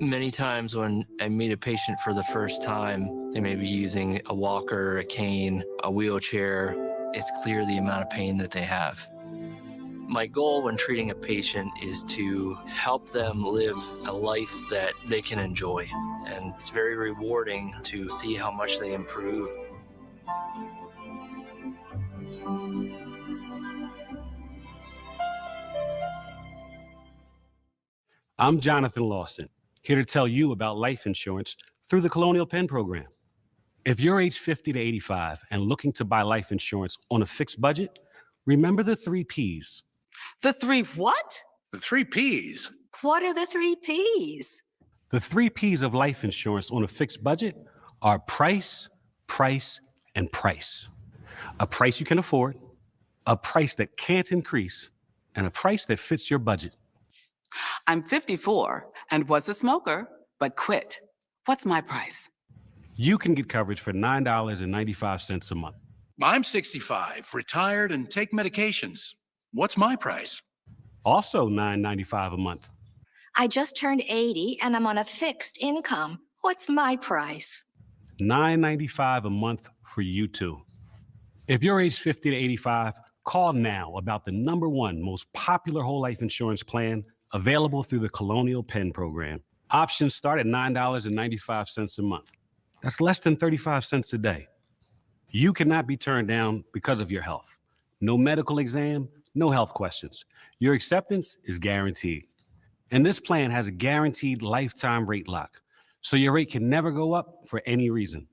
Many times when I meet a patient for the first time, they may be using a walker, a cane, a wheelchair. It's clear the amount of pain that they have. My goal when treating a patient is to help them live a life that they can enjoy. And it's very rewarding to see how much they improve. I'm Jonathan Lawson, here to tell you about life insurance through the Colonial Penn program. If you're age 50 to 85 and looking to buy life insurance on a fixed budget, remember the 3 Ps. The 3 what? The 3 Ps. What are the 3 Ps? The 3 Ps of life insurance on a fixed budget are price, price, and price. A price you can afford, a price that can't increase, and a price that fits your budget. I'm 54 and was a smoker, but quit. What's my price? You can get coverage for $9.95 a month. I'm 65, retired, and take medications. What's my price? Also $9.95 a month. I just turned 80 and I'm on a fixed income. What's my price? $9.95 a month for you too. If you're age 50 to 85, call now about the #1 most popular whole life insurance plan available through the Colonial Penn program. Options start at $9.95 a month. That's less than 35 cents a day. You cannot be turned down because of your health. No medical exam, no health questions. Your acceptance is guaranteed. And this plan has a guaranteed lifetime rate lock, so your rate can never go up for any reason.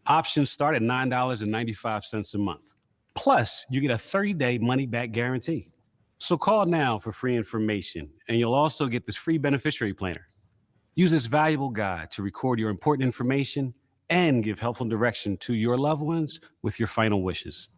Options start at $9.95 a month. Plus, you get a 30-day money-back guarantee. So call now for free information, and you'll also get this free beneficiary planner. Use this valuable guide to record your important information and give helpful direction to your loved ones with your final wishes.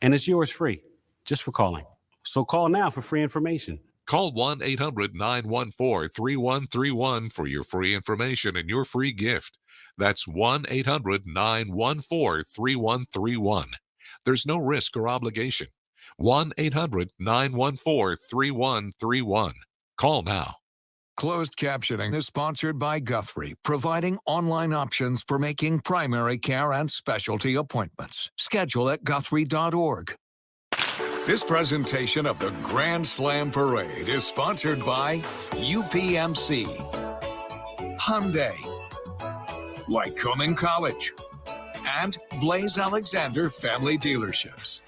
And it's yours free, just for calling. So call now for free information. Call 1-800-914-3131 for your free information and your free gift. That's 1-800-914-3131. There's no risk or obligation. 1-800-914-3131. Call now. Closed captioning is sponsored by Guthrie, providing online options for making primary care and specialty appointments. Schedule at guthrie.org. This presentation of the Grand Slam Parade is sponsored by UPMC, Hyundai, Lycoming College, and Blaze Alexander Family Dealerships.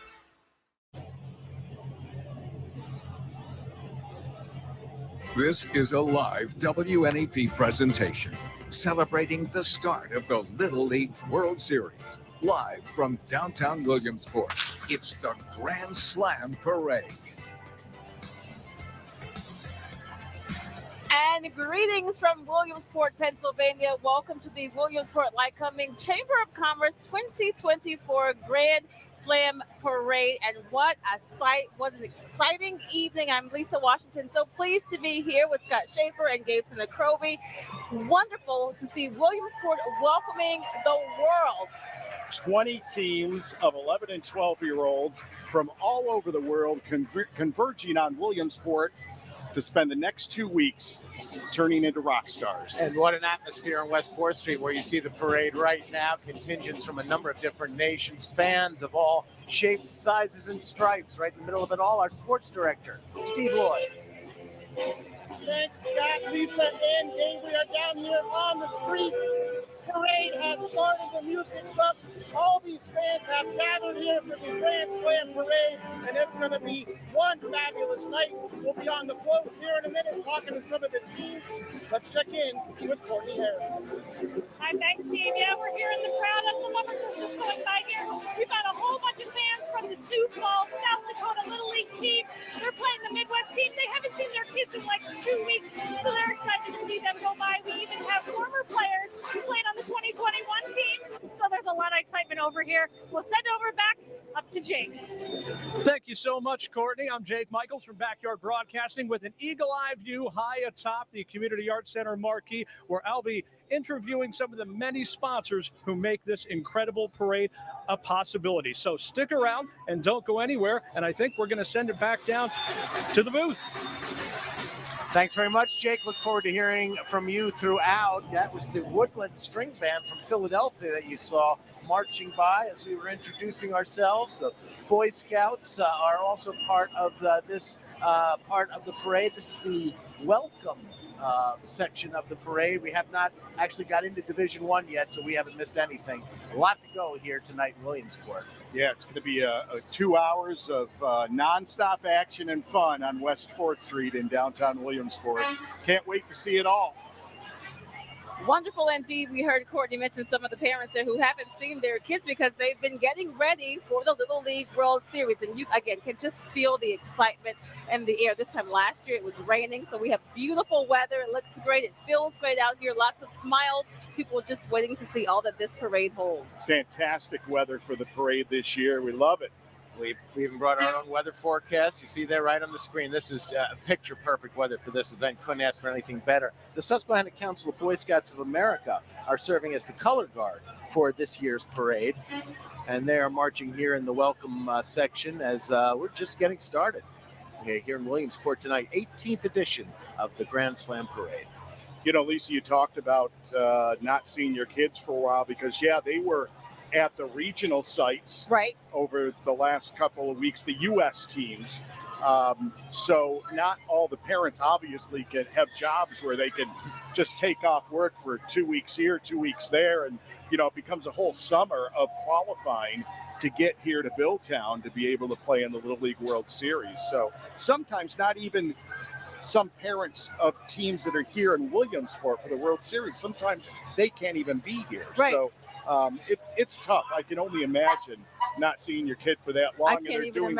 This is a live WNEP presentation celebrating the start of the Little League World Series. Live from downtown Williamsport, it's the Grand Slam Parade. And greetings from Williamsport, Pennsylvania. Welcome to the Williamsport Lycoming Chamber of Commerce 2024 Grand Slam Parade. And what a sight, what an exciting evening. I'm Lisa Washington, so pleased to be here with Scott Schaefer and Gabeson Akrovi. Wonderful to see Williamsport welcoming the world. 20 teams of 11 and 12-year-olds from all over the world converging on Williamsport to spend the next 2 weeks turning into rock stars. And what an atmosphere on West 4th Street where you see the parade right now. Contingents from a number of different nations, fans of all shapes, sizes, and stripes. Right in the middle of it all, our sports director, Steve Lloyd. Thanks, Scott, Lisa, and Dave. We are down here on the street. Parade has started. The music's up. All these fans have gathered here for the Grand Slam Parade, and it's going to be one fabulous night. We'll be on the floats here in a minute talking to some of the teams. Let's check in with Courtney Harrison. Hi, thanks, Steve. Yeah, we're here in the crowd as the Lovers was just going by here. We've got a whole bunch of fans from the Sioux Falls, South Dakota Little League team. They're playing the Midwest team. They haven't seen their kids in like 2 weeks, so they're excited to see them go by. We even have former players who played on the 2021 team, so there's a lot of excitement over here. We'll send over back up to Jake. Thank you so much, Courtney. I'm Jake Michaels from Backyard Broadcasting with an eagle-eye view high atop the Community Arts Center marquee, where I'll be interviewing some of the many sponsors who make this incredible parade a possibility. So stick around and don't go anywhere, and I think we're going to send it back down to the booth. Thanks very much, Jake. Look forward to hearing from you throughout. That was the Woodland String Band from Philadelphia that you saw marching by as we were introducing ourselves. The Boy Scouts are also part of this part of the parade. This is the welcome section of the parade. We have not actually got into Division I yet, so we haven't missed anything. A lot to go here tonight in Williamsport. Yeah, it's going to be a 2 hours of nonstop action and fun on West 4th Street in downtown Williamsport. Can't wait to see it all. Wonderful indeed. We heard Courtney mention some of the parents there who haven't seen their kids because they've been getting ready for the Little League World Series. And you, again, can just feel the excitement in the air. This time last year, it was raining, so we have beautiful weather. It looks great. It feels great out here. Lots of smiles. People just waiting to see all that this parade holds. Fantastic weather for the parade this year. We love it. We even brought our own weather forecast. You see there right on the screen. This is picture-perfect weather for this event. Couldn't ask for anything better. The Susquehanna Council of Boy Scouts of America are serving as the color guard for this year's parade. And they are marching here in the welcome section as we're just getting started. Okay, here in Williamsport tonight, 18th edition of the Grand Slam Parade. You know, Lisa, you talked about not seeing your kids for a while because, yeah, they were at the regional sites over the last couple of weeks, the U.S. teams. So not all the parents obviously can have jobs where they can just take off work for 2 weeks here, 2 weeks there. And, you know, it becomes a whole summer of qualifying to get here to Billtown to be able to play in the Little League World Series. So sometimes not even some parents of teams that are here in Williamsport for the World Series, sometimes they can't even be here. So it's tough. I can only imagine not seeing your kid for that long. And they're doing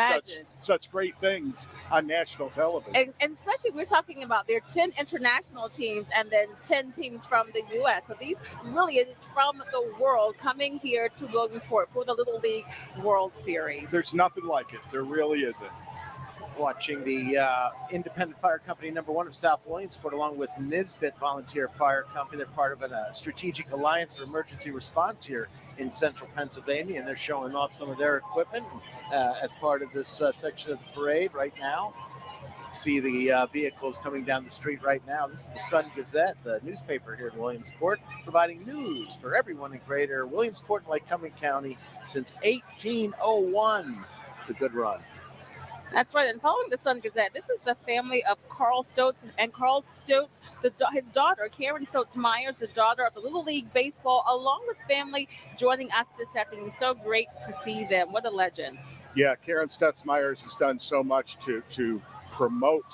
such great things on national television. And especially we're talking about there are 10 international teams and then 10 teams from the U.S. So these really is from the world coming here to Williamsport for the Little League World Series. There's nothing like it. There really isn't. Watching the Independent Fire Company #1 of South Williamsport, along with Nisbet Volunteer Fire Company. They're part of a strategic alliance for emergency response here in central Pennsylvania, and they're showing off some of their equipment as part of this section of the parade right now. See the vehicles coming down the street right now. This is the Sun Gazette, the newspaper here in Williamsport, providing news for everyone in greater Williamsport and Lycoming County since 1801. It's a good run. That's right. And following the Sun Gazette, this is the family of Carl Stotz. And Carl Stotz, his daughter, Karen Stotz Myers, the daughter of the Little League Baseball, along with family, joining us this afternoon. So great to see them. What a legend. Yeah, Karen Stotz Myers has done so much to promote,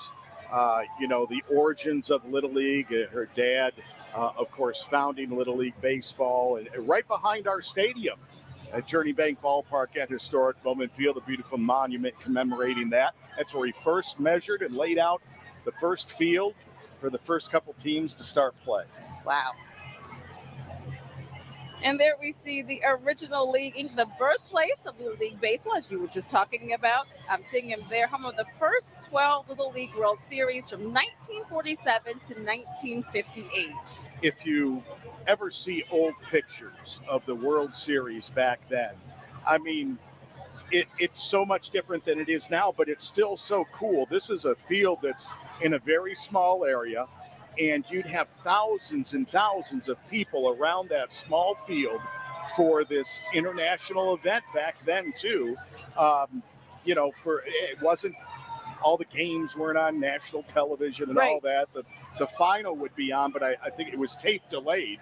the origins of Little League. Her dad, of course, founding Little League Baseball, and right behind our stadium at Journey Bank Ballpark at historic Bowman Field, a beautiful monument commemorating that. That's where he first measured and laid out the first field for the first couple teams to start play. Wow. And there we see the original league, the birthplace of Little League Baseball, as you were just talking about. I'm seeing him there, home of the first 12 Little League World Series from 1947 to 1958. If you ever see old pictures of the World Series back then, I mean, it's so much different than it is now, but it's still so cool. This is a field that's in a very small area, and you'd have thousands and thousands of people around that small field for this international event back then too. It wasn't, all the games weren't on national television and all that. The final would be on, but I think it was tape delayed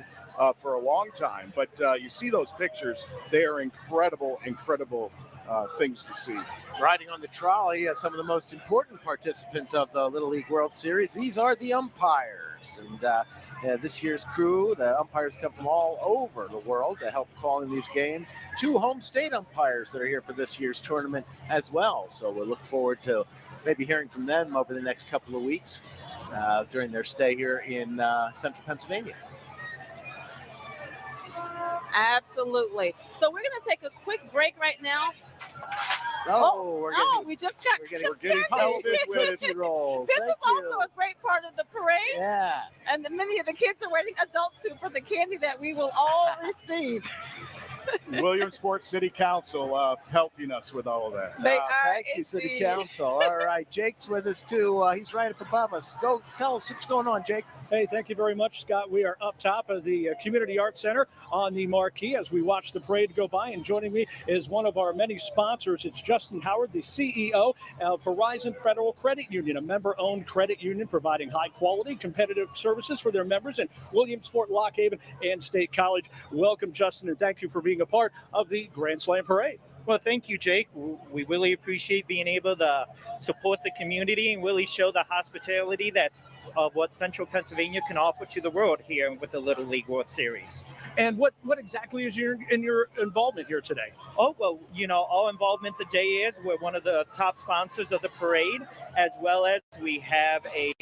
for a long time. But you see those pictures, they are incredible things to see. Riding on the trolley, some of the most important participants of the Little League World Series. These are the umpires. And this year's crew, the umpires come from all over the world to help call in these games. 2 home state umpires that are here for this year's tournament as well. So we'll look forward to maybe hearing from them over the next couple of weeks during their stay here in central Pennsylvania. Absolutely. So we're going to take a quick break right now. We just got we're getting pelted with Tootsie Rolls. This is also a great part of the parade. Yeah. And many of the kids are waiting, adults too, for the candy that we will all receive. Williamsport City Council helping us with all of that. Thank you, City Council. All right, Jake's with us too. He's right up above us. Go tell us what's going on, Jake. Hey, thank you very much, Scott. We are up top of the Community Arts Center on the marquee as we watch the parade go by. And joining me is one of our many sponsors. It's Justin Howard, the CEO of Horizon Federal Credit Union, a member-owned credit union providing high-quality, competitive services for their members in Williamsport, Lock Haven, and State College. Welcome, Justin, and thank you for being a part of the Grand Slam Parade. Well, thank you, Jake. We really appreciate being able to support the community and really show the hospitality that's of what Central Pennsylvania can offer to the world here with the Little League World Series. And what exactly is your involvement here today? Oh, well, our involvement today is we're one of the top sponsors of the parade, as well as we have a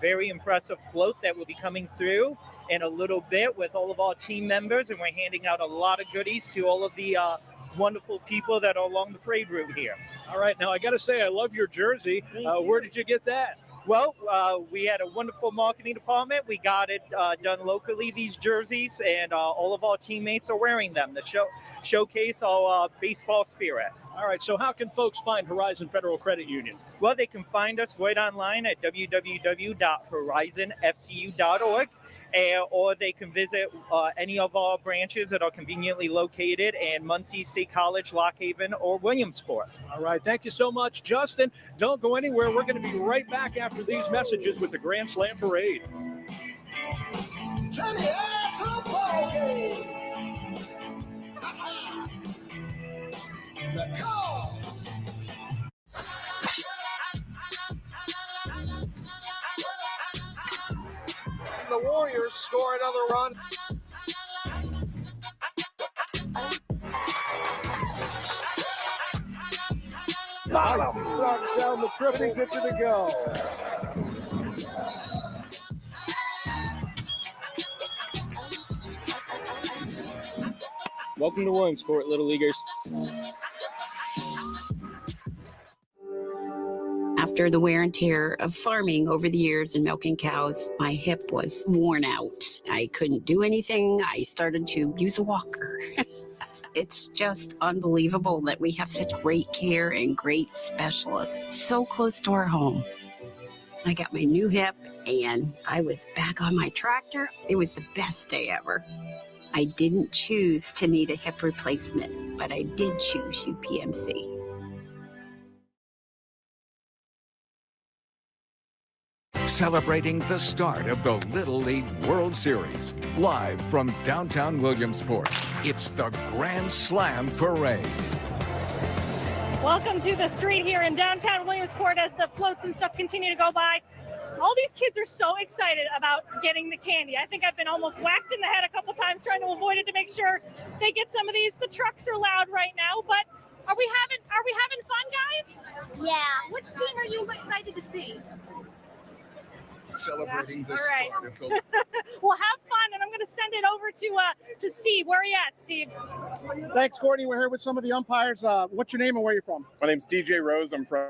very impressive float that will be coming through in a little bit with all of our team members, and we're handing out a lot of goodies to all of the wonderful people that are along the parade route here. All right, now I got to say, I love your jersey. Where did you get that? Well, we had a wonderful marketing department. We got it done locally, these jerseys, and all of our teammates are wearing them to showcase our baseball spirit. All right, so how can folks find Horizon Federal Credit Union? Well, they can find us right online at www.horizonfcu.org. Or they can visit any of our branches that are conveniently located in Muncie State College, Lock Haven, or Williamsport. All right. Thank you so much, Justin. Don't go anywhere. We're going to be right back after these messages with the Grand Slam Parade. Turn the air to the ball game. Let's go. The Warriors score another run. Bottom knocks down the triple, gets it to go. Welcome to Williamsport, Little Leaguers. After the wear and tear of farming over the years and milking cows, my hip was worn out. I couldn't do anything. I started to use a walker. It's just unbelievable that we have such great care and great specialists so close to our home. I got my new hip and I was back on my tractor. It was the best day ever. I didn't choose to need a hip replacement, but I did choose UPMC. Celebrating the start of the Little League World Series. Live from downtown Williamsport, it's the Grand Slam Parade. Welcome to the street here in downtown Williamsport as the floats and stuff continue to go by. All these kids are so excited about getting the candy. I think I've been almost whacked in the head a couple times trying to avoid it to make sure they get some of these. The trucks are loud right now, but are we having fun, guys? Yeah. Which team are you excited to see? Celebrating the All right. start of the Well, have fun, and I'm going to send it over to Steve. Where are you at, Steve? Thanks, Courtney. We're here with some of the umpires. What's your name and where you're from? My name's DJ Rose. I'm from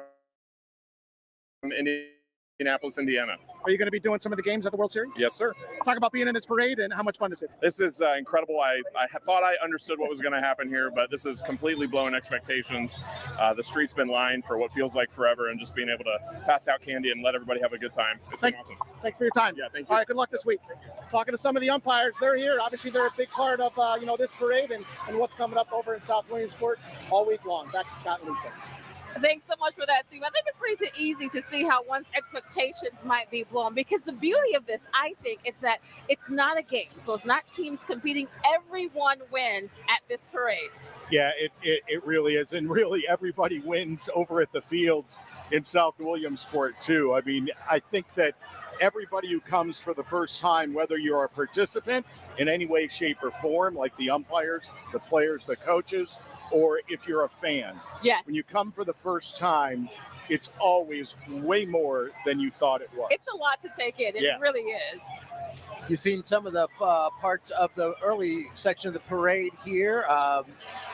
Indianapolis, Indiana. Are you going to be doing some of the games at the World Series? Yes, sir. Talk about being in this parade and how much fun this is. This is incredible. I thought I understood what was going to happen here, but this is completely blowing expectations. The street's been lined for what feels like forever, and just being able to pass out candy and let everybody have a good time. It's been awesome. Thanks for your time. Yeah, thank you. All right, good luck this week. Talking to some of the umpires, they're here. Obviously, they're a big part of this parade and what's coming up over in South Williamsport all week long. Back to Scott and Lisa. Thanks so much for that, Steve. I think it's pretty easy to see how one's expectations might be blown, because the beauty of this, I think, is that it's not a game. So it's not teams competing. Everyone wins at this parade. Yeah, it really is. And really, everybody wins over at the fields in South Williamsport, too. I mean, I think that everybody who comes for the first time, whether you're a participant in any way, shape, or form, like the umpires, the players, the coaches, or if you're a fan. Yes. When you come for the first time, it's always way more than you thought it was. It's a lot to take in. It really is. You've seen some of the parts of the early section of the parade here.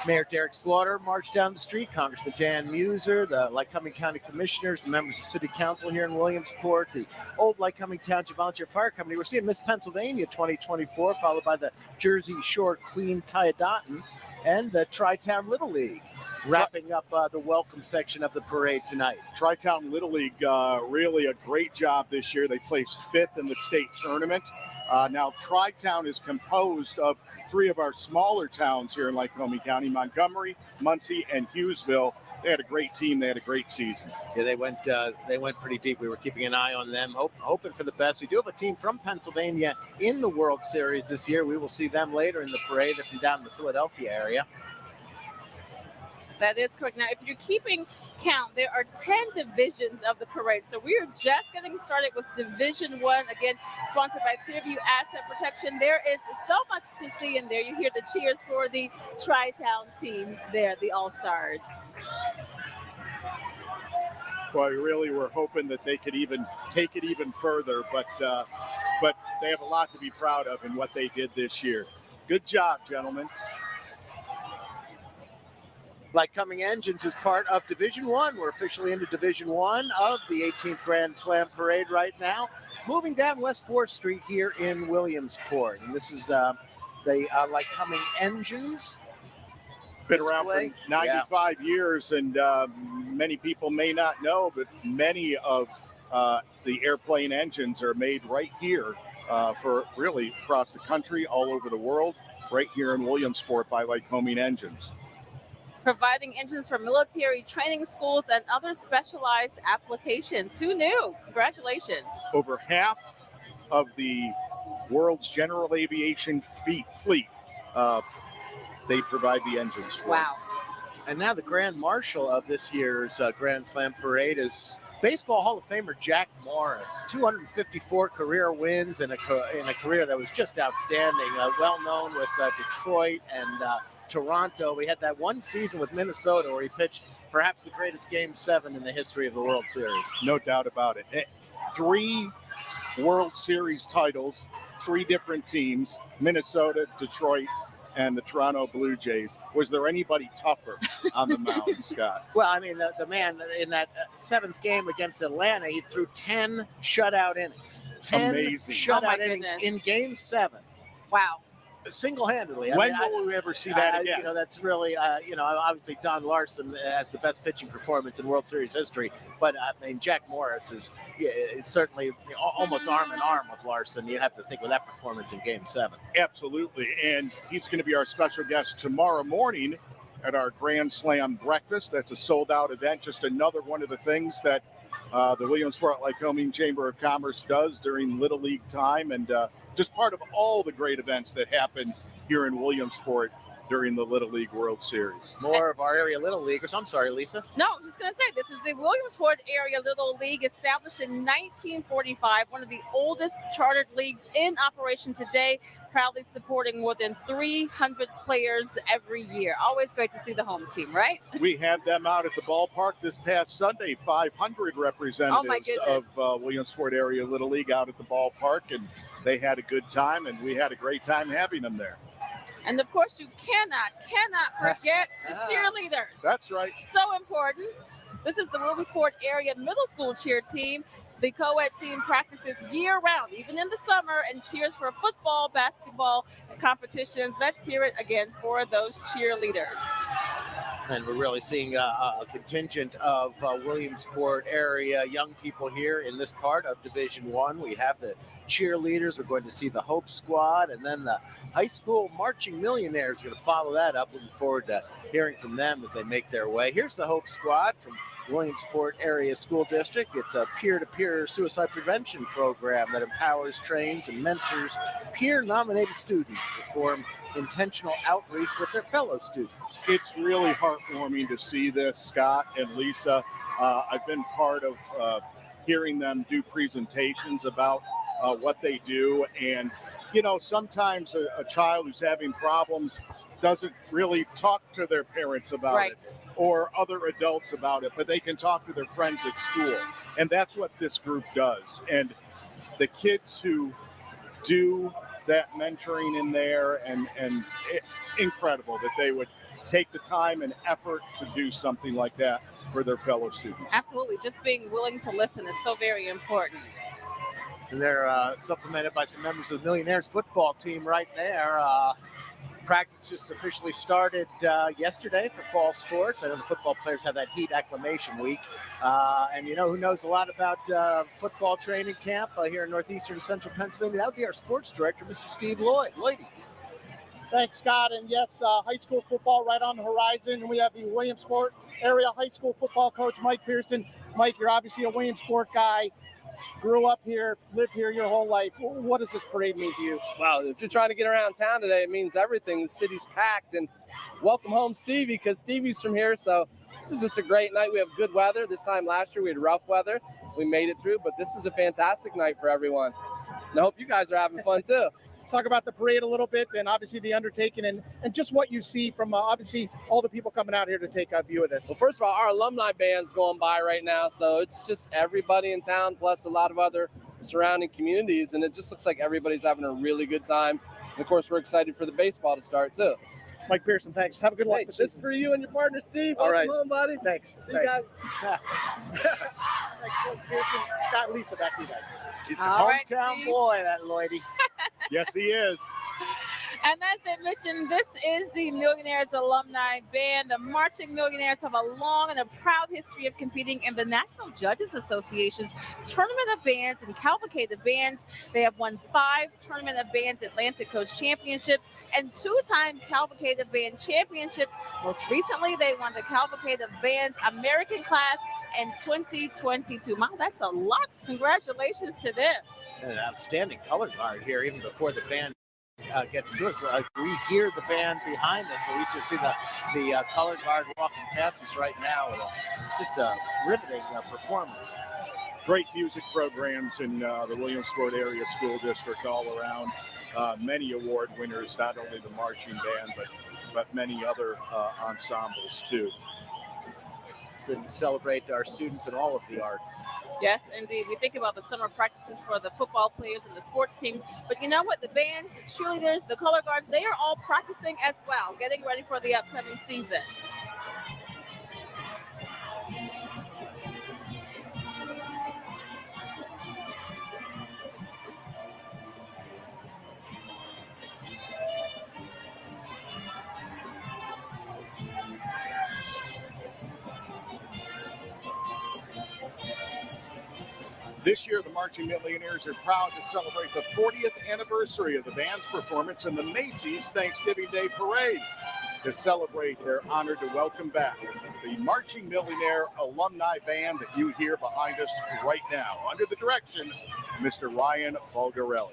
Mayor Derek Slaughter marched down the street, Congressman Jan Muser, the Lycoming County Commissioners, the members of City Council here in Williamsport, the old Lycoming Township Volunteer Fire Company. We're seeing Miss Pennsylvania 2024, followed by the Jersey Shore Queen Taya Dotton. and the Tri-Town Little League, wrapping up the welcome section of the parade tonight. Tri-Town Little League, really a great job this year. They placed 5th in the state tournament. Now, Tri-Town is composed of 3 of our smaller towns here in Lycoming County, Montgomery, Muncie, and Hughesville. They had a great team. They had a great season. Yeah, they went pretty deep. We were keeping an eye on them, hoping for the best. We do have a team from Pennsylvania in the World Series this year. We will see them later in the parade. They're from down in the Philadelphia area. That is correct. Now, if you're keeping count, there are 10 divisions of the parade. So we are just getting started with Division 1, again, sponsored by Clearview Asset Protection. There is so much to see in there. You hear the cheers for the Tri-Town team there, the All-Stars. Well, we really were hoping that they could even take it even further, but they have a lot to be proud of in what they did this year. Good job, gentlemen. Lycoming Engines is part of Division 1. We're officially into Division 1 of the 18th Grand Slam Parade right now. Moving down West 4th Street here in Williamsport. And this is the Lycoming Engines. Been around for 95 years, and many people may not know, but many of the airplane engines are made right here for really across the country, all over the world, right here in Williamsport by Lycoming Engines. Providing engines for military training schools and other specialized applications. Who knew? Congratulations. Over half of the world's general aviation fleet, they provide the engines for. Wow. And now the Grand Marshal of this year's Grand Slam Parade is Baseball Hall of Famer Jack Morris. 254 career wins in a career that was just outstanding. Well known with Detroit and Toronto. We had that one season with Minnesota where he pitched perhaps the greatest Game 7 in the history of the World Series. No doubt about it. 3 World Series titles, 3 different teams, Minnesota, Detroit, and the Toronto Blue Jays. Was there anybody tougher on the mound, Scott? Well, I mean, the man in that 7th game against Atlanta, he threw 10 shutout innings. 10 Amazing. shutout innings in Game 7. Wow. Single-handedly. When will we ever see that again? That's really, obviously Don Larson has the best pitching performance in World Series history. But, Jack Morris is certainly almost arm in arm with Larson. You have to think with that performance in Game 7. Absolutely. And he's going to be our special guest tomorrow morning at our Grand Slam breakfast. That's a sold-out event. Just another one of the things that the Williamsport Lycoming Chamber of Commerce does during Little League time, and just part of all the great events that happen here in Williamsport during the Little League World Series. More of our area Little Leaguers. I'm sorry, Lisa. No, I was just going to say, this is the Williamsport Area Little League, established in 1945, one of the oldest chartered leagues in operation today, proudly supporting more than 300 players every year. Always great to see the home team, right? We had them out at the ballpark this past Sunday, 500 representatives of Williamsport Area Little League out at the ballpark, and they had a good time, and we had a great time having them there. And of course, you cannot forget the cheerleaders. That's right. So important. This is the Williamsport Area Middle School cheer team. The co-ed team practices year-round, even in the summer, and cheers for football, basketball competitions. Let's hear it again for those cheerleaders. And we're really seeing a contingent of Williamsport area young people here in this part of Division 1. We have the cheerleaders. We're going to see the Hope Squad, and then the high school marching millionaires are going to follow that up. Looking forward to hearing from them as they make their way. Here's the Hope Squad from Williamsport Area School District. It's a peer-to-peer suicide prevention program that empowers, trains, and mentors peer-nominated students to perform intentional outreach with their fellow students. It's really heartwarming to see this, Scott and Lisa. I've been part of hearing them do presentations about what they do. And, sometimes a child who's having problems doesn't really talk to their parents about it or other adults about it, but they can talk to their friends at school. And that's what this group does. And the kids who do that mentoring in there, and incredible that they would take the time and effort to do something like that for their fellow students. Absolutely. Just being willing to listen is so very important. And they're supplemented by some members of the Millionaires football team right there. Practice just officially started yesterday for fall sports. I know the football players have that heat acclimation week. And you know who knows a lot about football training camp here in northeastern central Pennsylvania? That would be our sports director, Mr. Steve Lloyd. Lloydie. Thanks, Scott. And yes, high school football right on the horizon. And we have the Williamsport area high school football coach, Mike Pearson. Mike, you're obviously a Williamsport guy. Grew up here, lived here your whole life. What does this parade mean to you? Wow, if you're trying to get around town today, it means everything. The city's packed, and welcome home, Stevie, because Stevie's from here. So this is just a great night. We have good weather. This time last year we had rough weather. We made it through, but this is a fantastic night for everyone. And I hope you guys are having fun too. Talk about the parade a little bit, and obviously the undertaking, and just what you see from obviously all the people coming out here to take a view of this. Well, first of all, our alumni band's going by right now, so it's just everybody in town plus a lot of other surrounding communities, and it just looks like everybody's having a really good time. And of course, we're excited for the baseball to start too. Mike Pearson, thanks. Have a good luck. This is for you and your partner, Steve. All right. Welcome home, buddy. Thanks. See you guys. Thanks, Mike Pearson. Scott, Lisa, back to you guys. He's the All right, hometown Steve. boy, that Lloydie. Yes, he is. And as I mentioned, this is the Millionaires Alumni Band. The Marching Millionaires have a long and a proud history of competing in the National Judges Association's Tournament of Bands and Cavalcade of Bands. They have won 5 Tournament of Bands Atlantic Coast Championships and 2-time Cavalcade of Band Championships. Most recently, they won the Cavalcade of Bands American class in 2022. Wow, that's a lot. Congratulations to them. An outstanding color guard here, even before the band gets to us. We hear the band behind us, but we just see the color guard walking past us right now. With just a riveting performance. Great music programs in the Williamsport area school district all around. Many award winners, not only the marching band, but many other ensembles too. Good to celebrate our students in all of the arts. Yes, indeed. We think about the summer practices for the football players and the sports teams, but you know what? The bands, the cheerleaders, the color guards, they are all practicing as well, getting ready for the upcoming season. This year, the Marching Millionaires are proud to celebrate the 40th anniversary of the band's performance in the Macy's Thanksgiving Day Parade. To celebrate, they're honored to welcome back the Marching Millionaire Alumni Band that you hear behind us right now, under the direction of Mr. Ryan Bulgarelli.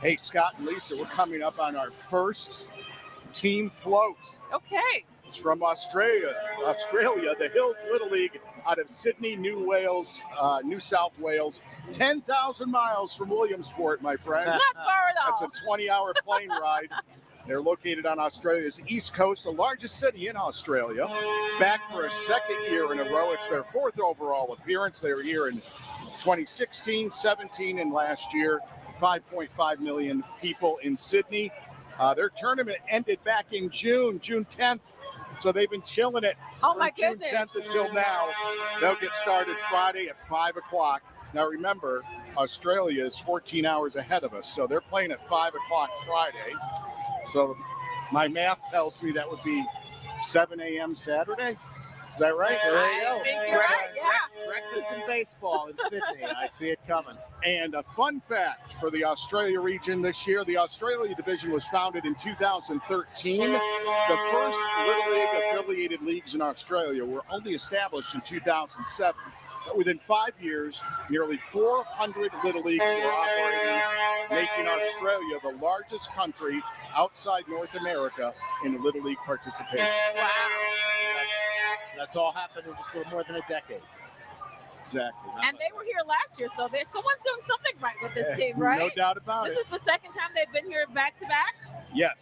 Hey, Scott and Lisa, we're coming up on our first team float. Okay. It's from Australia, the Hills Little League out of Sydney, New South Wales. 10,000 miles from Williamsport, my friend. Not far at all. That's a 20-hour plane ride. They're located on Australia's east coast, the largest city in Australia. Back for a second year in a row. It's their 4th overall appearance. They were here in 2016, 17, and last year. 5.5 million people in Sydney. Their tournament ended back in June 10th. So they've been chilling it oh my from June goodness. 10th until now. They'll get started Friday at 5 o'clock. Now remember, Australia is 14 hours ahead of us, so they're playing at 5 o'clock Friday. So my math tells me that would be 7 a.m. Saturday. Is that right? There you go. I think you're right, yeah. Breakfast in baseball in Sydney. I see it coming. And a fun fact for the Australia region this year, the Australia division was founded in 2013. The first Little League affiliated leagues in Australia were only established in 2007. But within 5 years, nearly 400 Little Leagues were operating, making Australia the largest country outside North America in Little League participation. Wow. That's all happened in just a little more than a decade. Exactly. And they were here last year, so someone's doing something right with this team, right? No doubt about This it. is the second time they've been here back to back? Yes.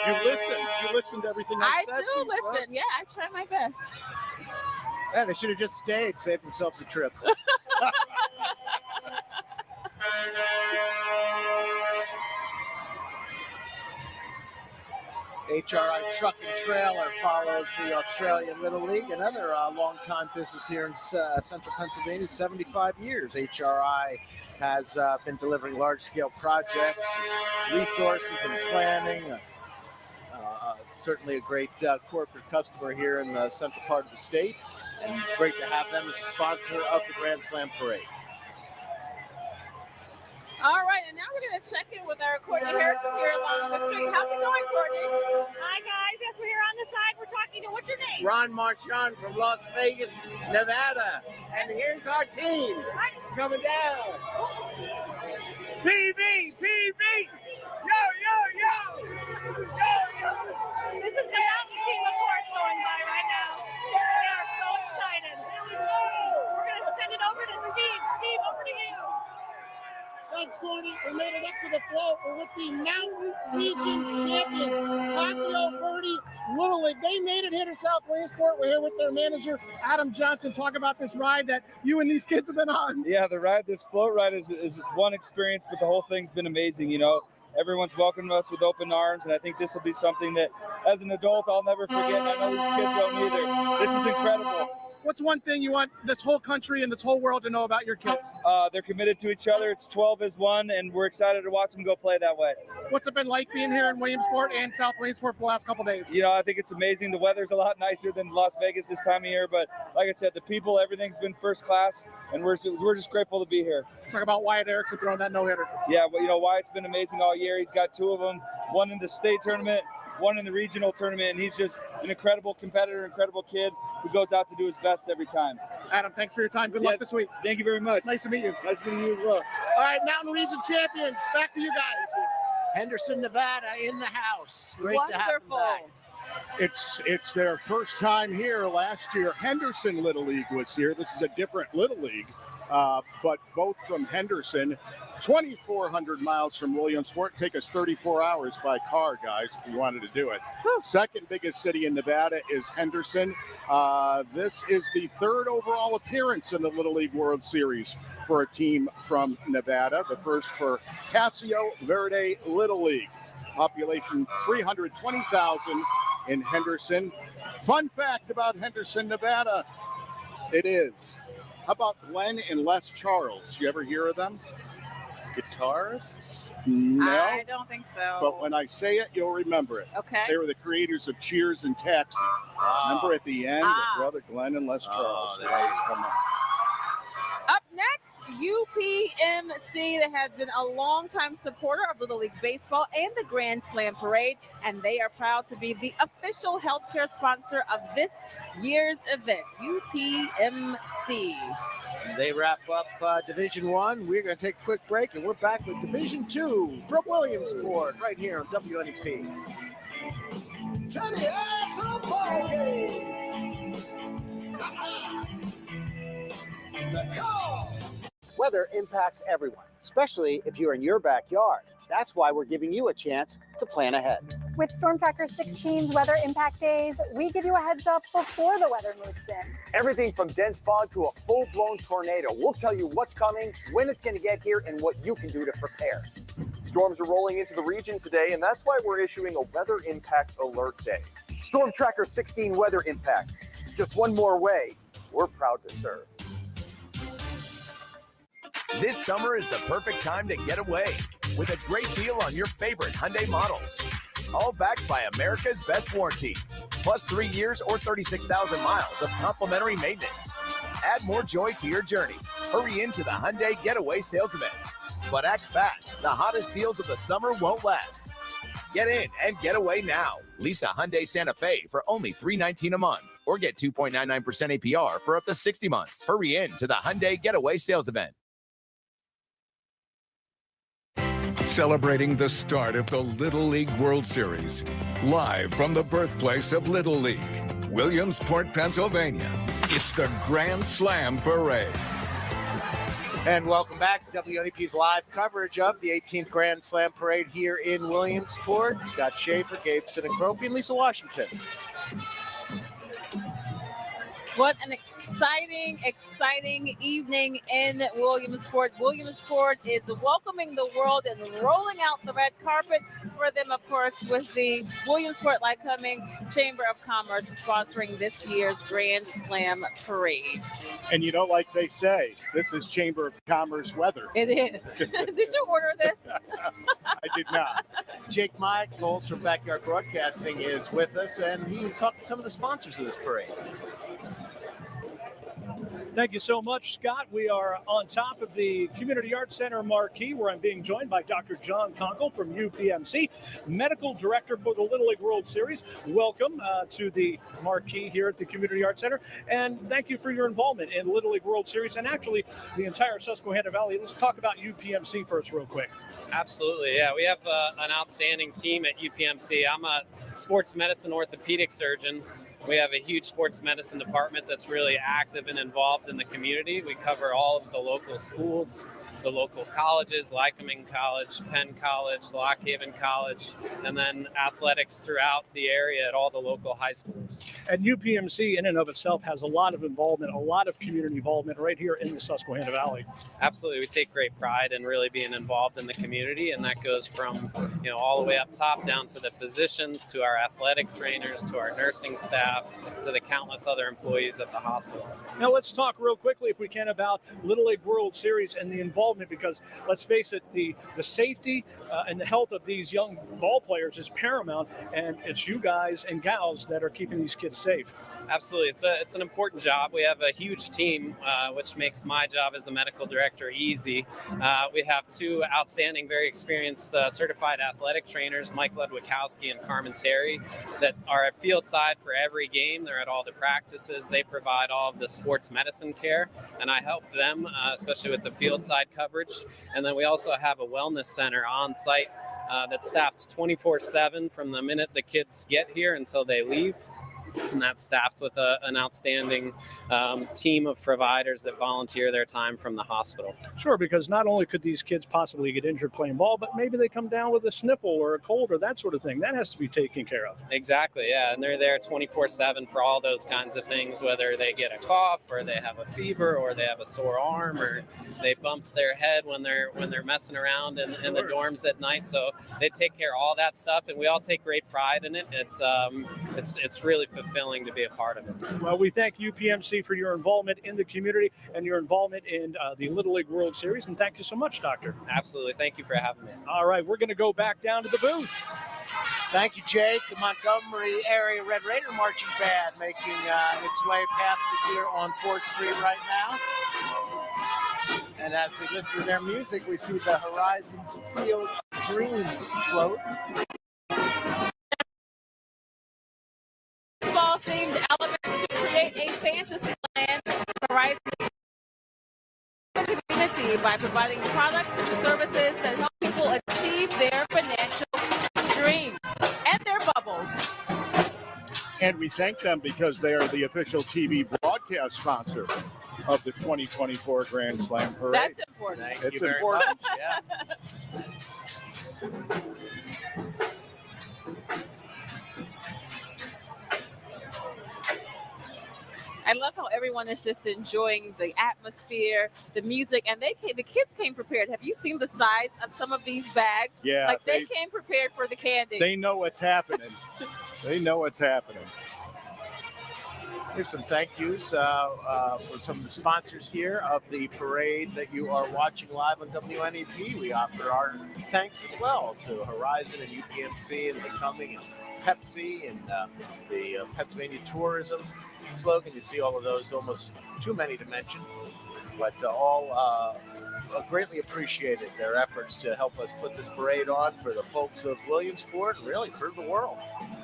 You listen to everything I said. I do listen. Yeah, I try my best. Yeah, they should have just stayed, saved themselves a trip. HRI Truck and Trailer follows the Australian Little League, another long-time business here in central Pennsylvania, 75 years. HRI has been delivering large-scale projects, resources and planning. Certainly a great corporate customer here in the central part of the state, and great to have them as a sponsor of the Grand Slam Parade. All right, and now we're going to check in with our Courtney Harrison here along the street. How's it going, Courtney? Hi, guys. Yes, we're here on the side. We're talking to, what's your name? Ron Marchand from Las Vegas, Nevada. And here's our team coming down. PB! Yo, yo, yo! Yo, yo! This is the mountain team, of course, going by right now. They are so excited. We're going to send it over to Steve. Steve, over to you. Thanks, Courtney. We made it up to the float. We're with the Mountain Region champions, Casio Verde Little League. They made it here to South Williamsport. We're here with their manager, Adam Johnson. Talk about this ride that you and these kids have been on. Yeah, this float ride is one experience, but the whole thing's been amazing. You know, everyone's welcomed us with open arms, and I think this will be something that, as an adult, I'll never forget. And I know these kids don't either. This is incredible. What's one thing you want this whole country and this whole world to know about your kids? They're committed to each other. It's 12 as one, and we're excited to watch them go play that way. What's it been like being here in Williamsport and South Williamsport for the last couple of days? You know, I think it's amazing. The weather's a lot nicer than Las Vegas this time of year, but like I said, the people, everything's been first class, and we're just grateful to be here. Talk about Wyatt Erickson throwing that no-hitter. Yeah, well, you know, Wyatt's been amazing all year. He's got 2 of them, one in the state tournament, one in the regional tournament, and he's just an incredible competitor, incredible kid who goes out to do his best every time. Adam, thanks for your time. Good luck this week. Thank you very much. Nice to meet you. Nice meeting you as well. All right, Mountain Region champions, back to you guys. Henderson, Nevada in the house. Great to have them back. It's their first time here. Last year, Henderson Little League was here. This is a different Little League, but both from Henderson. 2,400 miles from Williamsport. Take us 34 hours by car, guys, if you wanted to do it. Second biggest city in Nevada is Henderson. This is the 3rd overall appearance in the Little League World Series for a team from Nevada. The first for Casio Verde Little League. Population 320,000 in Henderson. Fun fact about Henderson, Nevada, it is. How about Glenn and Les Charles? You ever hear of them? Guitarists? No. I don't think so. But when I say it, you'll remember it. Okay. They were the creators of Cheers and Taxi. Remember at the end, Brother Glenn and Les Charles. They always come up. Up next, UPMC. They have been a longtime supporter of Little League Baseball and the Grand Slam Parade, and they are proud to be the official healthcare sponsor of this year's event, UPMC. They wrap up Division 1. We're going to take a quick break, and we're back with Division 2 from Williamsport right here on WNEP. Turn it out to the ball game. Weather impacts everyone, especially if you're in your backyard. That's why we're giving you a chance to plan ahead. With Storm Tracker 16's weather impact days, we give you a heads up before the weather moves in. Everything from dense fog to a full-blown tornado. We'll tell you what's coming, when it's going to get here, and what you can do to prepare. Storms are rolling into the region today, and that's why we're issuing a weather impact alert day. Storm Tracker 16 weather impact. Just one more way we're proud to serve. This summer is the perfect time to get away with a great deal on your favorite Hyundai models. All backed by America's best warranty, plus 3 years or 36,000 miles of complimentary maintenance. Add more joy to your journey. Hurry into the Hyundai Getaway Sales Event. But act fast. The hottest deals of the summer won't last. Get in and get away now. Lease a Hyundai Santa Fe for only $319 a month or get 2.99% APR for up to 60 months. Hurry in to the Hyundai Getaway Sales Event. Celebrating the start of the Little League World Series. Live from the birthplace of Little League, Williamsport, Pennsylvania. It's the Grand Slam Parade. And welcome back to WNEP's live coverage of the 18th Grand Slam Parade here in Williamsport. Scott Schaefer, Gabe Sinacropi, and Lisa Washington. What an exciting evening in Williamsport. Williamsport is welcoming the world and rolling out the red carpet for them, of course, with the Williamsport Lycoming Chamber of Commerce sponsoring this year's Grand Slam Parade. And you know, like they say, this is Chamber of Commerce weather. It is. Did you order this? I did not. Jake Michaels from Backyard Broadcasting is with us, and he's talking to some of the sponsors of this parade. Thank you so much, Scott. We are on top of the Community Arts Center marquee, where I'm being joined by Dr. John Conkle from UPMC, Medical Director for the Little League World Series. Welcome to the marquee here at the Community Arts Center, and thank you for your involvement in Little League World Series and actually the entire Susquehanna Valley. Let's talk about UPMC first real quick. Absolutely, yeah. We have an outstanding team at UPMC. I'm a sports medicine orthopedic surgeon. We have a huge sports medicine department that's really active and involved in the community. We cover all of the local schools, the local colleges, Lycoming College, Penn College, Lock Haven College, and then athletics throughout the area at all the local high schools. And UPMC in and of itself has a lot of involvement, a lot of community involvement right here in the Susquehanna Valley. Absolutely. We take great pride in really being involved in the community, and that goes from, all the way up top down to the physicians, to our athletic trainers, to our nursing staff, to the countless other employees at the hospital. Now let's talk real quickly, if we can, about Little League World Series and the involvement, because let's face it, the safety and the health of these young ball players is paramount, and it's you guys and gals that are keeping these kids safe. Absolutely. It's an important job. We have a huge team, which makes my job as a medical director easy. We have two outstanding, very experienced certified athletic trainers, Mike Ludwikowski and Carmen Terry, that are at field side for every game. They're at all the practices. They provide all of the sports medicine care, and I help them, especially with the field side coverage. And then we also have a wellness center on site that's staffed 24/7 from the minute the kids get here until they leave. And that's staffed with an outstanding team of providers that volunteer their time from the hospital. Sure, because not only could these kids possibly get injured playing ball, but maybe they come down with a sniffle or a cold or that sort of thing. That has to be taken care of. Exactly, yeah. And they're there 24/7 for all those kinds of things, whether they get a cough or they have a fever or they have a sore arm or they bumped their head when they're messing around in the dorms at night. So they take care of all that stuff, and we all take great pride in it. It's really fulfilling to be a part of it. Well, we thank UPMC for your involvement in the community and your involvement in the Little League World Series. And thank you so much, Doctor. Absolutely. Thank you for having me. All right, we're going to go back down to the booth. Thank you, Jake. The Montgomery Area Red Raider Marching Band making its way past us here on 4th Street right now. And as we listen to their music, we see the Horizons Field Dreams float. Baseball-themed elements to create a fantasy land. Horizons community by providing products and services that help people achieve their financial dreams and their bubbles. And we thank them because they are the official TV broadcast sponsor of the 2024 Grand Slam Parade. That's important. Thank you very much. Yeah. I love how everyone is just enjoying the atmosphere, the music, and the kids came prepared. Have you seen the size of some of these bags? Yeah. Like they came prepared for the candy. They know what's happening. They know what's happening. Here's some thank yous for some of the sponsors here of the parade that you are watching live on WNEP. We offer our thanks as well to Horizon and UPMC and Becoming and Pepsi and the Pennsylvania Tourism slogan. You see all of those, almost too many to mention, but all greatly appreciated their efforts to help us put this parade on for the folks of Williamsport and really for the world.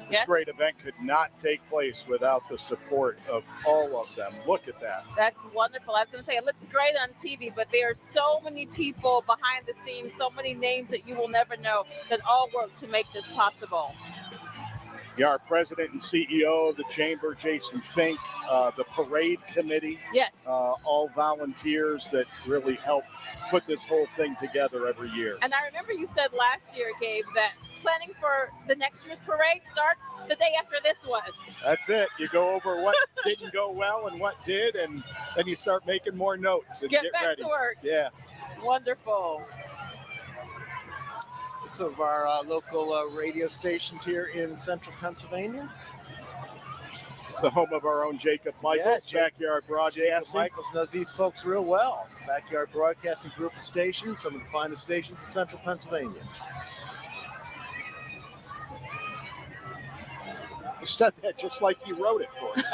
This great event could not take place without the support of all of them. Look at that. That's wonderful. I was going to say, it looks great on TV, but there are so many people behind the scenes, so many names that you will never know that all work to make this possible. Yeah, our president and CEO of the chamber, Jason Fink, the parade committee. Yes. All volunteers that really help put this whole thing together every year. And I remember you said last year, Gabe, that planning for the next year's parade starts the day after this one. That's it. You go over what didn't go well and what did, and then you start making more notes and get back ready. to work. Yeah. Wonderful. Some of our local radio stations here in central Pennsylvania. The home of our own Jacob Michaels, Backyard Broadcasting. Jacob Michaels knows these folks real well. Backyard Broadcasting group of stations, some of the finest stations in central Pennsylvania. You said that just like you wrote it for us.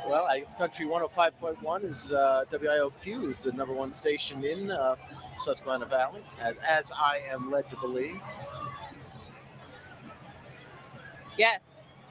Well, I guess Country 105.1 is WIOQ is the #1 station in Susquehanna Valley, as I am led to believe. Yes,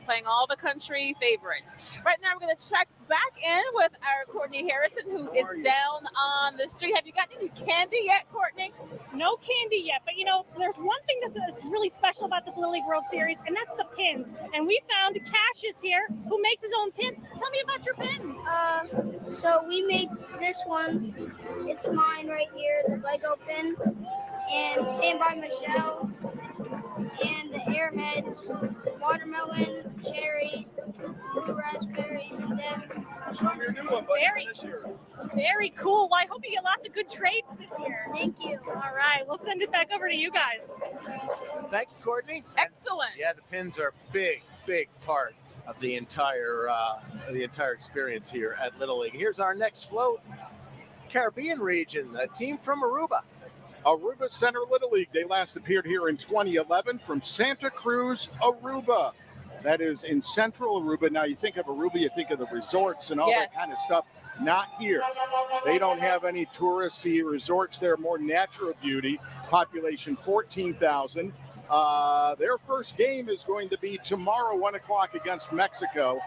playing all the country favorites. Right now, we're going to check back in with our Courtney Harrison, who is down on the street. Have you gotten any candy yet, Courtney? No candy yet, but you know, there's one thing that's really special about this Little League World Series, and that's the pins. And we found Cassius here, who makes his own pin. Tell me about your pins. So we make this one. It's mine right here, the Lego pin, and Stand by Michelle, and the Airheads, watermelon, cherry, blue raspberry, and then your new one, buddy, this year. Very cool. Well, I hope you get lots of good trades this year. Thank you. All right, we'll send it back over to you guys. Thank you, Courtney. Excellent. Yeah, the pins are a big part of the entire experience here at Little League. Here's our next float, Caribbean region, a team from Aruba. Aruba Center Little League. They last appeared here in 2011 from Santa Cruz, Aruba. That is in central Aruba. Now, you think of Aruba, you think of the resorts and all that kind of stuff. Not here. They don't have any touristy resorts there, more natural beauty. Population 14,000. Their first game is going to be tomorrow, 1 o'clock against Mexico.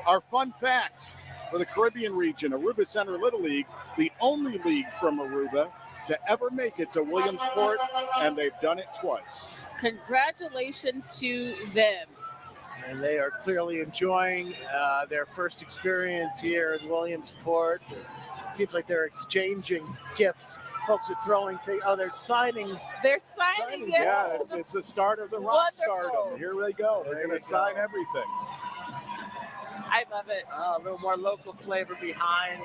Our fun fact for the Caribbean region, Aruba Center Little League, the only league from Aruba to ever make it to Williamsport, and they've done it twice. Congratulations to them. And they are clearly enjoying their first experience here in Williamsport. It seems like they're exchanging gifts. Folks are throwing things. Oh, they're signing. They're signing. Yeah, it's the start of the rock stardom. Here they go. They're going to sign everything. I love it. A little more local flavor behind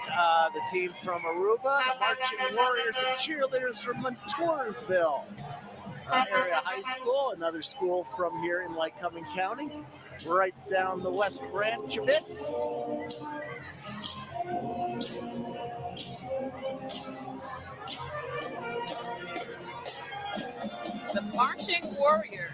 the team from Aruba, the Marching Warriors and Cheerleaders from Montoursville area high school, another school from here in Lycoming County, right down the West Branch a bit. The Marching Warriors.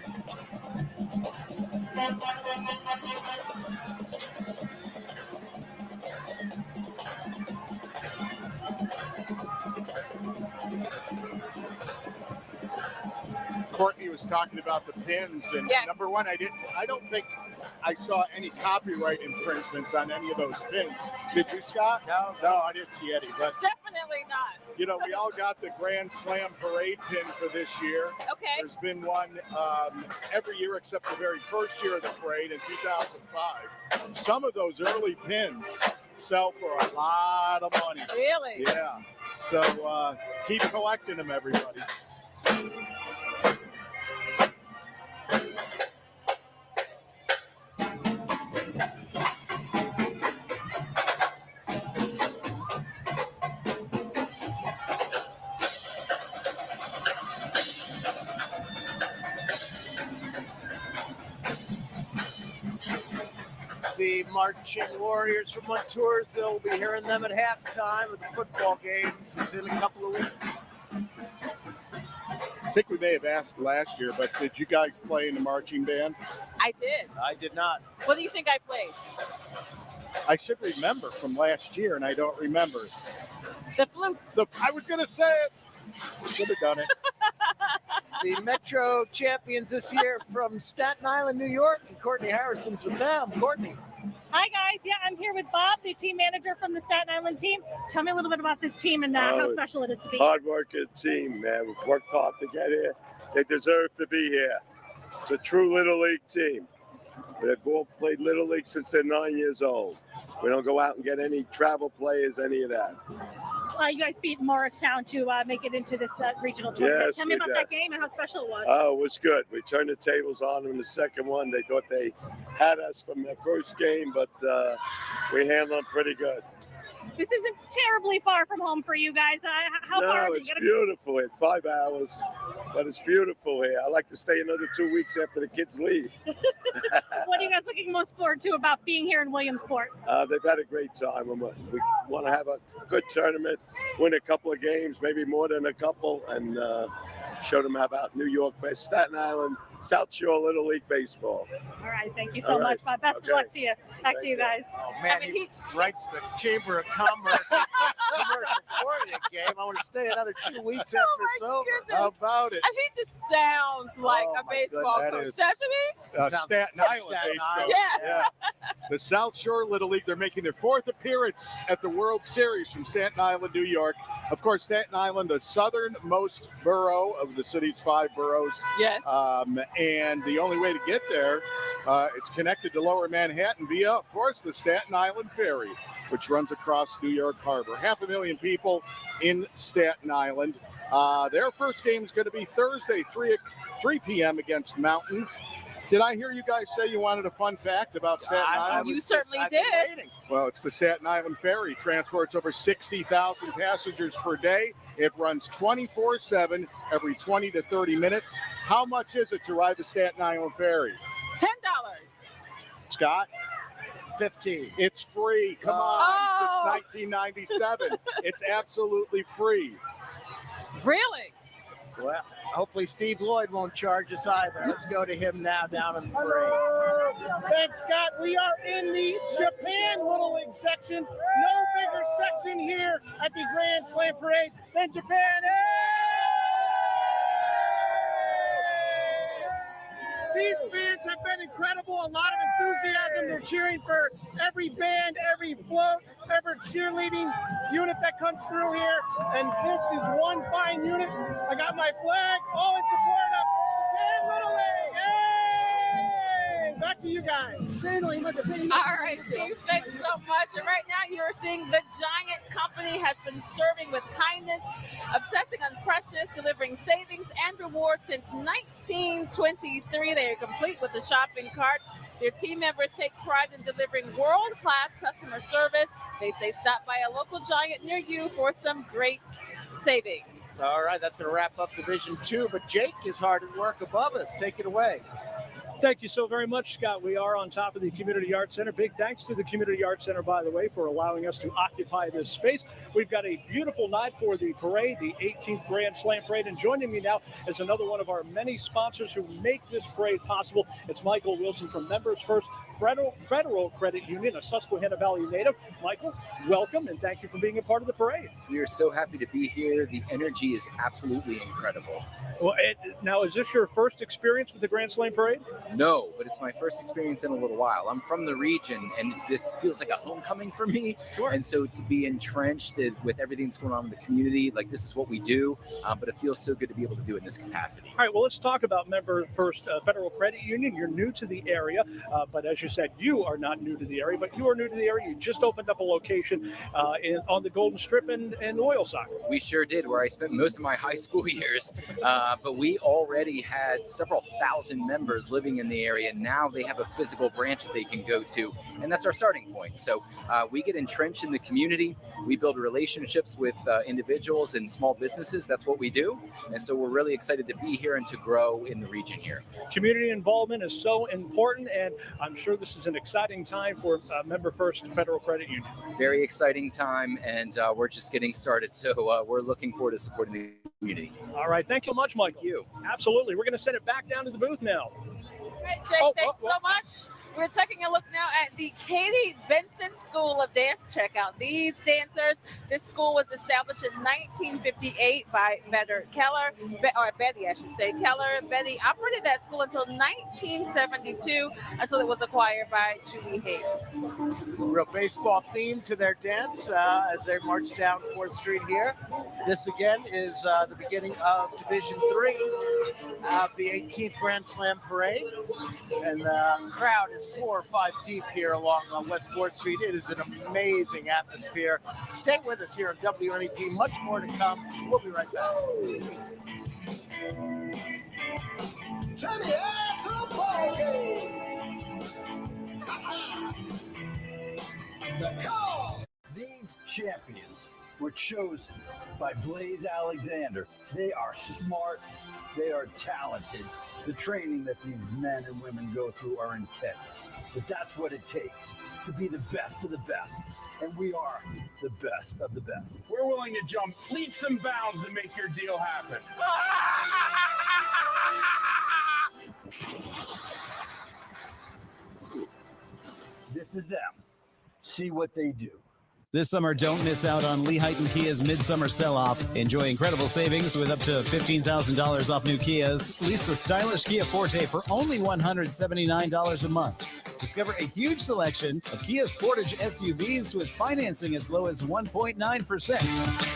Courtney was talking about the pins, and number one, I don't think I saw any copyright infringements on any of those pins. Did you, Scott? No, I didn't see any. But definitely not. You know, we all got the Grand Slam parade pin for this year. Okay. There's been one every year except the very first year of the parade in 2005. Some of those early pins sell for a lot of money. Really? Yeah. So keep collecting them, everybody. the Marching Warriors from Montoursville. We'll be hearing them at halftime of the football games within a couple of weeks. I think we may have asked last year, but did you guys play in the marching band? I did. I did not. What do you think I played? I should remember from last year, and I don't remember. The flute. So I was going to say it. Should have done it. The Metro champions this year from Staten Island, New York, and Courtney Harrison's with them. Courtney. Hi, guys. Yeah, I'm here with Bob, the team manager from the Staten Island team. Tell me a little bit about this team and how special it is to be. Hard-working team, man. We've worked hard to get here. They deserve to be here. It's a true Little League team. They've all played Little League since they're 9 years old. We don't go out and get any travel players, any of that. You guys beat Morristown to make it into this regional tournament. Yes, Tell me we about did. that game and how special it was. Oh, it was good. We turned the tables on them in the second one. They thought they had us from their first game, but we handled them pretty good. This isn't terribly far from home for you guys. How far? No, it's beautiful. It's 5 hours, but it's beautiful here. I like to stay another 2 weeks after the kids leave. What are you guys looking most forward to about being here in Williamsport? They've had a great time. We want to have a good tournament, win a couple of games, maybe more than a couple, and show them about New York, Staten Island, South Shore Little League Baseball. All right, thank you so much, Bob. Best of luck to you. Back to you guys. Oh, man, he writes the Chamber of Commerce commercial for the game. I want to stay another 2 weeks after it's over. goodness. How about it? And he just sounds like Oh, a my baseball goodness. coach. That Stephanie? Staten Island Staten baseball. Island. Yeah. The South Shore Little League, they're making their fourth appearance at the World Series from Staten Island, New York. Of course, Staten Island, the southernmost borough of the city's 5 boroughs. Yes. And the only way to get there, it's connected to Lower Manhattan via, of course, the Staten Island Ferry, which runs across New York Harbor. 500,000 people in Staten Island. Their first game is going to be Thursday, 3 p.m. against Mountain. Did I hear you guys say you wanted a fun fact about Staten Island? You certainly did. Well, it's the Staten Island Ferry. Transports over 60,000 passengers per day. It runs 24/7 every 20 to 30 minutes. How much is it to ride the Staten Island Ferry? $10. Scott? 15. It's free. Come on. Oh. Since 1997. It's absolutely free. Really? Well, hopefully Steve Lloyd won't charge us either. Let's go to him now down in the parade. Thanks, Scott. We are in the Japan Little League section. No bigger section here at the Grand Slam Parade than Japan. These fans have been incredible. A lot of enthusiasm. They're cheering for every band, every float, every cheerleading unit that comes through here. And this is one fine unit. I got my flag, all in support of Japan Little League. Hey! Back to you guys. All right, Steve, thanks so much. And right now you're seeing the Giant Company has been serving with kindness, obsessing on freshness, delivering savings and rewards since 1923. They are complete with the shopping carts. Their team members take pride in delivering world-class customer service. They say stop by a local Giant near you for some great savings. All right, that's going to wrap up Division 2, but Jake is hard at work above us. Take it away. Thank you so very much, Scott. We are on top of the Community Arts Center. Big thanks to the Community Arts Center, by the way, for allowing us to occupy this space. We've got a beautiful night for the parade, the 18th Grand Slam Parade. And joining me now is another one of our many sponsors who make this parade possible. It's Michael Wilson from Members First Federal Credit Union, a Susquehanna Valley native. Michael, welcome, and thank you for being a part of the parade. We are so happy to be here. The energy is absolutely incredible. Well, now, is this your first experience with the Grand Slam Parade? No, but it's my first experience in a little while. I'm from the region, and this feels like a homecoming for me. Sure. And so to be entrenched with everything that's going on in the community, like this is what we do, but it feels so good to be able to do it in this capacity. All right, well, let's talk about Member First Federal Credit Union. You're new to the area, but as you said, you are not new to the area, but you are new to the area. You just opened up a location on the Golden Strip and Oil Soccer. We sure did, where I spent most of my high school years, but we already had several thousand members living in the area. Now they have a physical branch that they can go to, and that's our starting point. So we get entrenched in the community. We build relationships with individuals and small businesses. That's what we do. And so we're really excited to be here and to grow in the region here. Community involvement is so important, and I'm sure this is an exciting time for Member First Federal Credit Union. Very exciting time, and we're just getting started. So we're looking forward to supporting the community. All right. Thank you much, Michael. Thank you. Absolutely. We're going to send it back down to the booth now. All right, Jake, thanks so much. We're taking a look now at the Katie Benson School of Dance. Check out these dancers. This school was established in 1958 by Betty, I should say. Keller. Betty operated that school until 1972, until it was acquired by Julie Hayes. Real baseball theme to their dance as they march down 4th Street here. This again is the beginning of Division 3 of the 18th Grand Slam Parade. And the crowd is 4 or 5 deep here along West 4th Street. It is an amazing atmosphere. Stay with us here on WNEP. Much more to come. We'll be right back. These champions were chosen by Blaze Alexander. They are smart. They are talented. The training that these men and women go through are intense. But that's what it takes to be the best of the best. And we are the best of the best. We're willing to jump leaps and bounds to make your deal happen. This is them. See what they do. This summer, don't miss out on Lee Heighton Kia's Midsummer Sell-Off. Enjoy incredible savings with up to $15,000 off new Kias. Lease the stylish Kia Forte for only $179 a month. Discover a huge selection of Kia Sportage SUVs with financing as low as 1.9%.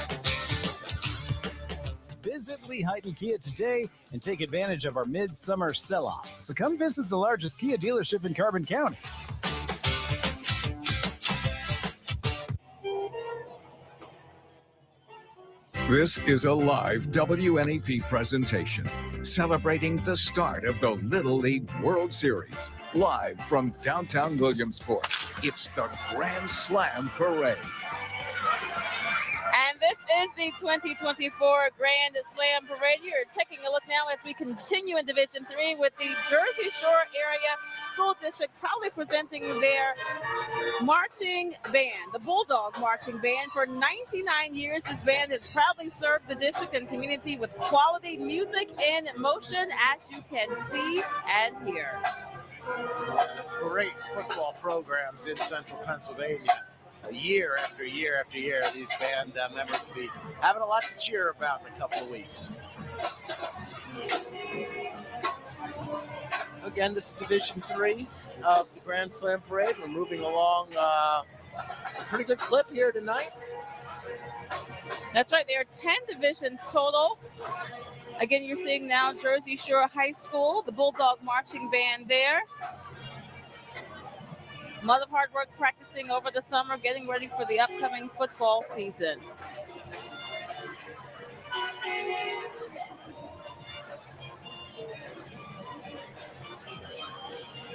Visit Lee Heighton Kia today and take advantage of our Midsummer Sell-Off. So come visit the largest Kia dealership in Carbon County. This is a live WNEP presentation celebrating the start of the Little League World Series. Live from downtown Williamsport, it's the Grand Slam Parade. And this is the 2024 Grand Slam Parade. You're taking a look now as we continue in Division 3 with the Jersey Shore Area School District proudly presenting their marching band, the Bulldog Marching Band. For 99 years, this band has proudly served the district and community with quality music in motion, as you can see and hear. Great football programs in central Pennsylvania. Year after year after year, these band members will be having a lot to cheer about in a couple of weeks. Again, this is Division 3 of the Grand Slam Parade. We're moving along a pretty good clip here tonight. That's right. There are 10 divisions total. Again, you're seeing now Jersey Shore High School, the Bulldog Marching Band there. A lot of hard work practicing over the summer, getting ready for the upcoming football season.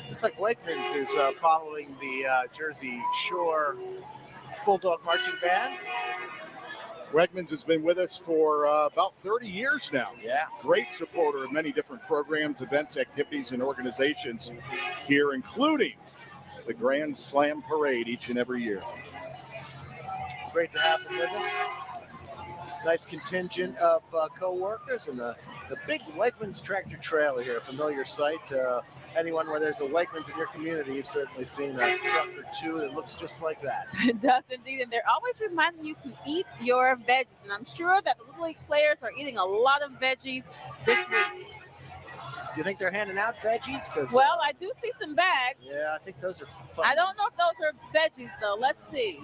Looks like Wegmans is following the Jersey Shore Bulldog Marching Band. Wegmans has been with us for about 30 years now. Yeah. Great supporter of many different programs, events, activities, and organizations here, including the Grand Slam Parade each and every year. Great to have them with us. Nice contingent of co-workers and the big Wegmans tractor trailer here, a familiar sight. Anyone where there's a Wegmans in your community, you've certainly seen a truck or two that looks just like that. It does indeed, and they're always reminding you to eat your veggies. And I'm sure that the Little League players are eating a lot of veggies this week. Do you think they're handing out veggies? Well, I do see some bags. Yeah, I think those are fun. I don't know if those are veggies, though. Let's see.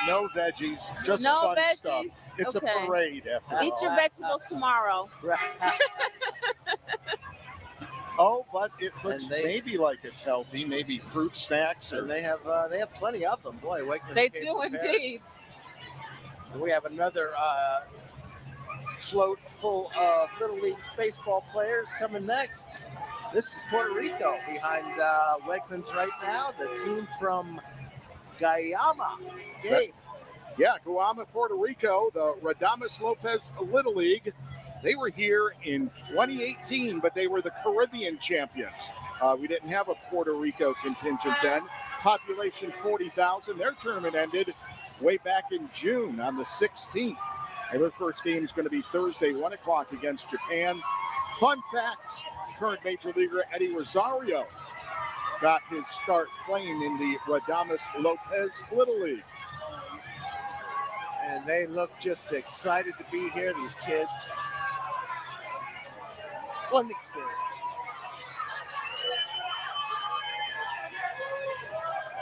No veggies, just no fun veggies. stuff. It's okay. a parade after all. Eat your vegetables tomorrow. Oh, but it looks maybe like it's healthy, maybe fruit snacks. And they have plenty of them. Boy, Wegmans They came do prepared. indeed. And we have another float full of Little League baseball players coming next. This is Puerto Rico behind Wegmans right now. The team from Guayama. Gabe. Yeah, Guayama, Puerto Rico, the Radames Lopez Little League. They were here in 2018, but they were the Caribbean champions. We didn't have a Puerto Rico contingent then. Population 40,000. Their tournament ended way back in June on the 16th. And their first game is going to be Thursday, 1 o'clock against Japan. Fun facts, current Major Leaguer Eddie Rosario got his start playing in the Radames Lopez Little League. And they look just excited to be here, these kids. What an experience.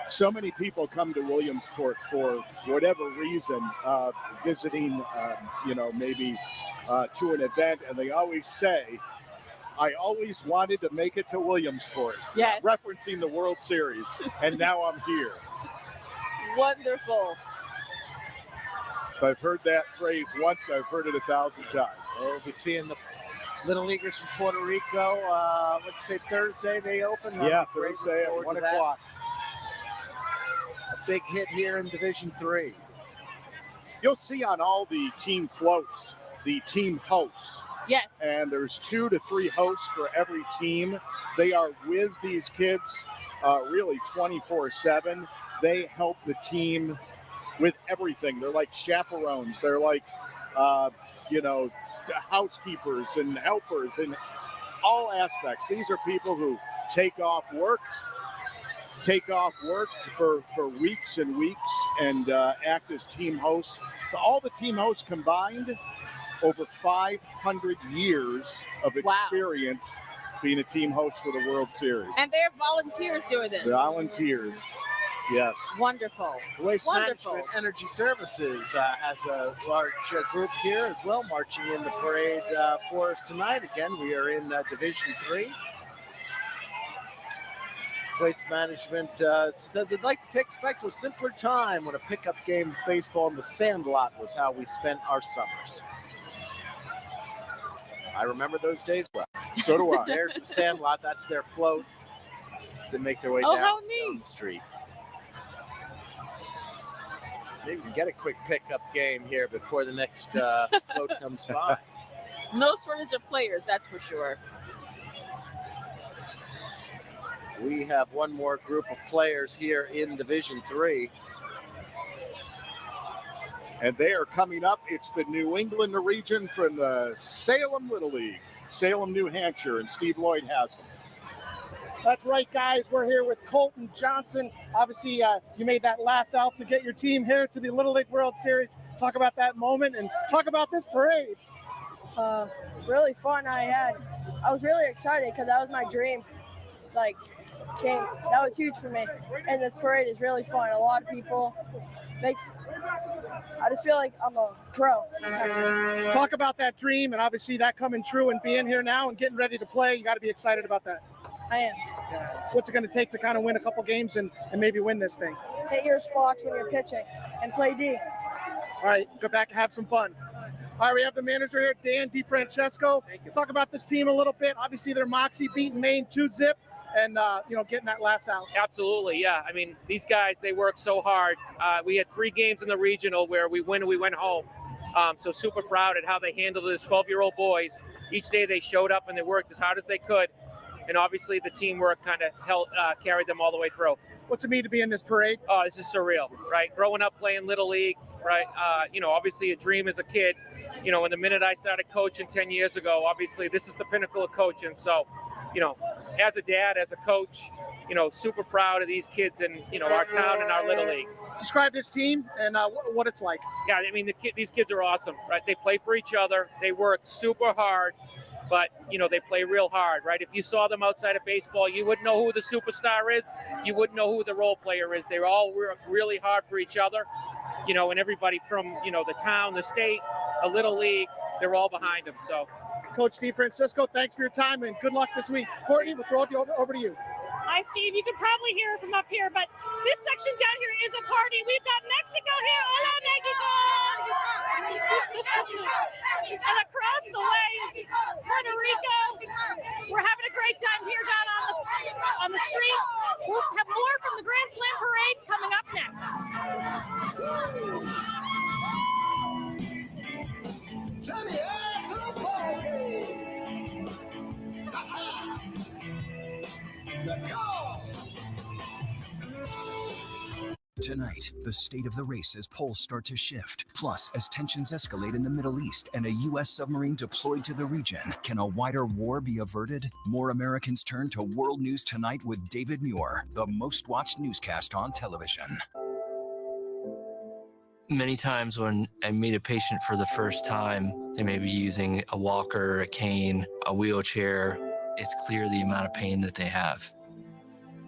So many people come to Williamsport for whatever reason, visiting, maybe to an event, and they always say, I always wanted to make it to Williamsport. Yes. Referencing the World Series, and now I'm here. Wonderful. If I've heard that phrase once, I've heard it 1,000 times. We'll be seeing the Little Leaguers from Puerto Rico. Let's say Thursday they open. Yeah, Thursday at 1 o'clock. A big hit here in Division III. You'll see on all the team floats, the team hosts. Yes. And there's 2 to 3 hosts for every team. They are with these kids really 24/7. They help the team with everything. They're like chaperones. They're like, housekeepers and helpers in all aspects. These are people who take off work for weeks and weeks and act as team hosts. All the team hosts combined, over 500 years of experience being a team host for the World Series. And they're volunteers doing this. Volunteers, yes. Wonderful. Waste Wonderful. Management Energy Services has a large group here as well, marching in the parade for us tonight. Again, we are in Division III. Waste Management says it'd like to take us back to a simpler time when a pickup game of baseball in the sandlot was how we spent our summers. I remember those days well. So do I. There's the sandlot. That's their float. They make their way down the street. Maybe we can get a quick pickup game here before the next float comes by. No shortage of players, that's for sure. We have one more group of players here in Division III. And they are coming up. It's the New England region from the Salem Little League, Salem, New Hampshire, and Steve Lloyd has them. That's right, guys. We're here with Colton Johnson. Obviously, you made that last out to get your team here to the Little League World Series. Talk about that moment and talk about this parade. Really fun. I was really excited because that was my dream. That was huge for me. And this parade is really fun. A lot of people. I just feel like I'm a pro. Talk about that dream and obviously that coming true and being here now and getting ready to play. You got to be excited about that. I am. What's it going to take to kind of win a couple games and maybe win this thing? Hit your spots when you're pitching and play D. All right, go back and have some fun. All right, we have the manager here, Dan DiFrancesco. Talk about this team a little bit. Obviously, their Moxie beating Maine 2-0 and, getting that last out. Absolutely, yeah. I mean, these guys, they work so hard. We had 3 games in the regional where we win and we went home. So super proud at how they handled it as 12-year-old boys. Each day they showed up and they worked as hard as they could. And obviously the teamwork kind of carried them all the way through. What's it mean to be in this parade? Oh, this is surreal, right? Growing up playing Little League, right? Obviously a dream as a kid. And the minute I started coaching 10 years ago, obviously this is the pinnacle of coaching. So, as a dad, as a coach, super proud of these kids and, our town and our Little League. Describe this team and what it's like. Yeah, I mean, these kids are awesome, right? They play for each other. They work super hard. But, they play real hard, right? If you saw them outside of baseball, you wouldn't know who the superstar is. You wouldn't know who the role player is. They all work really hard for each other, and everybody from, the town, the state, a Little League, they're all behind them. So, Coach DiFrancesco, thanks for your time and good luck this week. Courtney, we'll throw it over to you. Hi, Steve. You can probably hear it from up here, but this section down here is a party. We've got Mexico here. Hola, Mexico! And across the way is Puerto Rico. We're having a great time here down on the street. We'll have more from the Grand Slam Parade coming up next. Turn the eye to the ball game. Let's go. Tonight, the state of the race as polls start to shift. Plus, as tensions escalate in the Middle East and a U.S. submarine deployed to the region, can a wider war be averted? More Americans turn to World News Tonight with David Muir, the most watched newscast on television. Many times when I meet a patient for the first time, they may be using a walker, a cane, a wheelchair. It's clear the amount of pain that they have.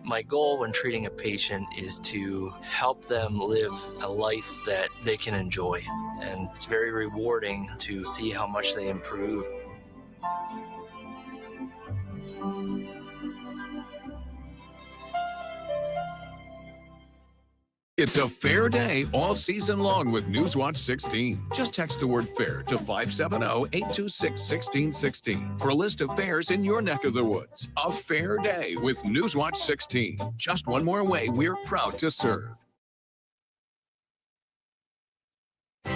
My goal when treating a patient is to help them live a life that they can enjoy. And it's very rewarding to see how much they improve. It's a fair day all season long with Newswatch 16. Just text the word FAIR to 570-826-1616 for a list of fairs in your neck of the woods. A fair day with Newswatch 16. Just one more way we're proud to serve.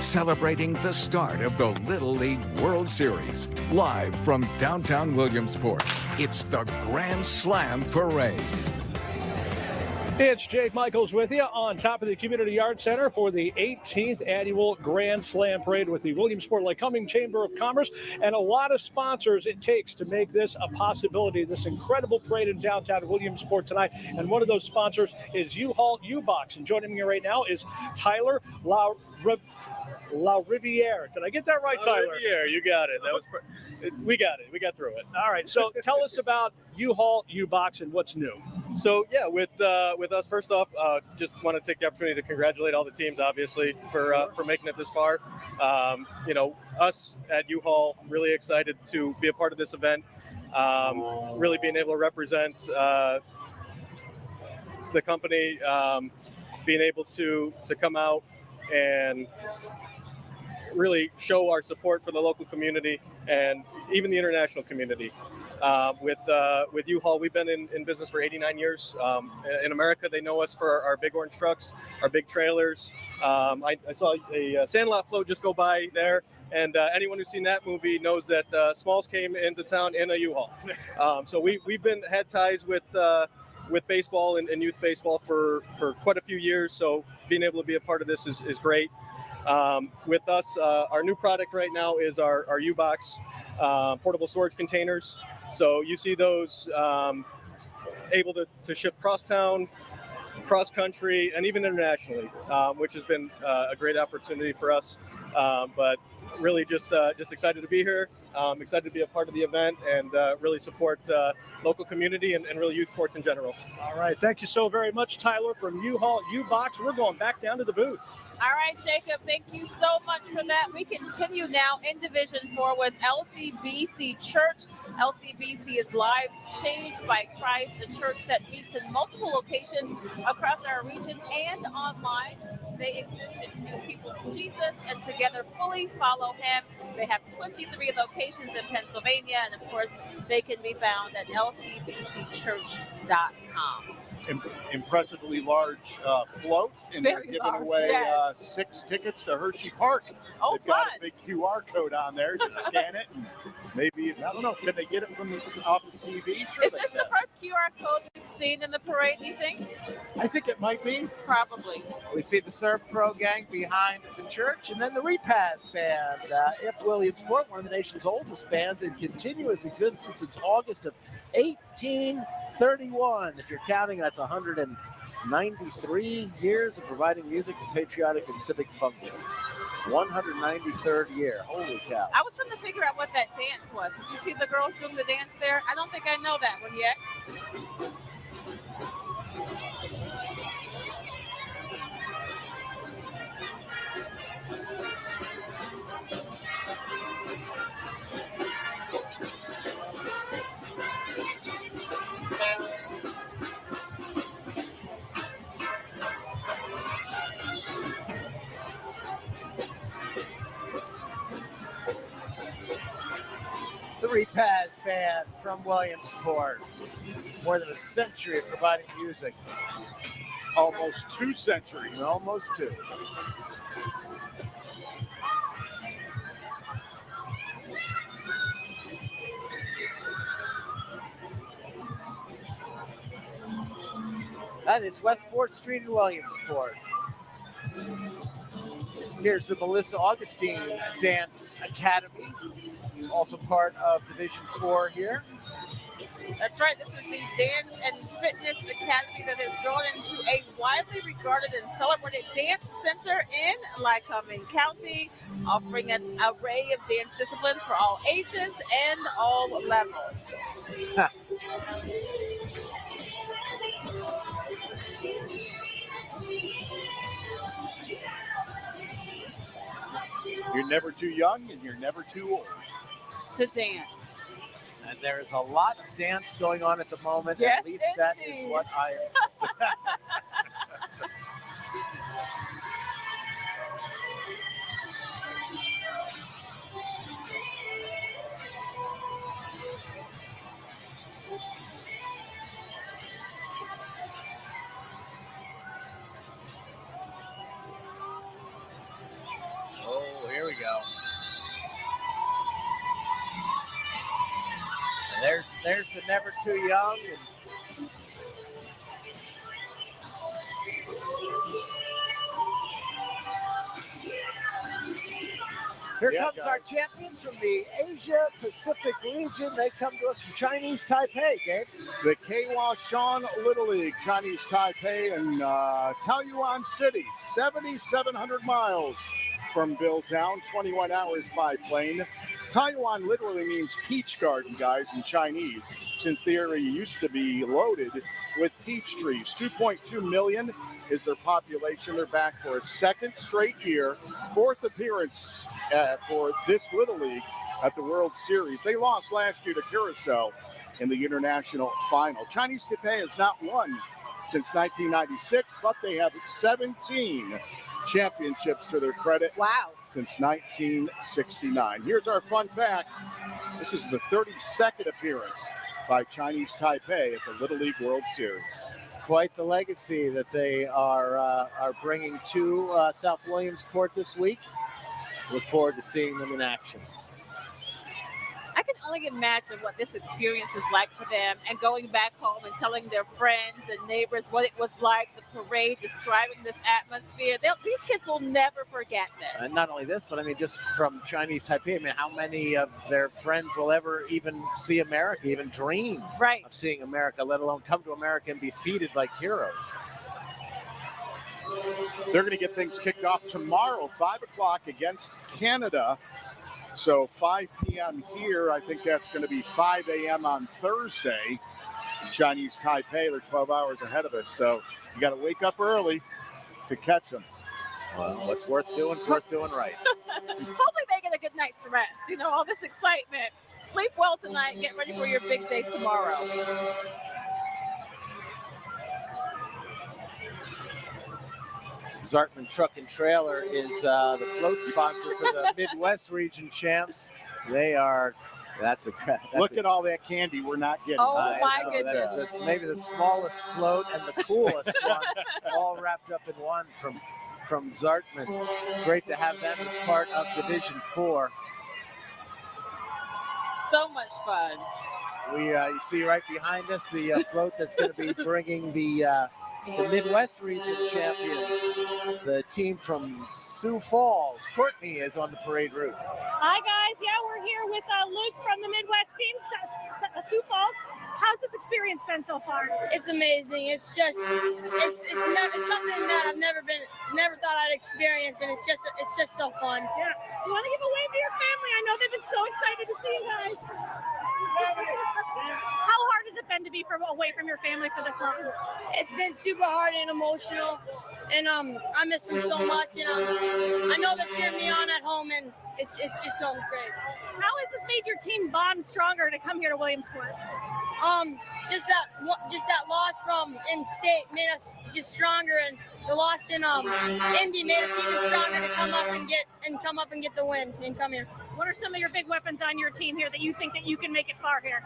Celebrating the start of the Little League World Series. Live from downtown Williamsport, it's the Grand Slam Parade. It's Jake Michaels with you on top of the Community Arts Center for the 18th Annual Grand Slam Parade with the Williamsport Lycoming Chamber of Commerce and a lot of sponsors it takes to make this a possibility, this incredible parade in downtown Williamsport tonight. And one of those sponsors is U-Haul U-Box. And joining me right now is Tyler La Riviere. Did I get that right, Tyler? Riviere, you got it. We got it. We got through it. All right. So tell us about U-Haul U-Box and what's new. So yeah, with us, first off, just want to take the opportunity to congratulate all the teams, obviously, for making it this far. Us at U-Haul really excited to be a part of this event. Really being able to represent the company, being able to come out and really show our support for the local community and even the international community. With U-Haul, we've been in business for 89 years. In America, they know us for our big orange trucks, our big trailers. I saw a Sandlot float just go by there, and anyone who's seen that movie knows that Smalls came into town in a U-Haul. So we've had ties with baseball and youth baseball for quite a few years. So being able to be a part of this is great. With us, our new product right now is our U-Box portable storage containers. So you see those able to ship cross-town, cross-country, and even internationally, which has been a great opportunity for us. But really just excited to be here, excited to be a part of the event and really support local community and really youth sports in general. All right. Thank you so very much, Tyler, from U-Haul U-Box. We're going back down to the booth. All right, Jacob, thank you so much for that. We continue now in Division 4 with LCBC Church. LCBC is Lives Changed by Christ, a church that meets in multiple locations across our region and online. They exist to introduce people to Jesus and together fully follow him. They have 23 locations in Pennsylvania, and of course, they can be found at lcbcchurch.com. Impressively large float, and they're giving away 6 tickets to Hershey Park. Oh, they've got a big QR code on there. Just scan it, and maybe, I don't know, can they get it from off the TV? Sure, is this the first QR code we've seen in the parade, do you think? I think it might be. Probably. We see the Surf Pro gang behind the church, and then the Repaz Band. If Williamsport, one of the nation's oldest bands in continuous existence since August of 1831. If you're counting, that's 193 years of providing music and patriotic and civic functions. 193rd year. Holy cow. I was trying to figure out what that dance was. Did you see the girls doing the dance there? I don't think I know that one yet. The Repaz band from Williamsport. More than a century of providing music. Almost 2 centuries. Almost 2. That is West 4th Street in Williamsport. Here's the Melissa Augustine Dance Academy, also part of Division 4 here. That's right. This is the Dance and Fitness Academy that has grown into a widely regarded and celebrated dance center in Lycoming County, offering an array of dance disciplines for all ages and all levels. You're never too young and you're never too old to dance. And there is a lot of dance going on at the moment. Yes, at least that is what I am. Oh, here we go. And there's the Never Too Young. Here comes our champions from the Asia Pacific region. They come to us from Chinese Taipei, Gabe. The Kawa Shan Little League, Chinese Taipei, and Taoyuan City, 7,700 miles from Billtown, 21 hours by plane. Taiwan literally means peach garden, guys, in Chinese, since the area used to be loaded with peach trees. 2.2 million is their population. They're back for a second straight year, 4th appearance for this Little League at the World Series. They lost last year to Curacao in the international final. Chinese Taipei has not won since 1996, but they have 17 championships to their credit. Wow. Since 1969. Here's our fun fact. This is the 32nd appearance by Chinese Taipei at the Little League World Series. Quite the legacy that they are bringing to South Williamsport this week. Look forward to seeing them in action. I can only imagine what this experience is like for them, and going back home and telling their friends and neighbors what it was like, the parade, describing this atmosphere. These kids will never forget this. And not only this, but I mean, just from Chinese Taipei, I mean, how many of their friends will ever even see America, even dream of seeing America, let alone come to America and be feted like heroes? They're going to get things kicked off tomorrow, 5 o'clock against Canada. So 5 p.m. here, I think that's going to be 5 a.m. on Thursday. Chinese Taipei, they're 12 hours ahead of us. So you got to wake up early to catch them. Well, what's worth doing is worth doing right. Hopefully they get a good night's rest. You know, all this excitement. Sleep well tonight. Get ready for your big day tomorrow. Zartman Truck and Trailer is the float sponsor for the Midwest region champs. They are, Look at all that candy we're not getting. Oh, my goodness. That's maybe the smallest float and the coolest one, all wrapped up in one from Zartman. Great to have them as part of Division 4. So much fun. You see right behind us the float that's going to be bringing the Midwest region champions, the team from Sioux Falls. Courtney is on the parade route. Hi guys, yeah, we're here with Luke from the Midwest team, Sioux Falls. How's this experience been so far? It's amazing. It's just it's something that I've never thought I'd experience, and it's just so fun. Yeah. You want to give a wave to your family? I know they've been so excited to see you guys. How hard has it been to be away from your family for this long? It's been super hard and emotional, and I miss them so much. And I know they're cheering me on at home, and it's just so great. How has this made your team bond stronger to come here to Williamsport? Just that loss from in-state made us just stronger, and the loss in Indy made us even stronger to come up and get the win and come here. What are some of your big weapons on your team here that you think that you can make it far here?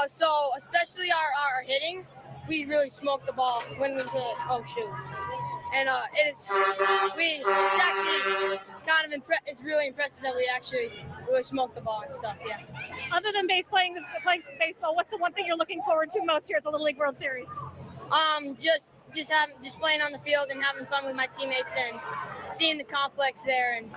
So especially our hitting, we really smoked the ball when we hit. Oh shoot! And it's actually kind of it's really impressive that we actually really smoked the ball and stuff. Yeah. Other than playing baseball, what's the one thing you're looking forward to most here at the Little League World Series? Just playing on the field and having fun with my teammates and seeing the complex there and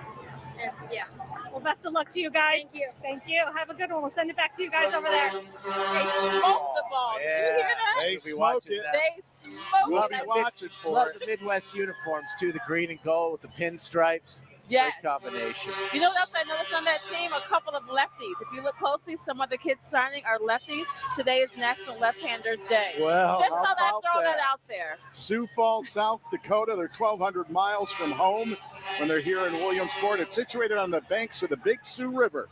yeah. Well, best of luck to you guys. Thank you. Thank you. Have a good one. We'll send it back to you guys over there. They smoked the ball. Did you hear that? They smoked it. They smoked We'll it. be watching for Love it. the Midwest uniforms too, the green and gold with the pinstripes. Yes. Great combination. You know what else I noticed on that team? A couple of lefties. If you look closely, some of the kids starting are lefties. Today is National Left-Handers Day. Well, just how thought I'd about throw that that? out there. Sioux Falls, South Dakota. They're 1,200 miles from home when they're here in Williamsport. It's situated on the banks of the Big Sioux River,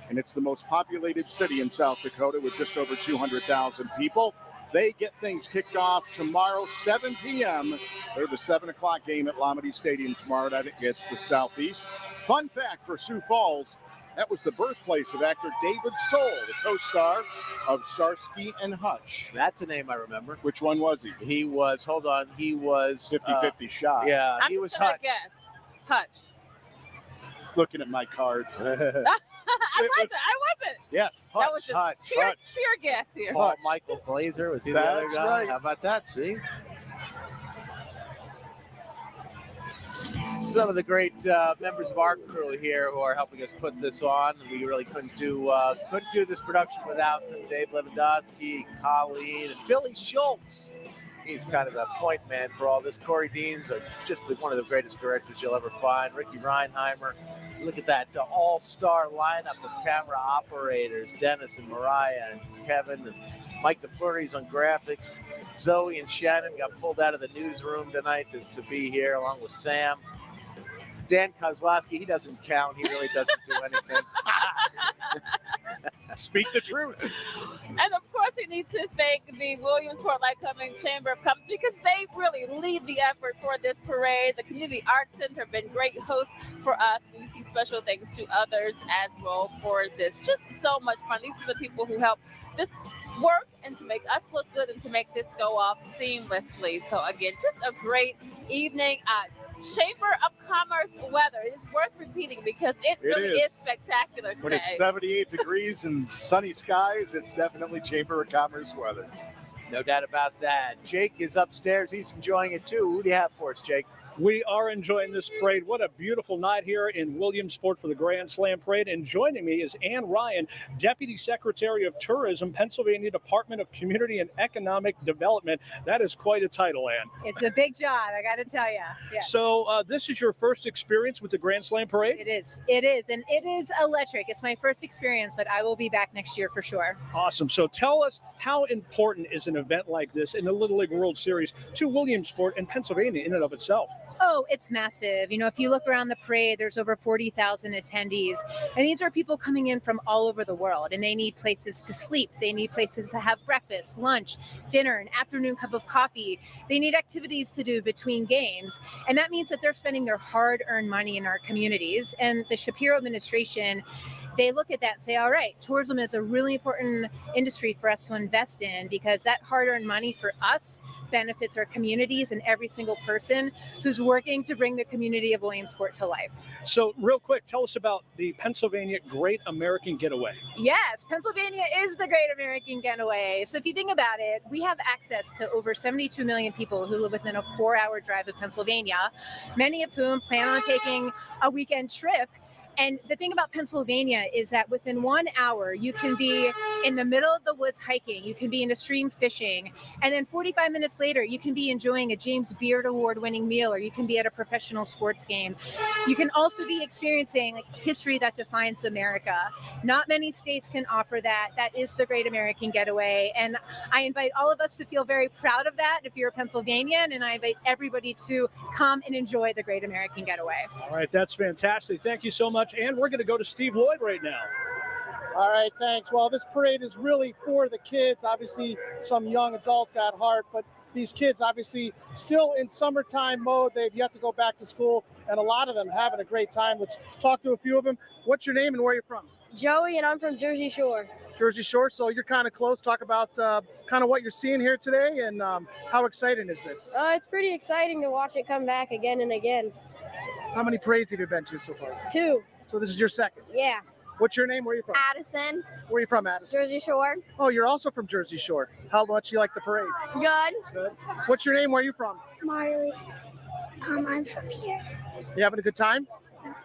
and it's the most populated city in South Dakota with just over 200,000 people. They get things kicked off tomorrow, 7 p.m. They're the 7 o'clock game at Lamade Stadium tomorrow night against the Southeast. Fun fact for Sioux Falls, that was the birthplace of actor David Soul, the co-star of Starsky and Hutch. That's a name I remember. Which one was he? He was 50-50 shot. Yeah, I'm he was just gonna Hutch. guess. Hutch. Looking at my card. I wasn't. Yes, That was just Hutch. pure guess here. Paul Michael Glazer, was he the other That's guy? right. How about that? See? Some of the great members of our crew here who are helping us put this on. We really couldn't do this production without them. Dave Lewandowski, Colleen, and Billy Schultz. He's kind of the point man for all this. Corey Dean's just one of the greatest directors you'll ever find. Ricky Reinheimer. Look at that all-star lineup of camera operators. Dennis and Mariah and Kevin and Mike the Flurries on graphics. Zoe and Shannon got pulled out of the newsroom tonight to be here along with Sam. Dan Kozlowski, he doesn't count. He really doesn't do anything. Speak the truth. And of course, we need to thank the Williamsport Lycoming Chamber of Commerce because they really lead the effort for this parade. The Community Arts Center have been great hosts for us. And we see special thanks to others as well for this. Just so much fun. These are the people who help this work and to make us look good and to make this go off seamlessly. So again, just a great evening. Chamber of Commerce weather. It is worth repeating because it really is spectacular today. When it's 78 degrees and sunny skies, it's definitely Chamber of Commerce weather. No doubt about that. Jake is upstairs. He's enjoying it too. Who do you have for us, Jake? We are enjoying this parade. What a beautiful night here in Williamsport for the Grand Slam Parade. And joining me is Ann Ryan, Deputy Secretary of Tourism, Pennsylvania Department of Community and Economic Development. That is quite a title, Ann. It's a big job, I got to tell you. Yeah. So this is your first experience with the Grand Slam Parade? It is. It is. And it is electric. It's my first experience, but I will be back next year for sure. Awesome. So tell us, how important is an event like this in the Little League World Series to Williamsport and Pennsylvania in and of itself? Oh, it's massive. You know, if you look around the parade, there's over 40,000 attendees. And these are people coming in from all over the world, and they need places to sleep. They need places to have breakfast, lunch, dinner, an afternoon cup of coffee. They need activities to do between games. And that means that they're spending their hard-earned money in our communities. And the Shapiro administration, they look at that and say, all right, tourism is a really important industry for us to invest in because that hard-earned money for us benefits our communities and every single person who's working to bring the community of Williamsport to life. So real quick, tell us about the Pennsylvania Great American Getaway. Yes, Pennsylvania is the Great American Getaway. So if you think about it, we have access to over 72 million people who live within a 4-hour drive of Pennsylvania, many of whom plan on taking a weekend trip. And the thing about Pennsylvania is that within 1 hour, you can be in the middle of the woods hiking, you can be in a stream fishing, and then 45 minutes later, you can be enjoying a James Beard Award-winning meal, or you can be at a professional sports game. You can also be experiencing history that defines America. Not many states can offer that. That is the Great American Getaway. And I invite all of us to feel very proud of that if you're a Pennsylvanian, and I invite everybody to come and enjoy the Great American Getaway. All right, that's fantastic. Thank you so much. And we're going to go to Steve Lloyd right now. All right, thanks. Well, this parade is really for the kids, obviously some young adults at heart, but these kids obviously still in summertime mode. They've yet to go back to school, and a lot of them having a great time. Let's talk to a few of them. What's your name and where are you from? Joey, and I'm from Jersey Shore. Jersey Shore, so you're kind of close. Talk about kind of what you're seeing here today and how exciting is this? It's pretty exciting to watch it come back again and again. How many parades have you been to so far? 2. So this is your second? Yeah. What's your name? Where are you from? Addison. Where are you from, Addison? Jersey Shore. Oh, you're also from Jersey Shore. How much do you like the parade? Good. Good. What's your name? Where are you from? Marley. I'm from here. You having a good time?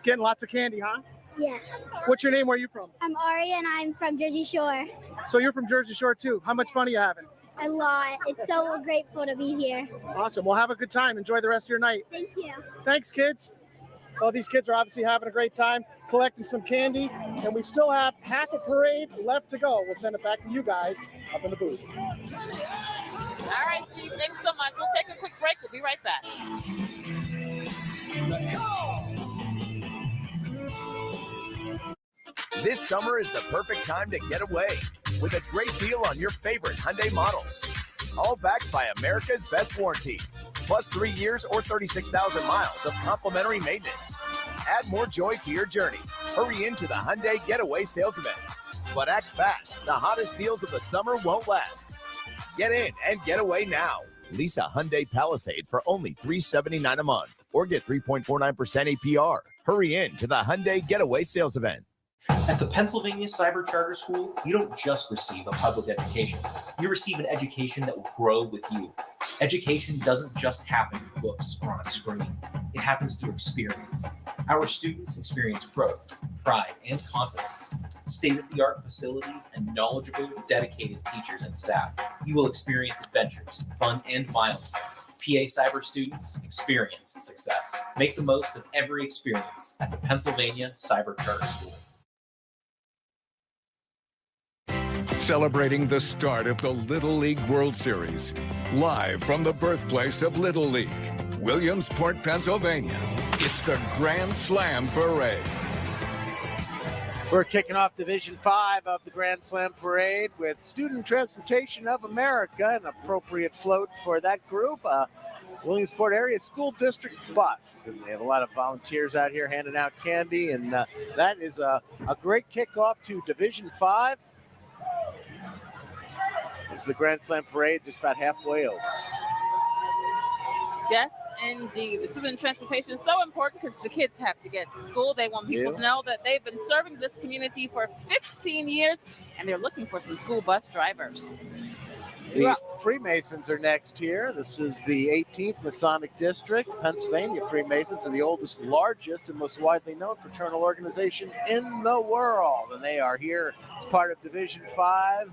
Getting lots of candy, huh? Yeah. What's your name? Where are you from? I'm Ari and I'm from Jersey Shore. So you're from Jersey Shore too. How much fun are you having? A lot. It's so grateful to be here. Awesome. Well, have a good time. Enjoy the rest of your night. Thank you. Thanks, kids. Well, these kids are obviously having a great time collecting some candy, and we still have half a parade left to go. We'll send it back to you guys up in the booth. All right, Steve, thanks so much. We'll take a quick break. We'll be right back. This summer is the perfect time to get away with a great deal on your favorite Hyundai models. All backed by America's best warranty, plus 3 years or 36,000 miles of complimentary maintenance. Add more joy to your journey. Hurry into the Hyundai Getaway Sales Event. But act fast. The hottest deals of the summer won't last. Get in and get away now. Lease a Hyundai Palisade for only $379 a month or get 3.49% APR. Hurry in to the Hyundai Getaway Sales Event. At the Pennsylvania Cyber Charter School, you don't just receive a public education. You receive an education that will grow with you. Education doesn't just happen in books or on a screen. It happens through experience. Our students experience growth, pride, and confidence. State-of-the-art facilities and knowledgeable, dedicated teachers and staff. You will experience adventures, fun, and milestones. PA Cyber students experience success. Make the most of every experience at the Pennsylvania Cyber Charter School. Celebrating the start of the Little League World Series. Live from the birthplace of Little League, Williamsport, Pennsylvania. It's the Grand Slam Parade. We're kicking off Division 5 of the Grand Slam Parade with Student Transportation of America, an appropriate float for that group. Williamsport Area School District bus, and they have a lot of volunteers out here handing out candy, and that is a great kickoff to Division 5. This is the Grand Slam Parade, just about halfway over. Yes, indeed. The student transportation is so important because the kids have to get to school. They want people to know that they've been serving this community for 15 years, and they're looking for some school bus drivers. The Freemasons are next here. This is the 18th Masonic District. Pennsylvania Freemasons are the oldest, largest, and most widely known fraternal organization in the world. And they are here as part of Division 5.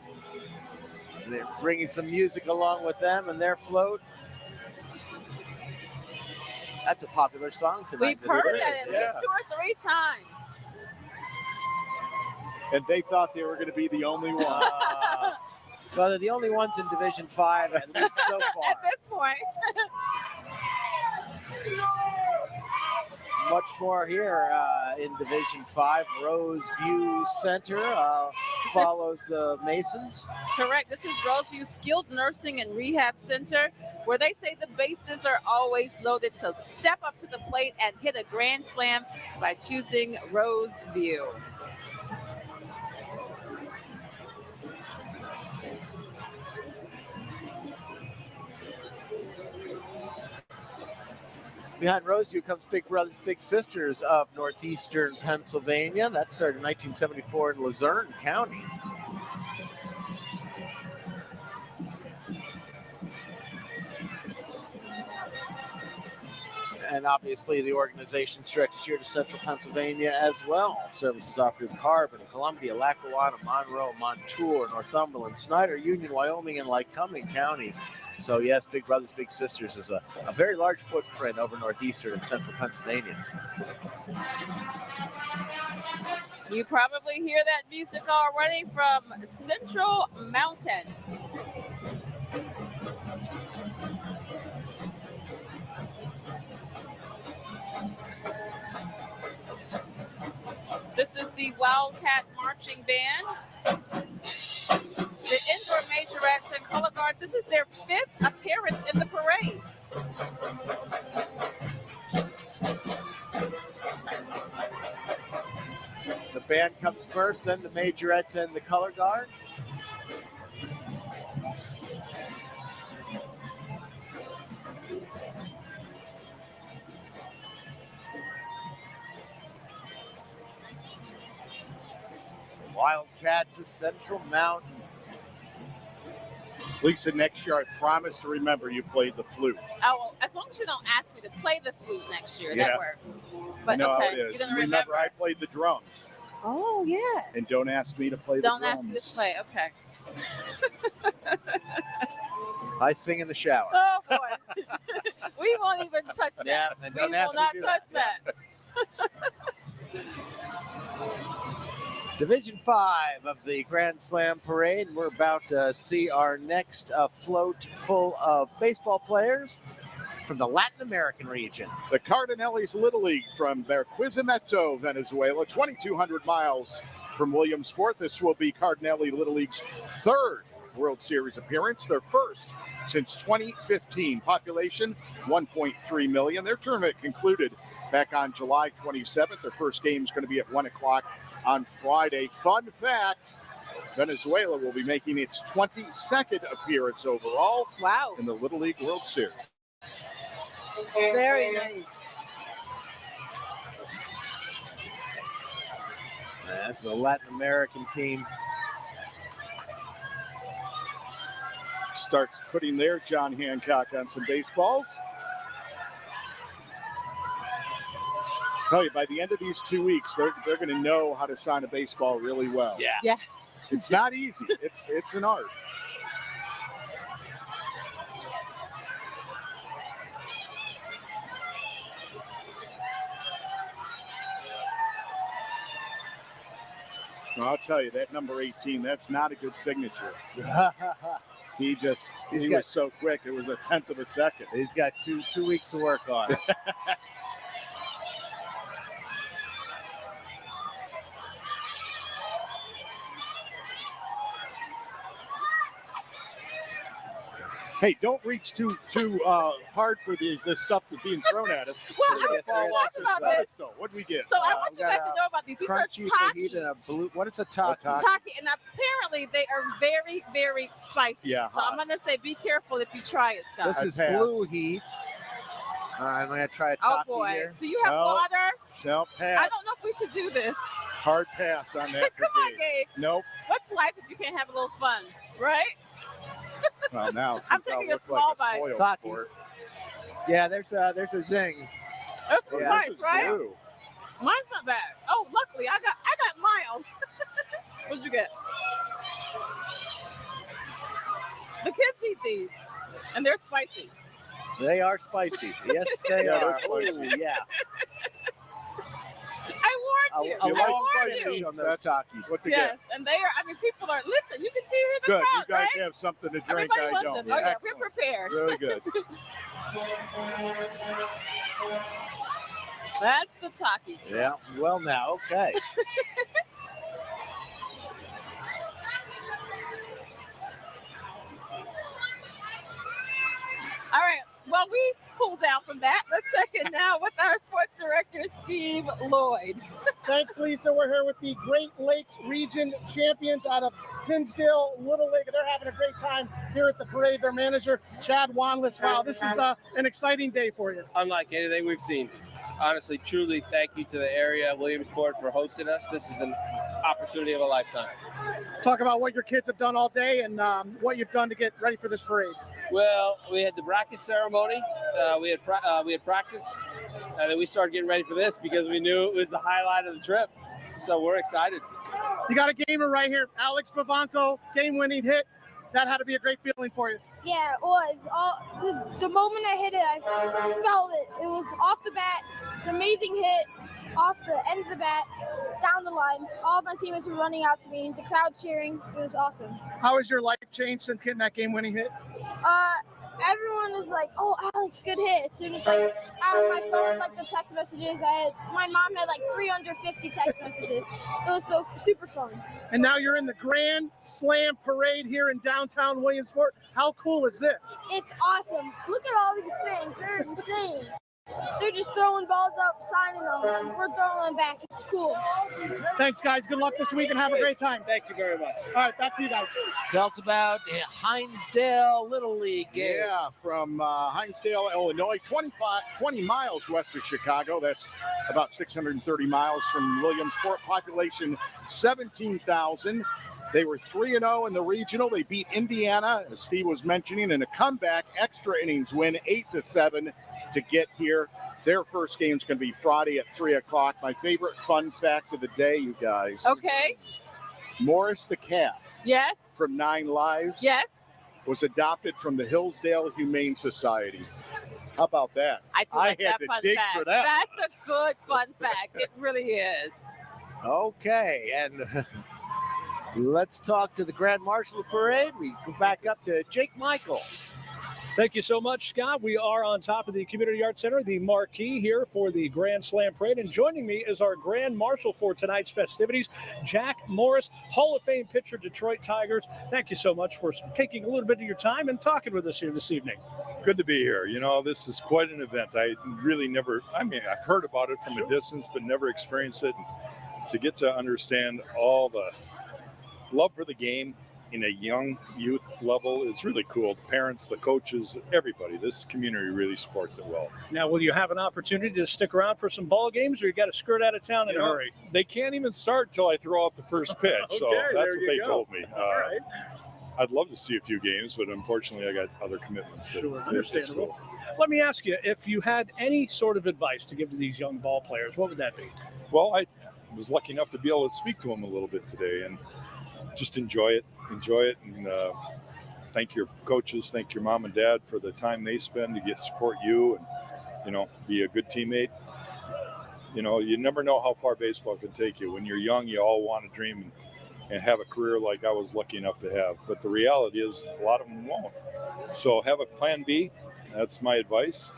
They're bringing some music along with them and their float. That's a popular song tonight. We've heard that at least 2 or 3 times. And they thought they were going to be the only one. Well, they're the only ones in Division 5, at least so far. At this point. Much more here in Division 5. Roseview Center follows the Masons. Correct. This is Roseview Skilled Nursing and Rehab Center, where they say the bases are always loaded. So step up to the plate and hit a grand slam by choosing Roseview. Behind Roseview comes Big Brothers Big Sisters of Northeastern Pennsylvania. That started in 1974 in Luzerne County. And obviously the organization stretches here to central Pennsylvania as well. Services offered in Carbon, Columbia, Lackawanna, Monroe, Montour, Northumberland, Snyder, Union, Wyoming, and Lycoming counties. So yes, Big Brothers Big Sisters is a very large footprint over northeastern and central Pennsylvania. You probably hear that music already from Central Mountain. This is the Wildcat Marching Band. The indoor majorettes and color guard This is their 5th appearance in the parade. The band comes first, then the majorettes and the color guard. Wildcats of Central Mountain. Lisa, next year I promise to remember you played the flute. Oh, as long as you don't ask me to play the flute next year, Yeah. that works. But No, okay, it you're is. gonna Remember, I played the drums. Oh yes. And don't ask me to play the Don't drums. ask me to play. Okay. I sing in the shower. Oh boy. We won't even touch that. Yeah, and don't we ask will me not to do touch that. that. Division 5 of the Grand Slam Parade. We're about to see our next float full of baseball players from the Latin American region. The Cardinellis Little League from Barquisimeto, Venezuela, 2,200 miles from Williamsport. This will be Cardinelli Little League's 3rd World Series appearance, their first since 2015. Population 1.3 million. Their tournament concluded back on July 27th. Their first game is going to be at 1 o'clock on Friday. Fun fact, Venezuela will be making its 22nd appearance overall in the Little League World Series. Very nice. That's the Latin American team. Starts putting their John Hancock on some baseballs. Tell you, by the end of these 2 weeks, they're going to know how to sign a baseball really well. Yeah. Yes. It's not easy. It's an art. Well, I'll tell you, that number 18, that's not a good signature. He was so quick. It was a 10th of a second. He's got two weeks to work on. Hey, don't reach too hard for the stuff that's being thrown at us. Well, We're gonna I was fall gonna off talk this about this. pedestal. What do we get? So I want you guys to know about these. These are Crunchy Takis. fajita and a blue. What is a taki? Taki, and apparently they are very, very spicy. Yeah, So I'm gonna say be careful if you try it, Scott. This is blue heat. I'm going to try a Oh taki boy. here. Do you have No. water? No, pass. I don't know if we should do this. Hard pass on that. Come on, Gabe. Gabe. Nope. What's life if you can't have a little fun, right? Well, now since I'm I'll taking a look small like bite. spoiled Takis. sport. Yeah, there's a zing. That's Yeah, nice, This is right? blue. Mine's not bad. Oh, luckily I got mild. What'd you get? The kids eat these, and they're spicy. They are spicy. Yes, they Yeah, they're are. spicy. Oh, yeah. I warned you. A You I like long warned spicy? finish you. on those Takis. What to Yes, get? and they are. I mean, people are. Listen, you can see here in the Good. crowd, You guys right? have something to drink. Everybody I wants don't. them. Oh yeah, Excellent. we're prepared. Really good. That's the Taki. Yeah. Well, now, okay. All right. Well, we pulled down from that. Let's check in now with our sports director, Steve Lloyd. Thanks, Lisa. We're here with the Great Lakes Region champions out of Pinsdale Little League. They're having a great time here at the parade. Their manager, Chad Wanless. Wow, this is an exciting day for you. Unlike anything we've seen. Honestly, truly, thank you to the area, Williamsport, for hosting us. This is an opportunity of a lifetime. Talk about what your kids have done all day and what you've done to get ready for this parade. Well, we had the bracket ceremony. We had practice, and then we started getting ready for this because we knew it was the highlight of the trip. So we're excited. You got a gamer right here, Alex Vivanco, game-winning hit. That had to be a great feeling for you. Yeah, it was. The moment I hit it, I felt it. It was off the bat. It's an amazing hit. Off the end of the bat, down the line. All of my teammates were running out to me. The crowd cheering. It was awesome. How has your life changed since getting that game-winning hit? Everyone is like, "Oh, Alex, good hit." As soon as out of my phone, like the text messages. My mom had like 350 text messages. It was so super fun. And now you're in the Grand Slam Parade here in downtown Williamsport. How cool is this? It's awesome. Look at all these fans. They're insane. They're just throwing balls up, signing them. We're throwing them back. It's cool. Thanks, guys. Good luck this week and have a great time. Thank you very much. All right, back to you guys. Tell us about Hinesdale Little League game. Yeah, from Hinesdale, Illinois, 20 miles west of Chicago. That's about 630 miles from Williamsport. Population 17,000. They were 3-0 in the regional. They beat Indiana, as Steve was mentioning, in a comeback extra innings win, 8-7 to get here. Their first game is going to be Friday at 3 o'clock. My favorite fun fact of the day, you guys. Okay. Morris the cat. Yes. From 9 Lives. Yes. Was adopted from the Hillsdale Humane Society. How about that? I do like had that to fun dig fact. for that. That's a good fun fact. It really is. Okay, and let's talk to the Grand Marshal of the Parade. We go back up to Jake Michaels. Thank you so much, Scott. We are on top of the Community Arts Center, the marquee here for the Grand Slam Parade. And joining me is our Grand Marshal for tonight's festivities, Jack Morris, Hall of Fame pitcher, Detroit Tigers. Thank you so much for taking a little bit of your time and talking with us here this evening. Good to be here. You know, this is quite an event. I really never, I've heard about it from a distance, but never experienced it. To get to understand all the love for the game in a young youth level is really cool. The parents, the coaches, everybody. This community really supports it well. Now, will you have an opportunity to stick around for some ball games, or you got to skirt out of town in a hurry? They can't even start till I throw out the first pitch. So Okay, that's there what you they go. told me. All right. I'd love to see a few games, but unfortunately I got other commitments. But Sure, it's understandable. cool. Let me ask you, if you had any sort of advice to give to these young ball players, what would that be? Well, I was lucky enough to be able to speak to them a little bit today, and just enjoy it, and thank your coaches, thank your mom and dad for the time they spend to support you, and be a good teammate. You never know how far baseball can take you. When you're young, you all want to dream and have a career like I was lucky enough to have, but the reality is a lot of them won't. So have a plan B. That's my advice.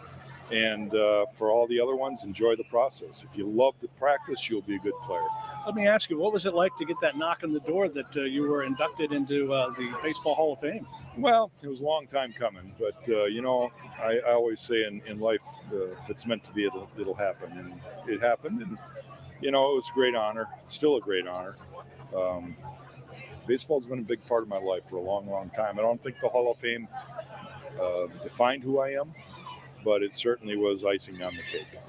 And for all the other ones, enjoy the process. If you love to practice, you'll be a good player. Let me ask you, what was it like to get that knock on the door that you were inducted into the Baseball Hall of Fame? Well, it was a long time coming, but I always say in life, if it's meant to be, it'll happen, and it happened, and it was a great honor. It's still a great honor. Baseball's been a big part of my life for a long, long time. I don't think the Hall of Fame defined who I am, but it certainly was icing on the cake.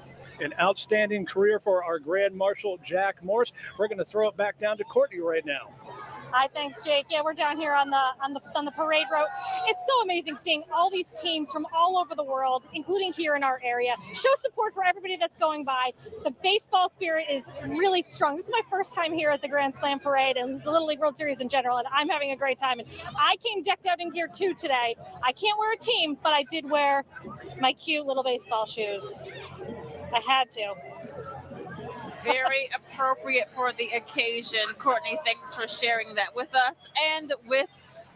An outstanding career for our Grand Marshal, Jack Morris. We're going to throw it back down to Courtney right now. Hi, thanks, Jake. Yeah, we're down here on the parade route. It's so amazing seeing all these teams from all over the world, including here in our area, show support for everybody that's going by. The baseball spirit is really strong. This is my first time here at the Grand Slam Parade and the Little League World Series in general, and I'm having a great time. And I came decked out in gear too today. I can't wear a team, but I did wear my cute little baseball shoes. I had to. Very appropriate for the occasion. Courtney, thanks for sharing that with us and with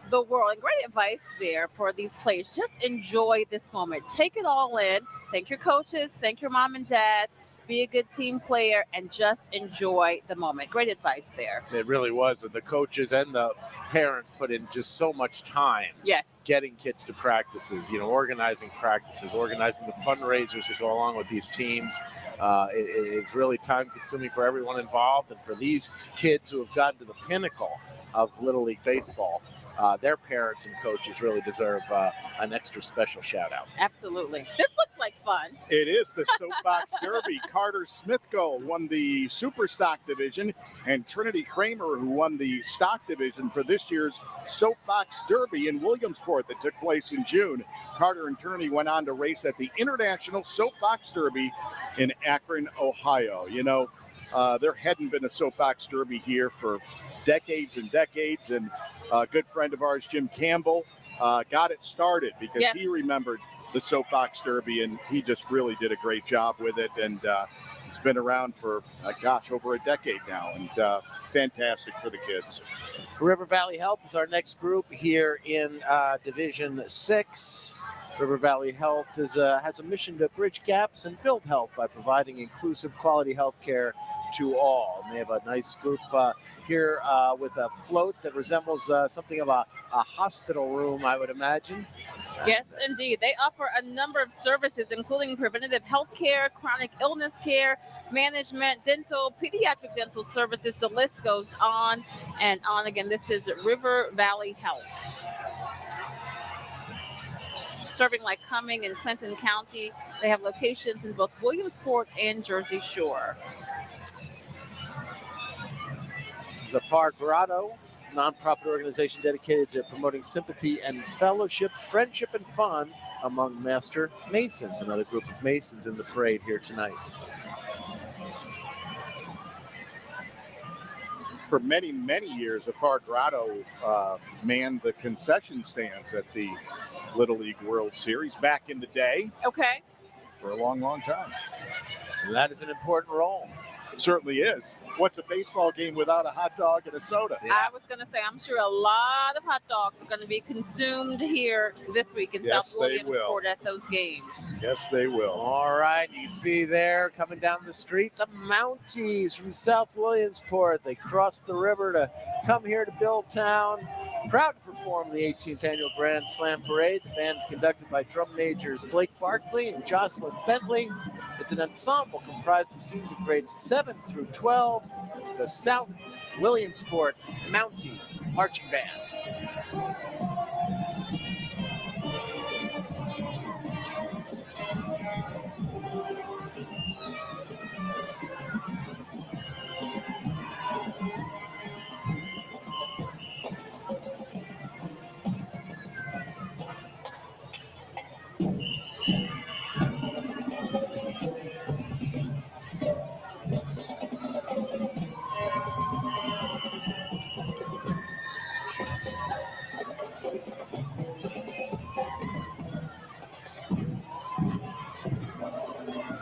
the world. And great advice there for these players. Just enjoy this moment. Take it all in. Thank your coaches. Thank your mom and dad. Be a good team player and just enjoy the moment. Great advice there. It really was. And the coaches and the parents put in just so much time. Yes. Getting kids to practices, organizing practices, organizing the fundraisers that go along with these teams. It's really time consuming for everyone involved, and for these kids who have gotten to the pinnacle of Little League Baseball. Their parents and coaches really deserve an extra special shout out. Absolutely. This looks like fun. It is the Soapbox Derby. Carter Smithgo won the Super Stock Division, and Trinity Kramer, who won the Stock Division for this year's Soapbox Derby in Williamsport that took place in June. Carter and Trinity went on to race at the International Soapbox Derby in Akron, Ohio. There hadn't been a Soapbox Derby here for decades and decades, and a good friend of ours, Jim Campbell, got it started because he remembered the Soapbox Derby, and he just really did a great job with it. And it's been around for, over a decade now, and fantastic for the kids. River Valley Health is our next group here in Division 6. River Valley Health has a mission to bridge gaps and build health by providing inclusive, quality health care to all. And they have a nice scoop here with a float that resembles something of a hospital room, I would imagine. Yes, indeed. They offer a number of services, including preventative health care, chronic illness care, management, dental, pediatric dental services. The list goes on and on. Again, this is River Valley Health. Serving Lycoming and Clinton County. They have locations in both Williamsport and Jersey Shore. Zafar Grotto, nonprofit organization dedicated to promoting sympathy and fellowship, friendship, and fun among Master Masons, another group of Masons in the parade here tonight. For many, many years, Zafar Grotto manned the concession stands at the Little League World Series back in the day. Okay. For a long, long time. And that is an important role. It certainly is. What's a baseball game without a hot dog and a soda? I was going to say, I'm sure a lot of hot dogs are going to be consumed here this week in South Williamsport at those games. Yes, they will. All right, you see there coming down the street, the Mounties from South Williamsport. They crossed the river to come here to Billtown. Proud to perform the 18th annual Grand Slam Parade. The band is conducted by drum majors Blake Barkley and Jocelyn Bentley. It's an ensemble comprised of students of grades 7 through 12. The South Williamsport Mountie Marching Band.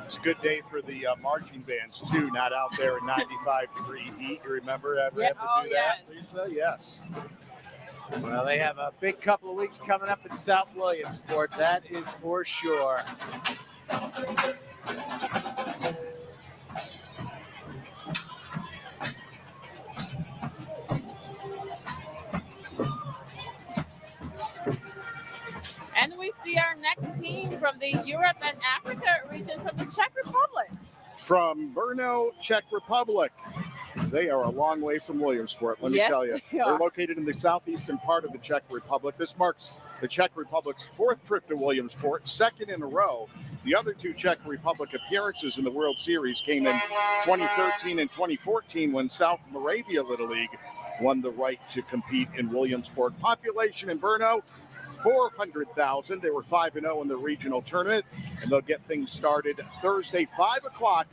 It's a good day for the marching bands, too, not out there in 95-degree heat. You remember having to do that, Lisa? Yes. Well, they have a big couple of weeks coming up in South Williamsport, that is for sure. And we see our next team from the Europe and Africa region from the Czech Republic. From Brno, Czech Republic. They are a long way from Williamsport, let me tell you. They're located in the southeastern part of the Czech Republic. This marks the Czech Republic's fourth trip to Williamsport, second in a row. The other two Czech Republic appearances in the World Series came in 2013 and 2014 when South Moravia Little League won the right to compete in Williamsport. Population in Brno, 400,000. They were 5-0 in the regional tournament, and they'll get things started Thursday, 5 o'clock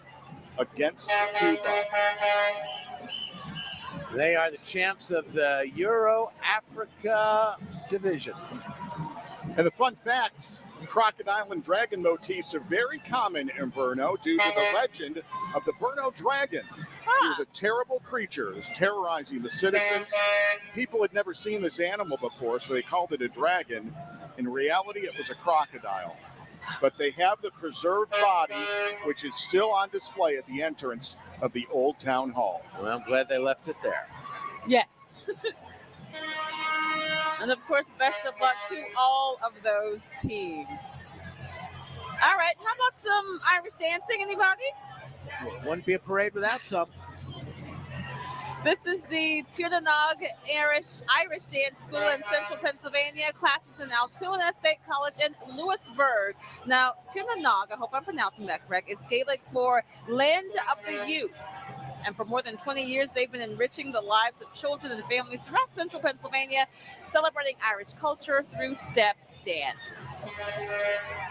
against Cuba. They are the champs of the Euro Africa division. And the fun facts, crocodile and dragon motifs are very common in Brno due to the legend of the Brno dragon. He was a terrible creature. It was terrorizing the citizens. People had never seen this animal before, so they called it a dragon. In reality, it was a crocodile. But they have the preserved body, which is still on display at the entrance of the Old Town Hall. Well, I'm glad they left it there. Yes. And of course, best of luck to all of those teams. All right, how about some Irish dancing, anybody? Wouldn't be a parade without some. This is the Tiernanog Irish Dance School in Central Pennsylvania. Classes in Altoona State College in Lewisburg. Now, Tiernanog, I hope I'm pronouncing that correct, is Gaelic for Land of the Youth. And for more than 20 years, they've been enriching the lives of children and families throughout Central Pennsylvania, celebrating Irish culture through step dance.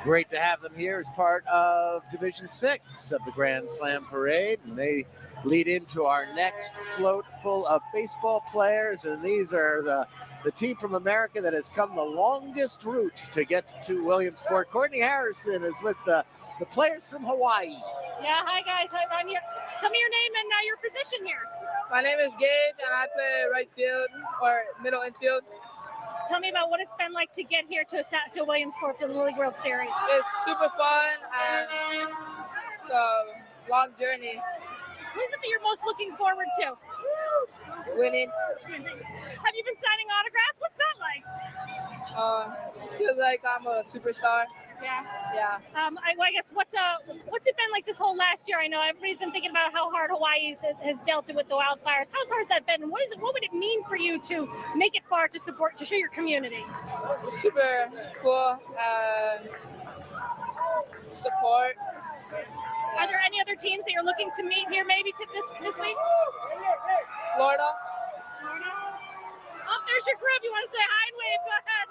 Great to have them here as part of Division 6 of the Grand Slam Parade. And they lead into our next float full of baseball players. And these are the team from America that has come the longest route to get to Williamsport. Courtney Harrison is with the players from Hawaii. Yeah, hi guys. I'm here. Tell me your name and your position here. My name is Gage, and I play right field or middle infield. Tell me about what it's been like to get here to Williamsport for the Little League World Series. It's super fun and it's a long journey. Who is it that you're most looking forward to? Winning. Have you been signing autographs? What's that like? Feels like I'm a superstar. Yeah. Yeah. I guess what's it been like this whole last year? I know everybody's been thinking about how hard Hawaii has dealt with the wildfires. How hard has that been? And what would it mean for you to make it far to show your community? Super cool. Support. Are there any other teams that you're looking to meet here maybe this week? Florida. Oh, there's your group. You want to say hi and wave? Go ahead.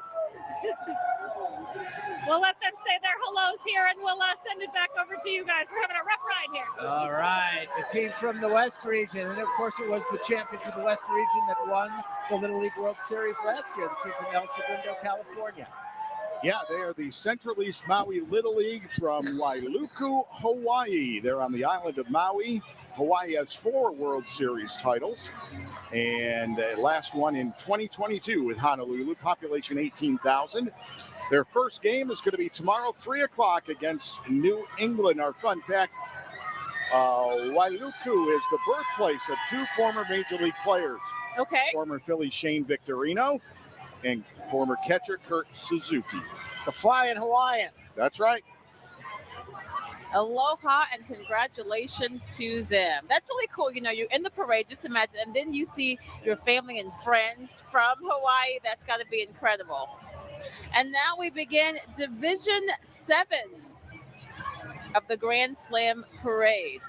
We'll let them say their hellos here, and we'll send it back over to you guys. We're having a rough ride here. All right, the team from the West region, and of course it was the champions of the West region that won the Little League World Series last year, the team from El Segundo, California. Yeah, they are the Central East Maui Little League from Wailuku, Hawaii. They're on the island of Maui. Hawaii has 4 World Series titles, and last one in 2022 with Honolulu, population 18,000. Their first game is going to be tomorrow, 3 o'clock against New England. Our fun fact, Wailuku is the birthplace of 2 former Major League players. Okay. Former Philly Shane Victorino and former catcher Kurt Suzuki. The Flying Hawaiian. That's right. Aloha and congratulations to them. That's really cool. You know, you're in the parade, just imagine, and then you see your family and friends from Hawaii. That's got to be incredible. And now we begin Division 7 of the Grand Slam Parade.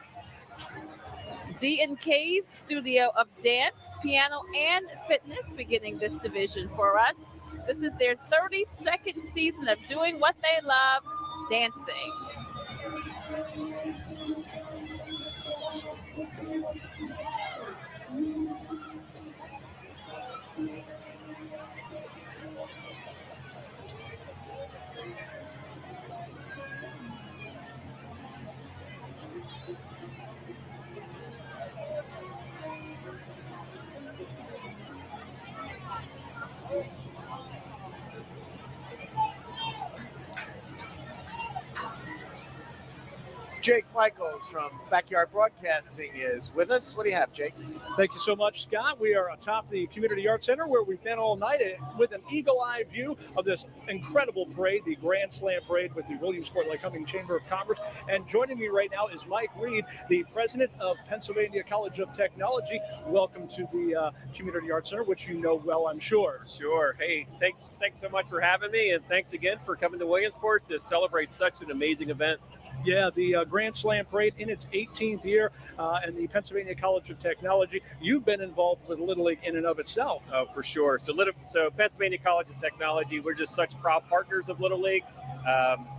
D&K's Studio of Dance, Piano, and Fitness beginning this division for us. This is their 32nd season of doing what they love, dancing. Jake Michaels from Backyard Broadcasting is with us. What do you have, Jake? Thank you so much, Scott. We are atop the Community Arts Center where we've been all night with an eagle-eye view of this incredible parade, the Grand Slam Parade with the Williamsport Lycoming Chamber of Commerce. And joining me right now is Mike Reed, the president of Pennsylvania College of Technology. Welcome to the Community Arts Center, which you know well, I'm sure. Sure. Hey, thanks so much for having me, and thanks again for coming to Williamsport to celebrate such an amazing event. Yeah, the Grand Slam Parade in its 18th year, and the Pennsylvania College of Technology. You've been involved with Little League in and of itself. Oh, for sure. So Pennsylvania College of Technology, we're just such proud partners of Little League.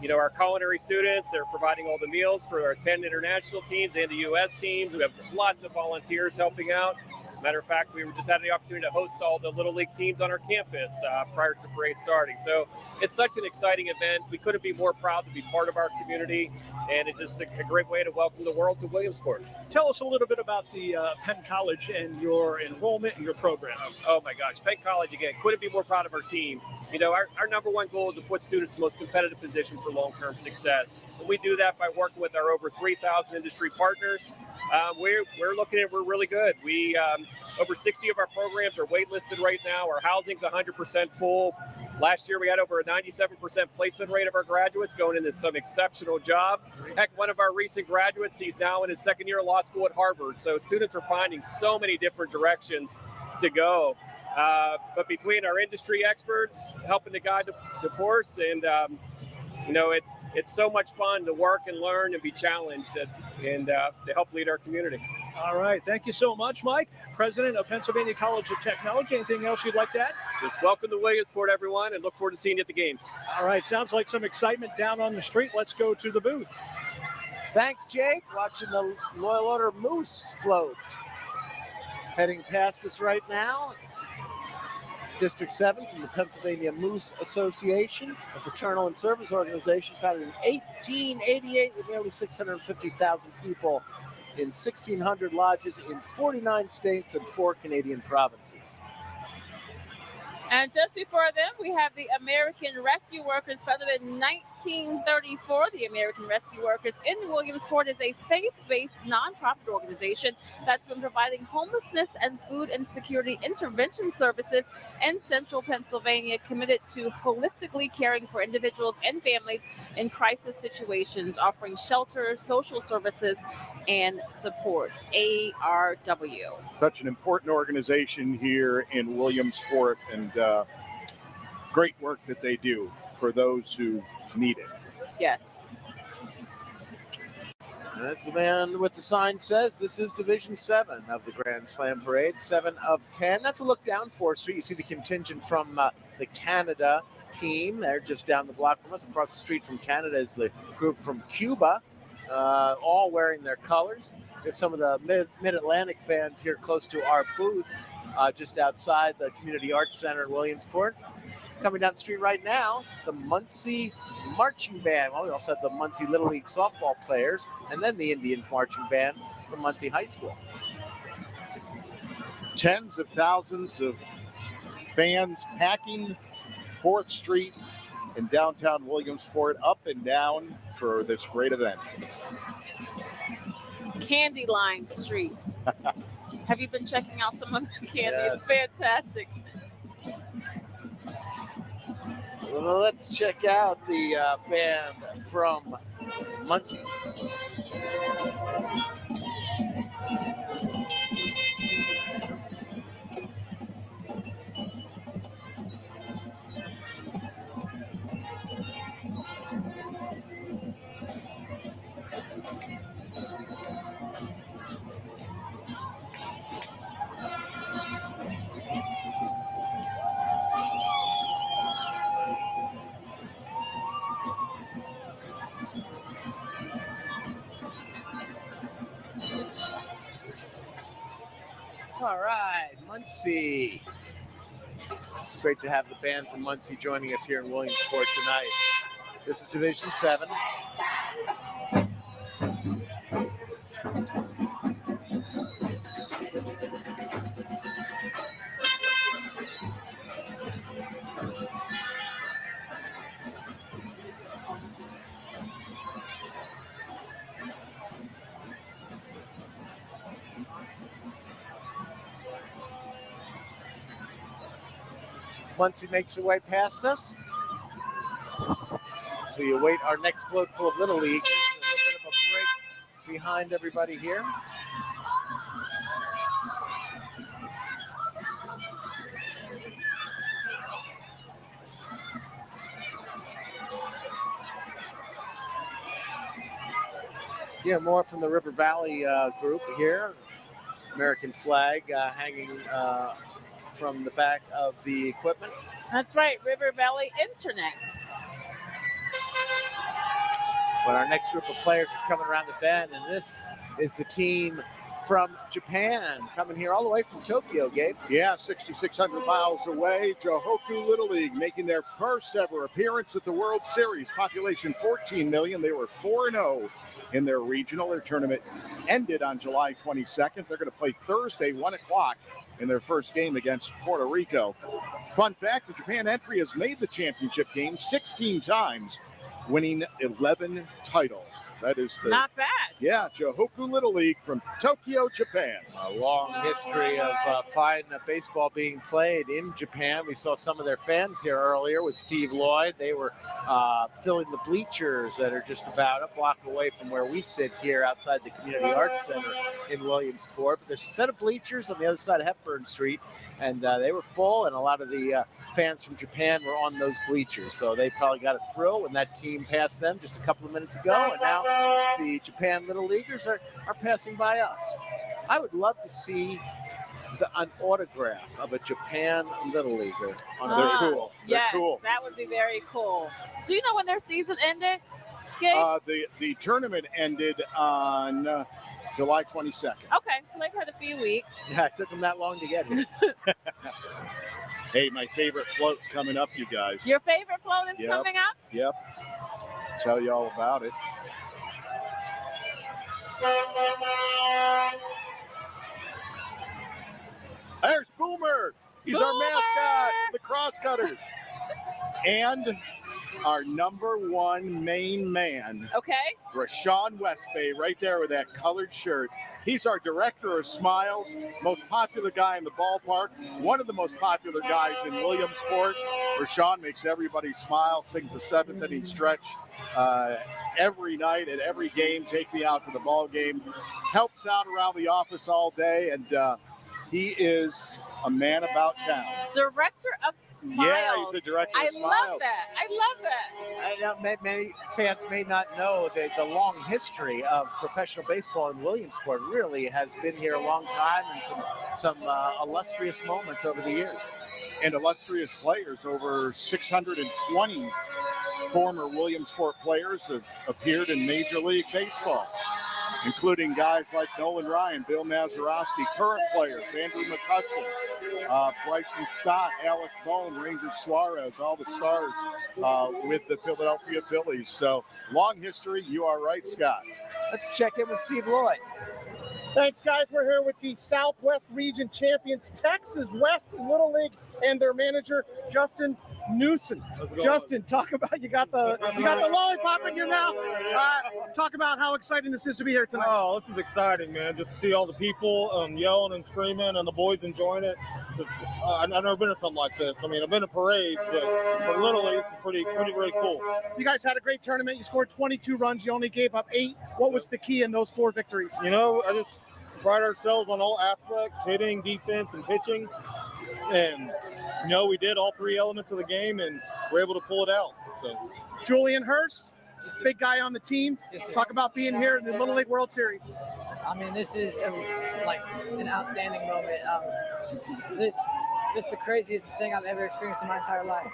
You know, our culinary students, they're providing all the meals for our 10 international teams and the U.S. teams. We have lots of volunteers helping out. Matter of fact, we just had the opportunity to host all the Little League teams on our campus prior to the parade starting. So it's such an exciting event. We couldn't be more proud to be part of our community, and it's just a great way to welcome the world to Williamsport. Tell us a little bit about the Penn College and your enrollment and your program. Oh my gosh, Penn College, again, couldn't be more proud of our team. You know, our number one goal is to put students in the most competitive position for long-term success. And we do that by working with our over 3,000 industry partners. We're really good. We over 60 of our programs are waitlisted right now. Our housing's 100% full. Last year, we had over a 97% placement rate of our graduates going into some exceptional jobs. Heck, one of our recent graduates, he's now in his second year of law school at Harvard. So students are finding so many different directions to go. But between our industry experts helping to guide the course, and you know, it's so much fun to work and learn and be challenged and to help lead our community. All right. Thank you so much, Mike, president of Pennsylvania College of Technology. Anything else you'd like to add? Just welcome to Williamsport, everyone, and look forward to seeing you at the games. All right. Sounds like some excitement down on the street. Let's go to the booth. Thanks, Jake. Watching the Loyal Order Moose float. Heading past us right now. District 7 from the Pennsylvania Moose Association, a fraternal and service organization founded in 1888 with nearly 650,000 people in 1,600 lodges in 49 states and 4 Canadian provinces. And just before them, we have the American Rescue Workers, founded in 1934. The American Rescue Workers in Williamsport is a faith-based nonprofit organization that's been providing homelessness and food insecurity intervention services in central Pennsylvania, committed to holistically caring for individuals and families in crisis situations, offering shelter, social services, and support. ARW. Such an important organization here in Williamsport, and great work that they do for those who need it. Yes. And as the man with the sign says, this is Division 7 of the Grand Slam Parade, 7 of 10. That's a look down 4th Street. You see the contingent from the Canada team. They're just down the block from us. Across the street from Canada is the group from Cuba, all wearing their colors. We have some of the Mid-Atlantic fans here close to our booth, just outside the Community Arts Center in Williamsport. Coming down the street right now, the Muncie Marching Band. Well, we also have the Muncie Little League softball players, and then the Indians Marching Band from Muncie High School. Tens of thousands of fans packing 4th Street in downtown Williamsport, up and down for this great event. Candy line streets. Have you been checking out some of the candy? Yes. It's fantastic. Well, let's check out the band from Muncie. All right, Muncie. Great to have the band from Muncie joining us here in Williamsport tonight. This is Division 7. Muncie makes their way past us. So we await our next float full of Little League. A little bit of a break behind everybody here. Yeah, more from the River Valley group here. American flag hanging from the back of the equipment. That's right, River Valley Internet. But our next group of players is coming around the bend, and this is the team from Japan, coming here all the way from Tokyo, Gabe. Yeah, 6,600 miles away. Johoku Little League making their first ever appearance at the World Series. Population 14 million. They were 4-0 in their regional. Their tournament ended on July 22nd. They're going to play Thursday, 1 o'clock, in their first game against Puerto Rico. Fun fact, the Japan entry has made the championship game 16 times, winning 11 titles. That is the Not bad. Yeah, Johoku Little League from Tokyo, Japan. A long history of fine baseball being played in Japan. We saw some of their fans here earlier with Steve Lloyd. They were filling the bleachers that are just about a block away from where we sit here outside the Community Arts Center in Williamsport. But there's a set of bleachers on the other side of Hepburn Street, and they were full, and a lot of the fans from Japan were on those bleachers. So they probably got a thrill when that team passed them just a couple of minutes ago, and now the Japan Little Leaguers are passing by us. I would love to see an autograph of a Japan Little Leaguer. They're cool. They're Yes, cool. that would be very cool. Do you know when their season ended, Gabe? The tournament ended on July 22nd. Okay, so they've had a few weeks. Yeah, it took them that long to get here. Hey, my favorite float's coming up, you guys. Your favorite float is Yep. coming up? Yep. Tell you all about it. There's Boomer. He's our mascot, the Crosscutters. And our #1 main man. Okay. Rashawn Westbay, right there with that colored shirt. He's our director of smiles, most popular guy in the ballpark, one of the most popular guys in Williamsport. Rashawn makes everybody smile, sings the 7th inning stretch every night at every game. Take me out to the ball game. Helps out around the office all day, and he is a man about town. Director of Smiles. Yeah, he's the director of Smiles. Love that. I love that. I know many fans may not know that the long history of professional baseball in Williamsport really has been here a long time, and some illustrious moments over the years. And illustrious players. Over 620 former Williamsport players have appeared in Major League Baseball, including guys like Nolan Ryan, Bill Mazeroski, current players, Andrew McCutcheon, Bryson Stott, Alec Bone, Ranger Suarez, all the stars with the Philadelphia Phillies. So long history. You are right, Scott. Let's check in with Steve Lloyd. Thanks, guys. We're here with the Southwest Region champions, Texas West Little League, and their manager, Justin Newsom. Justin, talk about you got the lollipop in your mouth. Talk about how exciting this is to be here tonight. Oh, this is exciting, man! Just to see all the people yelling and screaming, and the boys enjoying it. I've never been to something like this. I mean, I've been to parades, but for Little League, this is pretty cool. You guys had a great tournament. You scored 22 runs. You only gave up 8. What was the key in those 4 victories? You know, I just pride ourselves on all aspects: hitting, defense, and pitching. And you know, we did all 3 elements of the game, and we're able to pull it out. So, Julian Hurst, big guy on the team. Talk about being here in the Little League World Series. I mean, this is an outstanding moment. This is the craziest thing I've ever experienced in my entire life.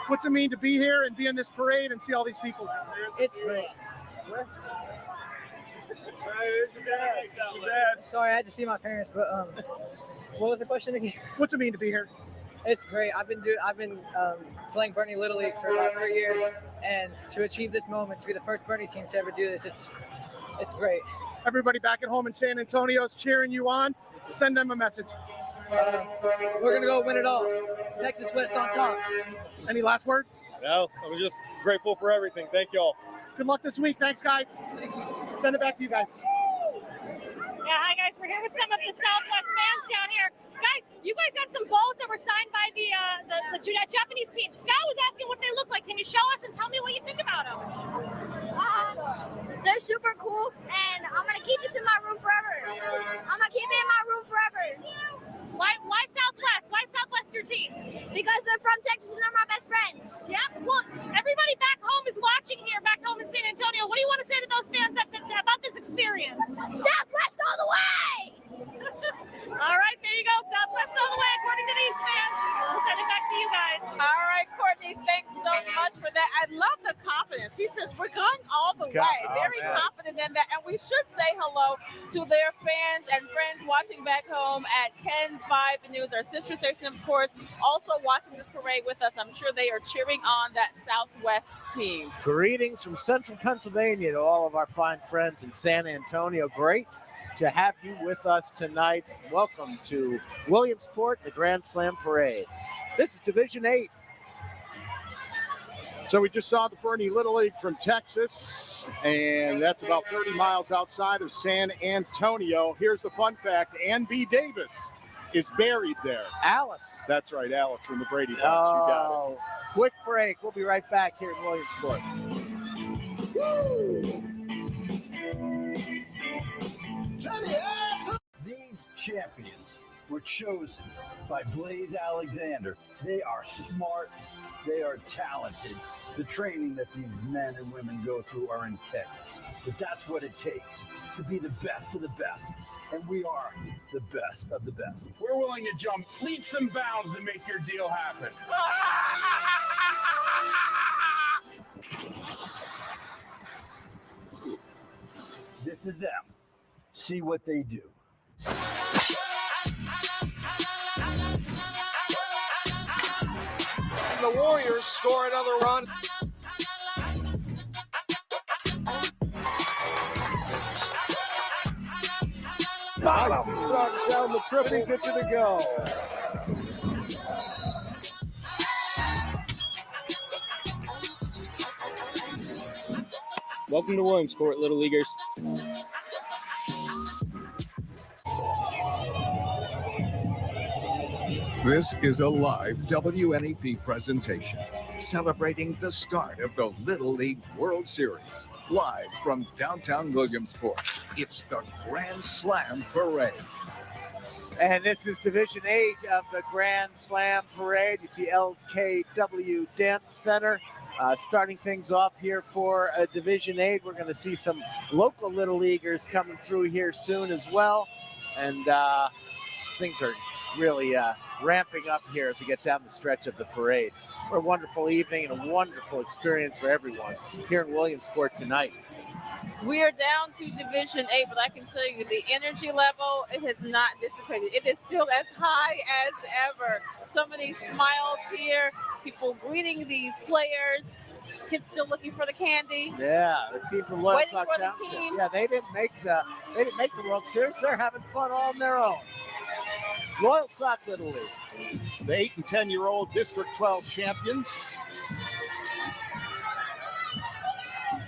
What's it mean to be here and be in this parade and see all these people? It's great. Sorry, I had to see my parents, but what was the question again? What's it mean to be here? It's great. I've been playing Bernie Little League for about 3 years, and to achieve this moment, to be the first Bernie team to ever do this, it's great. Everybody back at home in San Antonio is cheering you on. Send them a message. We're gonna go win it all. Texas West on top. Any last word? No, I'm just grateful for everything. Thank you all. Good luck this week. Thanks, guys. Send it back to you guys. Yeah, hi guys. We're here with some of the Southwest fans down here. Guys, you guys got some balls that were signed by the Japanese team. Scott was asking what they look like. Can you show us and tell me what you think about them? They're super cool, and I'm gonna keep this in my room forever. Why Southwest? Why Southwest your team? Because they're from Texas and they're my best friends. Yeah. Well, everybody back home is watching here, back home in San Antonio. What do you want to say to those fans about this experience? Southwest all the way! All right, there you go. Southwest all the way, according to these fans. We'll send it back to you guys. All right, Courtney, thanks so much for that. I love the confidence. He says we're going all the way. Very confident in that. And we should say hello to their fans and friends watching back home at Ken's 5 News, our sister station, of course, also watching this parade with us. I'm sure they are cheering on that Southwest team. Greetings from Central Pennsylvania to all of our fine friends in San Antonio. Great to have you with us tonight. Welcome to Williamsport, the Grand Slam Parade. This is Division 8. So we just saw the Bernie Little League from Texas, and that's about 30 miles outside of San Antonio. Here's the fun fact. Ann B. Davis is buried there. Alice. That's right, Alice from the Brady Bunch. Oh, You got it. Quick break. We'll be right back here in Williamsport. These champions were chosen by Blaze Alexander. They are smart. They are talented. The training that these men and women go through are intense. But that's what it takes to be the best of the best. And we are the best of the best. We're willing to jump leaps and bounds to make your deal happen. This is them. See what they do. And the Warriors score another run. Bottom. Knocks down the triple. Good to go. Welcome to Williamsport, Little Leaguers. This is a live WNEP presentation celebrating the start of the Little League World Series. Live from downtown Williamsport, it's the Grand Slam Parade. And this is Division 8 of the Grand Slam Parade. You see LKW Dance Center starting things off here for Division 8. We're going to see some local Little Leaguers coming through here soon as well. And things are really ramping up here as we get down the stretch of the parade. What a wonderful evening and a wonderful experience for everyone here in Williamsport tonight. We are down to Division 8, but I can tell you the energy level, it has not dissipated. It is still as high as ever. So many smiles here, people greeting these players, kids still looking for the candy. Yeah, the team from Loyalsock Township. Team. Yeah, they didn't make the World Series. They're having fun all on their own. Loyalsock Little League. The 8 and 10-year-old District 12 champions.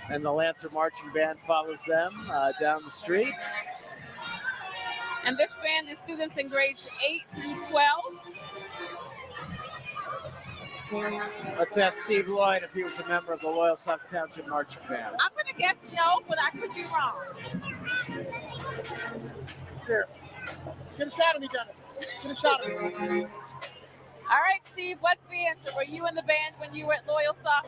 And the Lancer Marching Band follows them down the street. And this band is students in grades 8 through 12. Let's ask Steve Lloyd if he was a member of the Loyalsock Township Marching Band. I'm going to guess no, but I could be wrong. Here. Get a shot of me, Dennis. Get a shot of me. All right, Steve, what's the answer? Were you in the band when you were at Loyalsock?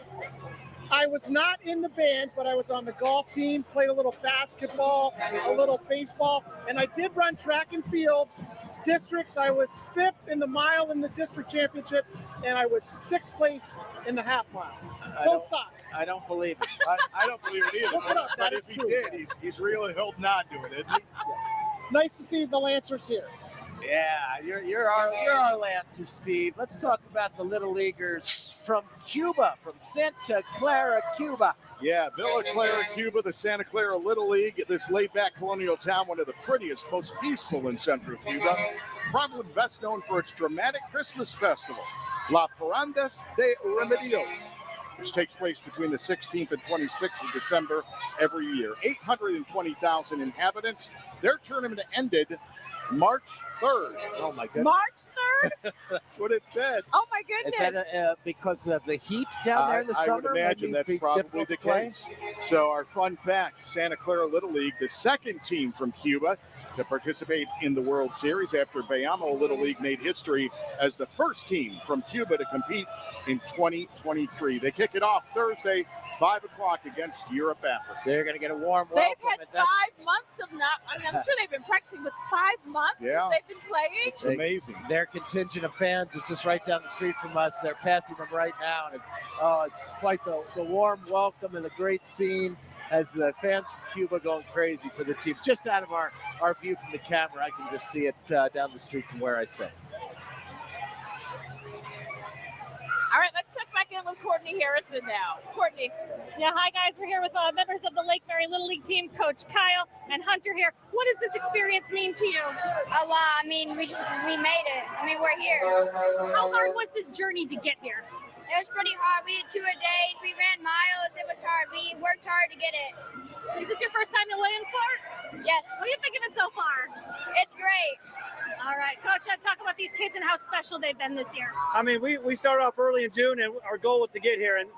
I was not in the band, but I was on the golf team, played a little basketball, a little baseball, and I did run track and field districts. I was 5th in the mile in the district championships, and I was 6th place in the half mile. Go Sock. I don't believe it. I don't believe it either. Look it up. But That if is he true. did, he's really holding on to it, isn't he? Nice to see the Lancers here. Yeah, you're our Lancer, Steve. Let's talk about the Little Leaguers from Cuba, from Santa Clara, Cuba. Yeah, Villa Clara, Cuba, the Santa Clara Little League. This laid-back colonial town, one of the prettiest, most peaceful in central Cuba. Probably best known for its dramatic Christmas festival, La Parandas de Remedios, which takes place between the 16th and 26th of December every year. 820,000 inhabitants. Their tournament ended March 3rd. Oh, my goodness. March 3rd? That's what it said. Oh, my goodness. Is that because of the heat down there in the summer? I would imagine that's probably the case. So our fun fact, Santa Clara Little League, the second team from Cuba to participate in the World Series after Bayamo Little League made history as the first team from Cuba to compete in 2023. They kick it off Thursday, 5 o'clock against Europe Africa. They're going to get a warm welcome. They've had 5 months of not, I mean, I'm sure they've been practicing, but 5 months since they've been playing. It's amazing. Their contingent of fans is just right down the street from us. They're passing them right now, and it's quite the warm welcome and a great scene as the fans from Cuba going crazy for the team. Just out of our view from the camera, I can just see it down the street from where I sit. All right, let's check back in with Courtney Harrison now. Courtney. Yeah, hi guys. We're here with members of the Lake Mary Little League team, Coach Kyle and Hunter here. What does this experience mean to you? A lot. I mean, we made it. I mean, we're here. How hard was this journey to get here? It was pretty hard. We did 2-a-days. We ran miles. It was hard. We worked hard to get it. Is this your first time in Williamsport? Yes. What do you think of it so far? It's great. All right, Coach, talk about these kids and how special they've been this year. I mean, we started off early in June, and our goal was to get here. And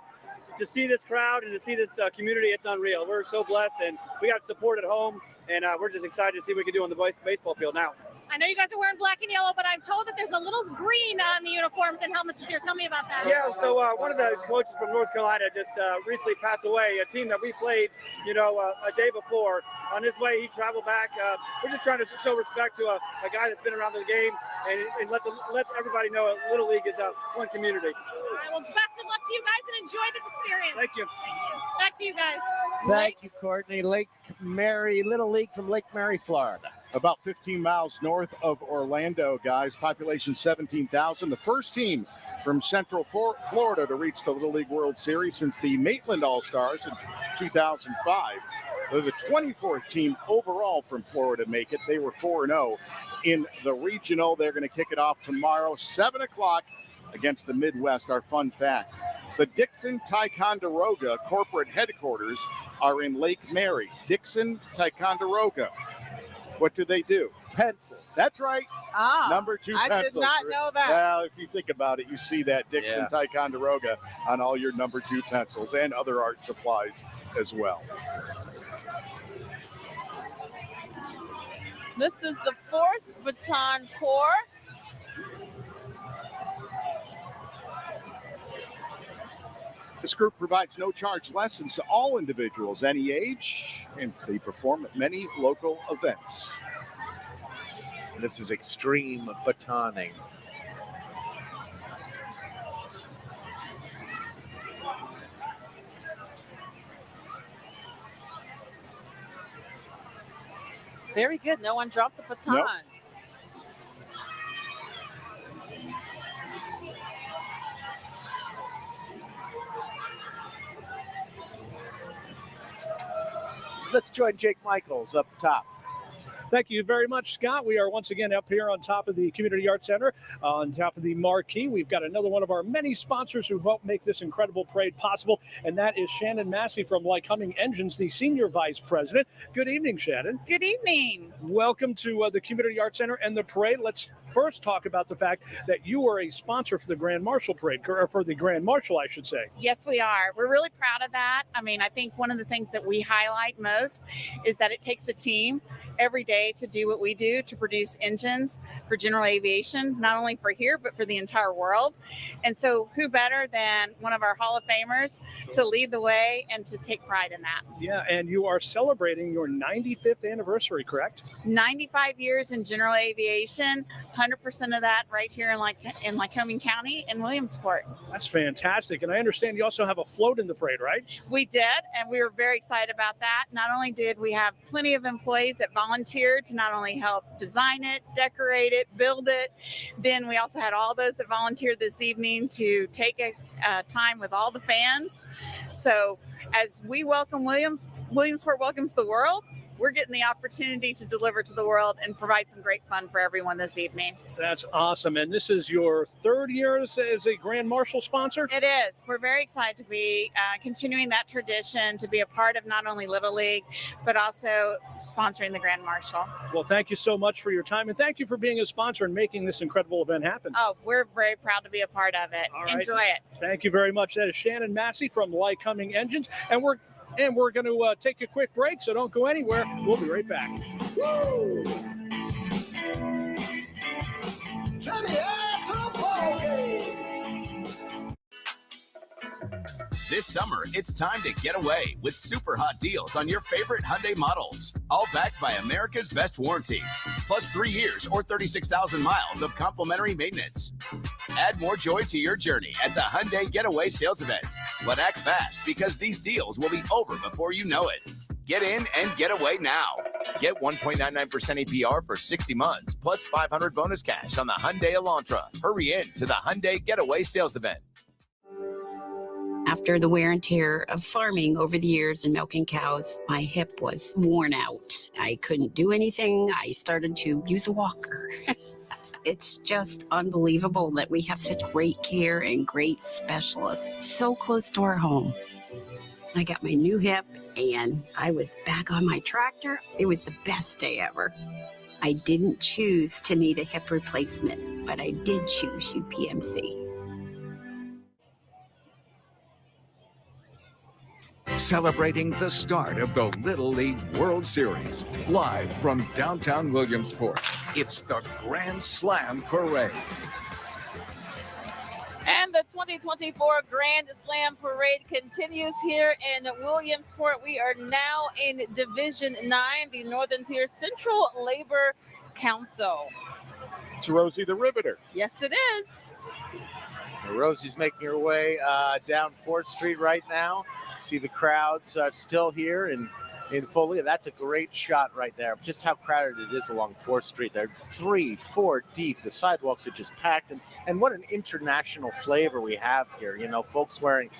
to see this crowd and to see this community, it's unreal. We're so blessed, and we got support at home, and we're just excited to see what we can do on the baseball field now. I know you guys are wearing black and yellow, but I'm told that there's a little green on the uniforms and helmets this year. Tell me about that. Yeah, so one of the coaches from North Carolina just recently passed away, a team that we played, a day before. On his way, he traveled back. We're just trying to show respect to a guy that's been around the game and let everybody know Little League is one community. All right, well, best of luck to you guys and enjoy this experience. Thank you. Back to you guys. Thank you, Courtney. Lake Mary Little League from Lake Mary, Florida. About 15 miles north of Orlando, guys. Population 17,000. The first team from Central Florida to reach the Little League World Series since the Maitland All-Stars in 2005. They're the 24th team overall from Florida to make it. They were 4-0 in the regional. They're going to kick it off tomorrow, 7 o'clock against the Midwest. Our fun fact: the Dixon Ticonderoga corporate headquarters are in Lake Mary. Dixon Ticonderoga. What do? Pencils. That's right. Number 2 I pencils. did not know that. Well, if you think about it, you see that Dixon Ticonderoga on all your number 2 pencils and other art supplies as well. This is the 4th Baton Corps. This group provides no-charge lessons to all individuals, any age, and they perform at many local events. This is extreme batoning. Very good. No one dropped the baton. Nope. Let's join Jake Michaels up top. Thank you very much, Scott. We are once again up here on top of the Community Arts Center, on top of the marquee. We've got another one of our many sponsors who help make this incredible parade possible, and that is Shannon Massey from Lycoming Engines, the Senior Vice President. Good evening, Shannon. Good evening. Welcome to the Community Arts Center and the parade. Let's first talk about the fact that you are a sponsor for the Grand Marshal Parade, or for the Grand Marshal, I should say. Yes, we are. We're really proud of that. I mean, I think one of the things that we highlight most is that it takes a team every day to do what we do, to produce engines for general aviation, not only for here, but for the entire world. And so who better than one of our Hall of Famers to lead the way and to take pride in that. Yeah, and you are celebrating your 95th anniversary, correct? 95 years in general aviation, 100% of that right here in Lycoming County in Williamsport. That's fantastic. And I understand you also have a float in the parade, right? We did, and we were very excited about that. Not only did we have plenty of employees that volunteered to not only help design it, decorate it, build it, then we also had all those that volunteered this evening to take a time with all the fans. So as we welcome Williamsport welcomes the world, we're getting the opportunity to deliver to the world and provide some great fun for everyone this evening. That's awesome. And this is your 3rd year as a Grand Marshal sponsor? It is. We're very excited to be continuing that tradition, to be a part of not only Little League, but also sponsoring the Grand Marshal. Well, thank you so much for your time, and thank you for being a sponsor and making this incredible event happen. Oh, we're very proud to be a part of it. All right. Enjoy it. Thank you very much. That is Shannon Massey from Lycoming Engines, and we're going to take a quick break, so don't go anywhere. We'll be right back. Woo! This summer, it's time to get away with super hot deals on your favorite Hyundai models. All backed by America's best warranty. Plus 3 years or 36,000 miles of complimentary maintenance. Add more joy to your journey at the Hyundai Getaway Sales Event. But act fast, because these deals will be over before you know it. Get in and get away now. Get 1.99% APR for 60 months, plus $500 bonus cash on the Hyundai Elantra. Hurry in to the Hyundai Getaway Sales Event. After the wear and tear of farming over the years and milking cows, my hip was worn out. I couldn't do anything. I started to use a walker. It's just unbelievable that we have such great care and great specialists so close to our home. I got my new hip and I was back on my tractor. It was the best day ever. I didn't choose to need a hip replacement, but I did choose UPMC. Celebrating the start of the Little League World Series. Live from downtown Williamsport, it's the Grand Slam Parade. And the 2024 Grand Slam Parade continues here in Williamsport. We are now in Division 9, the Northern Tier Central Labor Council. It's Rosie the Riveter. Yes, it is. Rosie's making her way down 4th Street right now. See the crowds still here, and in Foley. That's a great shot right there. Just how crowded it is along 4th Street. They're 3-4 deep. The sidewalks are just packed. And what an international flavor we have here. You know, folks wearing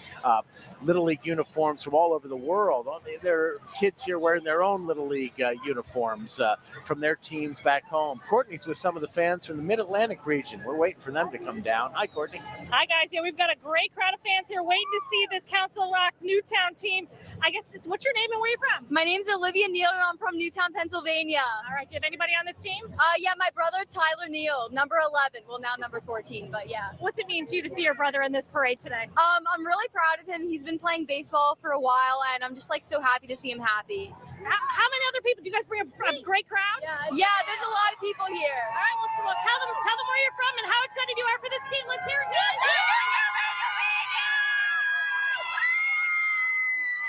Little League uniforms from all over the world. There are kids here wearing their own Little League uniforms from their teams back home. Courtney's with some of the fans from the Mid-Atlantic region. We're waiting for them to come down. Hi, Courtney. Hi, guys. Yeah, we've got a great crowd of fans here waiting to see this Council Rock Newtown team. I guess, what's your name and where are you from? My name's Olivia Neal, and I'm from Newtown, Pennsylvania. All right. Do you have anybody on this team? Yeah, my brother Tyler Neal, number 11. Well, now number 14, but yeah. What's it mean to you to see your brother in this parade today? I'm really proud of him. He's been playing baseball for a while, and I'm just like so happy to see him happy. How many other people? Do you guys bring a great crowd? Yeah, there's a lot of people here. All right. Well, tell them where you're from and how excited you are for this team. Let's hear it.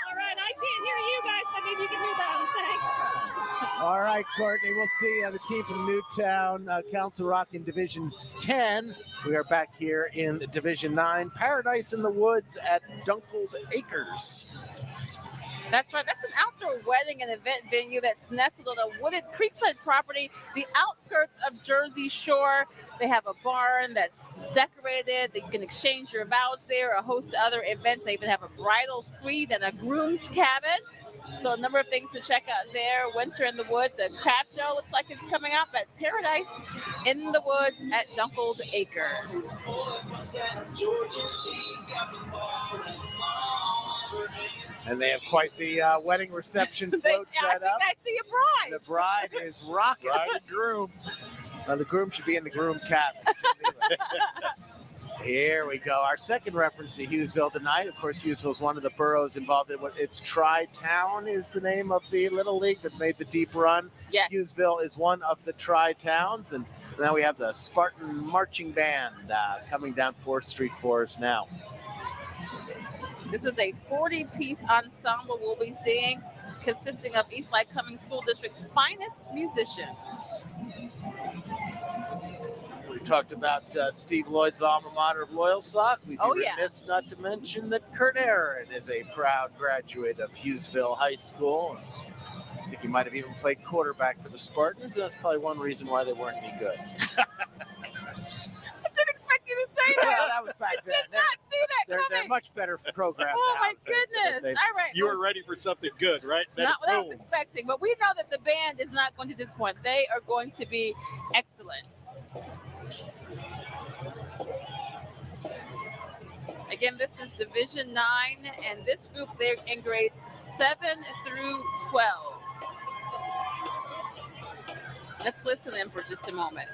All right. I can't hear you guys, but maybe you can hear them. Thanks. All right, Courtney, we'll see the team from Newtown, Council Rock in Division 10. We are back here in Division 9, Paradise in the Woods at Dunkled Acres. That's right. That's an outdoor wedding and event venue that's nestled on a wooded creekside property, the outskirts of Jersey Shore. They have a barn that's decorated. You can exchange your vows there, a host of other events. They even have a bridal suite and a groom's cabin. So a number of things to check out there. Winter in the Woods, a craft show looks like it's coming up at Paradise in the Woods at Dunkled Acres. And they have quite the wedding reception float set up. I see a bride. The bride is rocking. Bride and groom. The groom should be in the groom cabin. Here we go. Our second reference to Hughesville tonight. Of course, Hughesville is one of the boroughs involved in what it's Tri-Town is the name of the Little League that made the deep run. Yes. Hughesville is one of the Tri-Towns. And now we have the Spartan Marching Band coming down 4th Street for us now. This is a 40-piece ensemble we'll be seeing, consisting of East Lycoming School District's finest musicians. We talked about Steve Lloyd's alma mater of Loyalsock. We'd be yeah. remiss not to mention that Kurt Aaron is a proud graduate of Hughesville High School. I think he might have even played quarterback for the Spartans. That's probably one reason why they weren't any good. I didn't expect you to say that. Well, that was back then. I did not see that coming. They're much better programmed Oh, now. my goodness. All right. You were ready for something good, right? Not what I was expecting, but we know that the band is not going to disappoint. They are going to be excellent. Again, this is Division 9, and this group, they're in grades 7 through 12. Let's listen in for just a moment.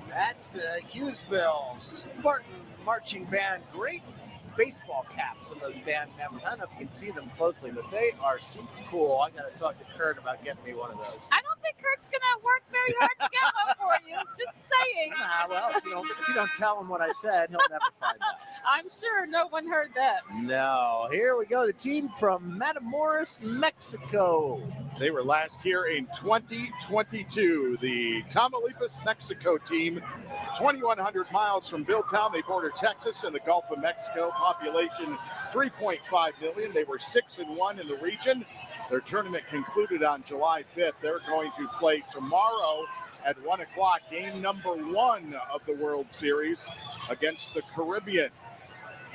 That's the Hughesville Spartan Marching Band. Great baseball caps of those band members. I don't know if you can see them closely, but they are super cool. I got to talk to Kurt about getting me one of those. I don't think Kurt's going to work very hard to get one for you. Just saying. Well, if you don't tell him what I said, he'll never find out. I'm sure no one heard that. No. Here we go. The team from Matamoros, Mexico. They were last here in 2022. The Tamaulipas, Mexico team, 2,100 miles from Billtown. They border Texas and the Gulf of Mexico. Population 3.5 million. They were 6-1 in the region. Their tournament concluded on July 5th. They're going to play tomorrow at 1 o'clock, game number 1 of the World Series against the Caribbean.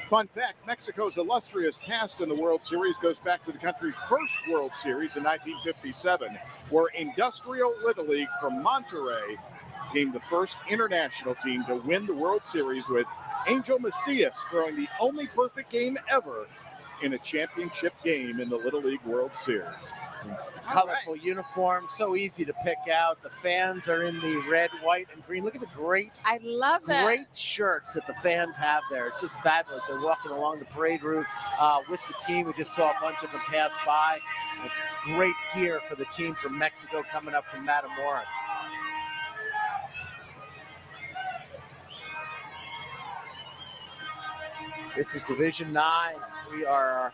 Fun fact, Mexico's illustrious past in the World Series goes back to the country's first World Series in 1957, where Industrial Little League from Monterrey became the first international team to win the World Series, with Angel Macias throwing the only perfect game ever in a championship game in the Little League World Series. It's colorful uniform, so easy to pick out. The fans are in the red, white, and green. Look at the great shirts that the fans have there. It's just fabulous. They're walking along the parade route with the team. We just saw a bunch of them pass by. It's great gear for the team from Mexico coming up from Matamoros. This is Division 9. We are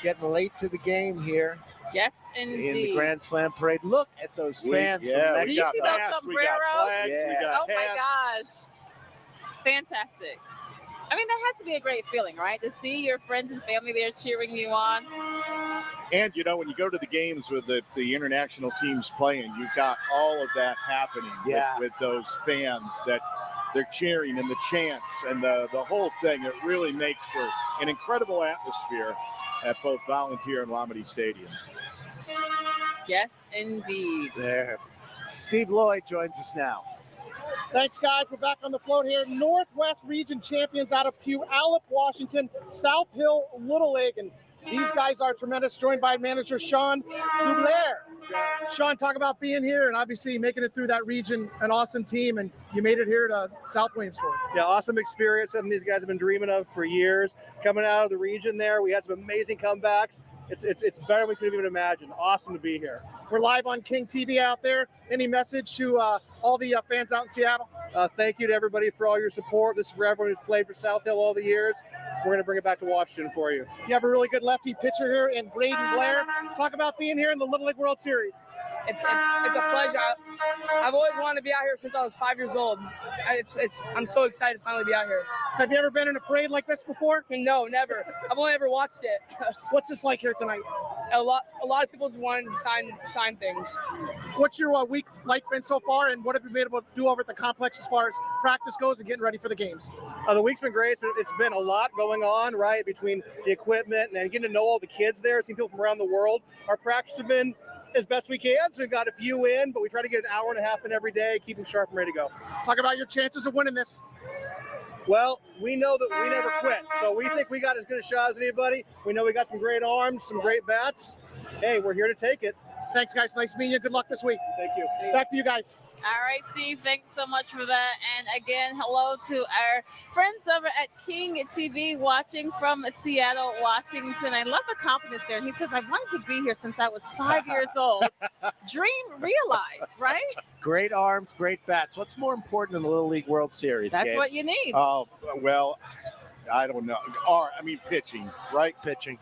getting late to the game here. Yes, indeed. In the Grand Slam parade. Look at those fans. Did you see those sombreros? Yeah. Oh my gosh. Fantastic. I mean, that has to be a great feeling, right? To see your friends and family there cheering you on. And, you know, when you go to the games with the international teams playing, you've got all of that happening with those fans that they're cheering and the chants and the whole thing. It really makes for an incredible atmosphere at both Volunteer and Lamade Stadiums. Yes, indeed. There. Steve Lloyd joins us now. Thanks, guys. We're back on the float here. Northwest Region champions out of Puyallup, Washington, South Hill Little League. And these guys are tremendous, joined by manager Sean Dubler. Sean, talk about being here and obviously making it through that region, an awesome team, and you made it here to South Williamsport. Yeah, awesome experience. Something these guys have been dreaming of for years. Coming out of the region there, we had some amazing comebacks. It's better than we could have even imagined. Awesome to be here. We're live on King TV out there. Any message to all the fans out in Seattle? Thank you to everybody for all your support. This is for everyone who's played for South Hill all the years. We're going to bring it back to Washington for you. You have a really good lefty pitcher here in Braden Blair. Talk about being here in the Little League World Series. It's a pleasure. I've always wanted to be out here since I was 5 years old. I'm so excited to finally be out here. Have you ever been in a parade like this before? No, never. I've only ever watched it. What's this like here tonight? A lot of people wanted to sign things. What's your week like been so far, and what have you been able to do over at the complex as far as practice goes and getting ready for the games? The week's been great. It's been a lot going on, right, between the equipment and getting to know all the kids there, seeing people from around the world. Our practice has been as best we can, so we've got a few in, but we try to get an hour and a half in every day, keep them sharp and ready to go. Talk about your chances of winning this. Well, we know that we never quit, so we think we got as good a shot as anybody. We know we got some great arms, some great bats. Hey, we're here to take it. Thanks, guys. Nice meeting you. Good luck this week. Thank you. Back to you guys. All right, Steve, thanks so much for that. And again, hello to our friends over at King TV watching from Seattle, Washington. I love the confidence there. He says, I wanted to be here since I was 5 years old. Dream realized, right? Great arms, great bats. What's more important than the Little League World Series? That's Gabe? what you need. Oh, well, I don't know. Pitching, right? Pitching.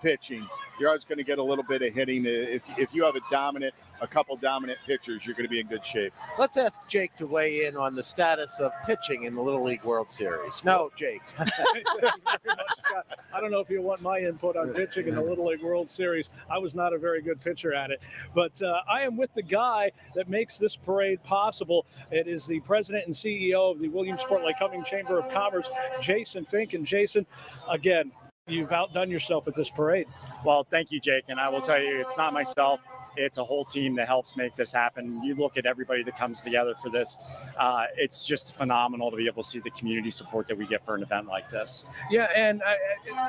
You're always going to get a little bit of hitting. If you have a couple dominant pitchers, you're going to be in good shape. Let's ask Jake to weigh in on the status of pitching in the Little League World Series. No, Jake. Thank you very much, Scott. I don't know if you want my input on pitching in the Little League World Series. I was not a very good pitcher at it. But I am with the guy that makes this parade possible. It is the president and CEO of the Williamsport Lycoming Chamber of Commerce, Jason Fink. And Jason, again, you've outdone yourself at this parade. Well, thank you, Jake. And I will tell you, it's not myself. It's a whole team that helps make this happen. You look at everybody that comes together for this. It's just phenomenal to be able to see the community support that we get for an event like this. Yeah, and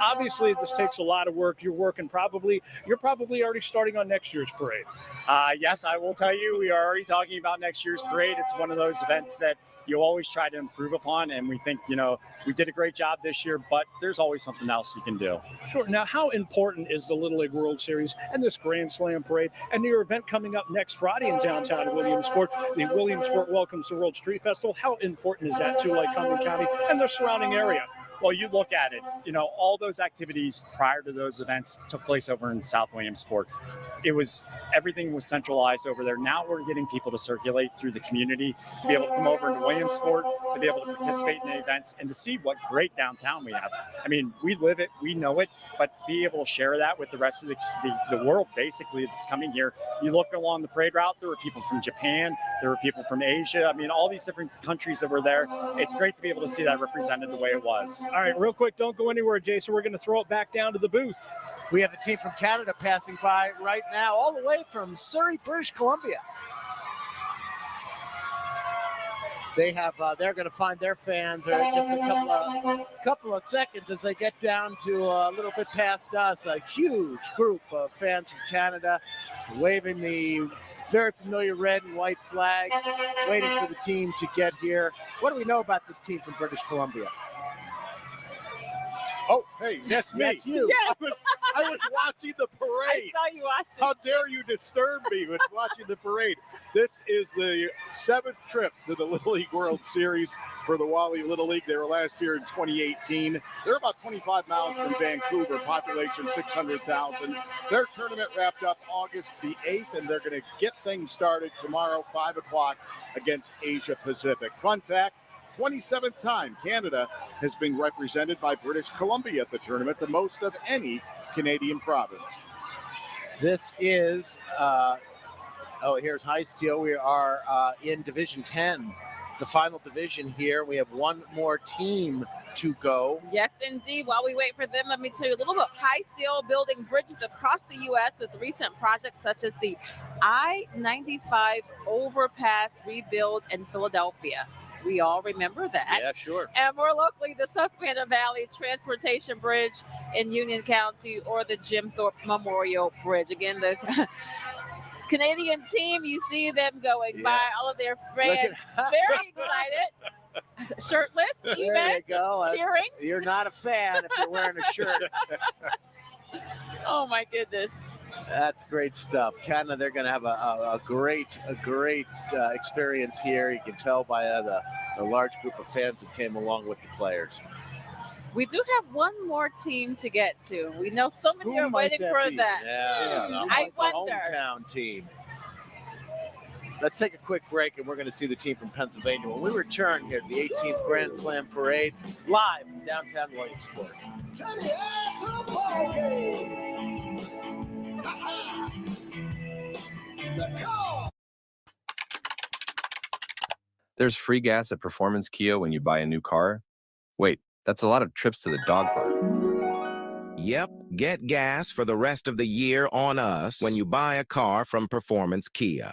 obviously this takes a lot of work. You're probably already starting on next year's parade. Yes, I will tell you, we are already talking about next year's parade. It's one of those events that you always try to improve upon, and we think, we did a great job this year, but there's always something else you can do. Sure. Now, how important is the Little League World Series and this Grand Slam parade and your event coming up next Friday in downtown Williamsport? The Williamsport Welcomes the World Street Festival. How important is that to Lycoming County and the surrounding area? Well, you look at it, all those activities prior to those events took place over in South Williamsport. Everything was centralized over there. Now we're getting people to circulate through the community, to be able to come over into Williamsport, to be able to participate in the events, and to see what great downtown we have. I mean, we live it, we know it, but be able to share that with the rest of the world, basically, that's coming here. You look along the parade route, there were people from Japan, there were people from Asia. I mean, all these different countries that were there. It's great to be able to see that represented the way it was. All right, real quick, don't go anywhere, Jason. We're going to throw it back down to the booth. We have the team from Canada passing by right now, all the way from Surrey, British Columbia. They have they're going to find their fans are just a couple of seconds as they get down to a little bit past us. A huge group of fans from Canada waving the very familiar red and white flags, waiting for the team to get here. What do we know about this team from British Columbia? Oh, hey, that's me. That's you. Yes. I was watching the parade. I saw you watching. How dare you disturb me with watching the parade? This is the 7th trip to the Little League World Series for the Wally Little League. They were last year in 2018. They're about 25 miles from Vancouver, population 600,000. Their tournament wrapped up August the 8th, and they're going to get things started tomorrow, 5 o'clock, against Asia Pacific. Fun fact, 27th time Canada has been represented by British Columbia at the tournament, the most of any Canadian province. This is, here's High Steel. We are in Division 10, the final division here. We have one more team to go. Yes, indeed. While we wait for them, let me tell you a little bit. High Steel building bridges across the U.S. with recent projects such as the I-95 overpass rebuild in Philadelphia. We all remember that. Yeah, sure. And more locally, the Susquehanna Valley Transportation Bridge in Union County or the Jim Thorpe Memorial Bridge. Again, the Canadian team, you see them going by, all of their friends, very excited, shirtless, even, there you go. cheering. You're not a fan if you're wearing a shirt. Oh, my goodness. That's great stuff. Canada, they're going to have a great experience here. You can tell by the large group of fans that came along with the players. We do have one more team to get to. We know so many are waiting for that. Yeah, I the wonder. hometown team. Let's take a quick break, and we're going to see the team from Pennsylvania when we return here to the 18th Grand Slam Parade, live from downtown Williamsport. There's free gas at Performance Kia when you buy a new car. Wait, that's a lot of trips to the dog park. Yep, get gas for the rest of the year on us when you buy a car from Performance Kia.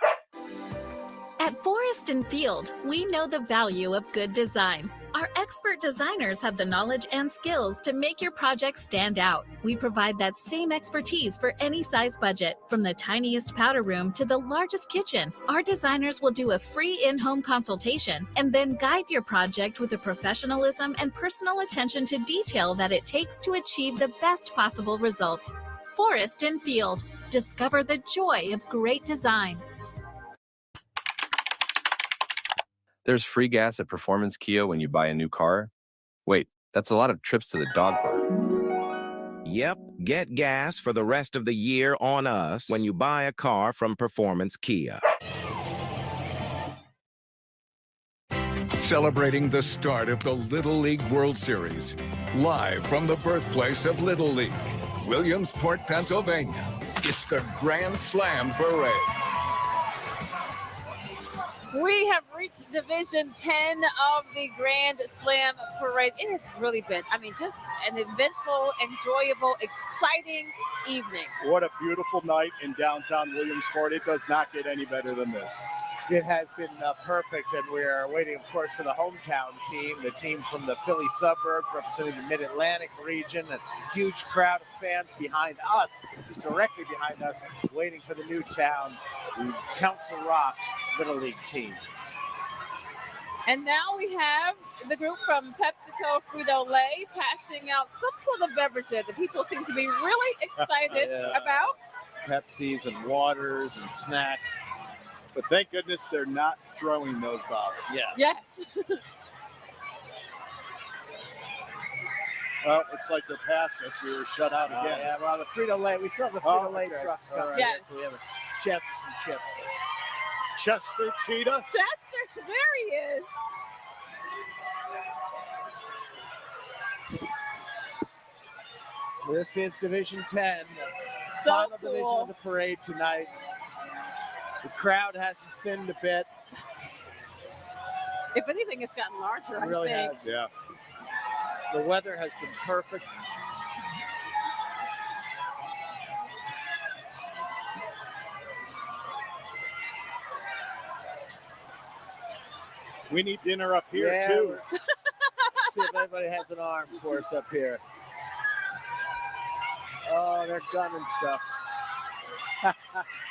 At Forest and Field, we know the value of good design. Our expert designers have the knowledge and skills to make your project stand out. We provide that same expertise for any size budget, from the tiniest powder room to the largest kitchen. Our designers will do a free in-home consultation and then guide your project with the professionalism and personal attention to detail that it takes to achieve the best possible result. Forest and Field. Discover the joy of great design. There's free gas at Performance Kia when you buy a new car. Wait, that's a lot of trips to the dog park. Yep, get gas for the rest of the year on us when you buy a car from Performance Kia. Celebrating the start of the Little League World Series, live from the birthplace of Little League, Williamsport, Pennsylvania. It's the Grand Slam Parade. We have reached Division 10 of the Grand Slam Parade. It has really been, just an eventful, enjoyable, exciting evening. What a beautiful night in downtown Williamsport. It does not get any better than this. It has been perfect, and we are waiting, of course, for the hometown team, the team from the Philly suburbs representing the Mid-Atlantic region. A huge crowd of fans behind us, just directly behind us, waiting for the Newtown, the Council Rock Little League team. And now we have the group from PepsiCo Frito-Lay passing out some sort of beverage that the people seem to be really excited about. Pepsis and waters and snacks. But thank goodness they're not throwing those bottles. Yes. Well, it's like they're past us. We were shut out again. Yeah, well, the Frito-Lay, we still have the Frito-Lay trucks coming. Right. Yes. So we have a chance for some chips. Chester Cheetah. Chester, there he is. This is Division 10, So final division cool. of the parade tonight. The crowd hasn't thinned a bit. If anything, it's gotten larger, It really I think. has. Yeah. The weather has been perfect. We need dinner up here, Yeah, too. See if anybody has an arm for us up here. Oh, they're gunning stuff.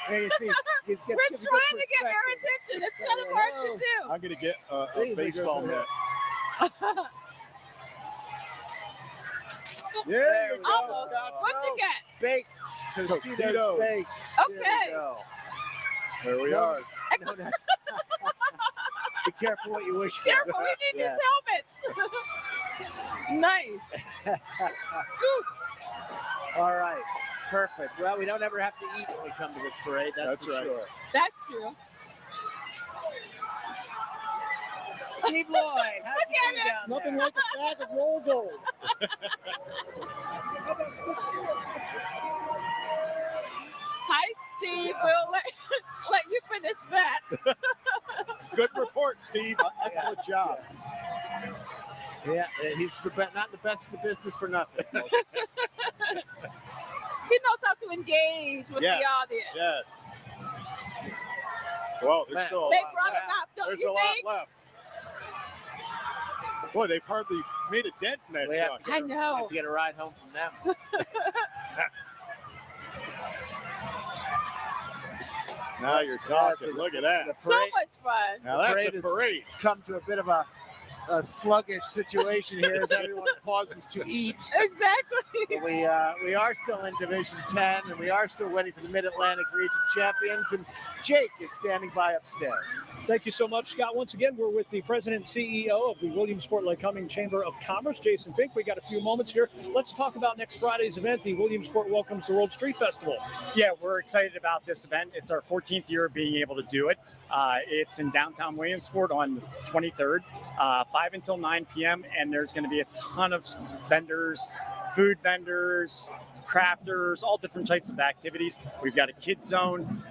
Hey, you see, We're trying to get their attention. It's kind of hard to do. I'm going to get a These are baseball good. net. There we go. Almost. What'd you get? Baked. Tostitos Tostitos. baked. Okay. There we are. No, no. Be careful what you wish for. Careful, we need Yeah. these helmets. Nice. Scoops. All right. Perfect. Well, we don't ever have to eat when we come to this parade. That's for right. sure. That's true. Steve Lloyd, how'd Look you at do it. down Nothing there? like a bag of roll gold. Hi, Steve. We'll let you finish that. Good report, Steve. Excellent job. Yeah, he's not the best in the business for nothing. He knows how to engage with Yeah. the audience. Yes. Well, there's Man. still a They lot brought left. enough, don't There's you a lot think? left. Boy, they've hardly made a dent in that We have truck. I know. have to get a ride home from them. Now you're talking. Look at that. The So parade, much fun. Now that's parade a is- parade. come to a bit of a sluggish situation here as everyone pauses to eat. Exactly. But we are still in Division 10, and we are still waiting for the Mid-Atlantic Region champions, and Jake is standing by upstairs. Thank you so much, Scott. Once again, we're with the president and CEO of the Williamsport Lycoming Chamber of Commerce, Jason Fink. We got a few moments here. Let's talk about next Friday's event. The Williamsport Welcomes the World Street Festival. Yeah, we're excited about this event. It's our 14th year of being able to do it. It's in downtown Williamsport on the 23rd, 5 until 9 p.m. And there's going to be a ton of vendors, food vendors, crafters, all different types of activities. We've got a kids zone,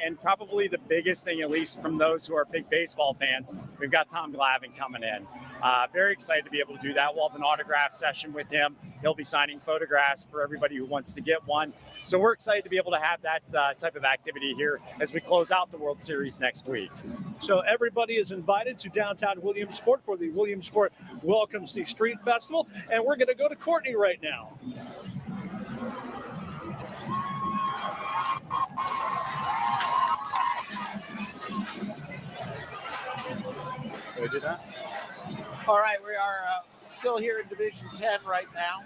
and probably the biggest thing, at least from those who are big baseball fans, we've got Tom Glavine coming in. Very excited to be able to do that. We'll have an autograph session with him. He'll be signing photographs for everybody who wants to get one. So we're excited to be able to have that type of activity here as we close out the World Series next week. So everybody is invited to downtown Williamsport for the Williamsport Welcomes the Street Festival. And we're going to go to Courtney right now. They did that. All right, we are still here in Division 10 right now.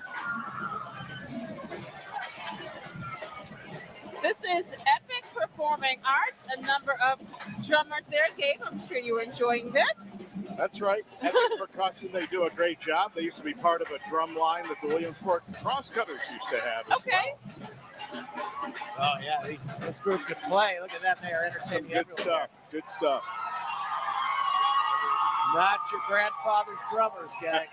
This is Epic Performing Arts. A number of drummers there. Gabe, I'm sure you're enjoying this. That's right. Epic Percussion, they do a great job. They used to be part of a drum line that the Williamsport Crosscutters used to have. as Okay. Oh, yeah, this group can play. Look at that. They are well. Some entertaining good everyone. stuff. Good stuff. Not your grandfather's drummers, gang.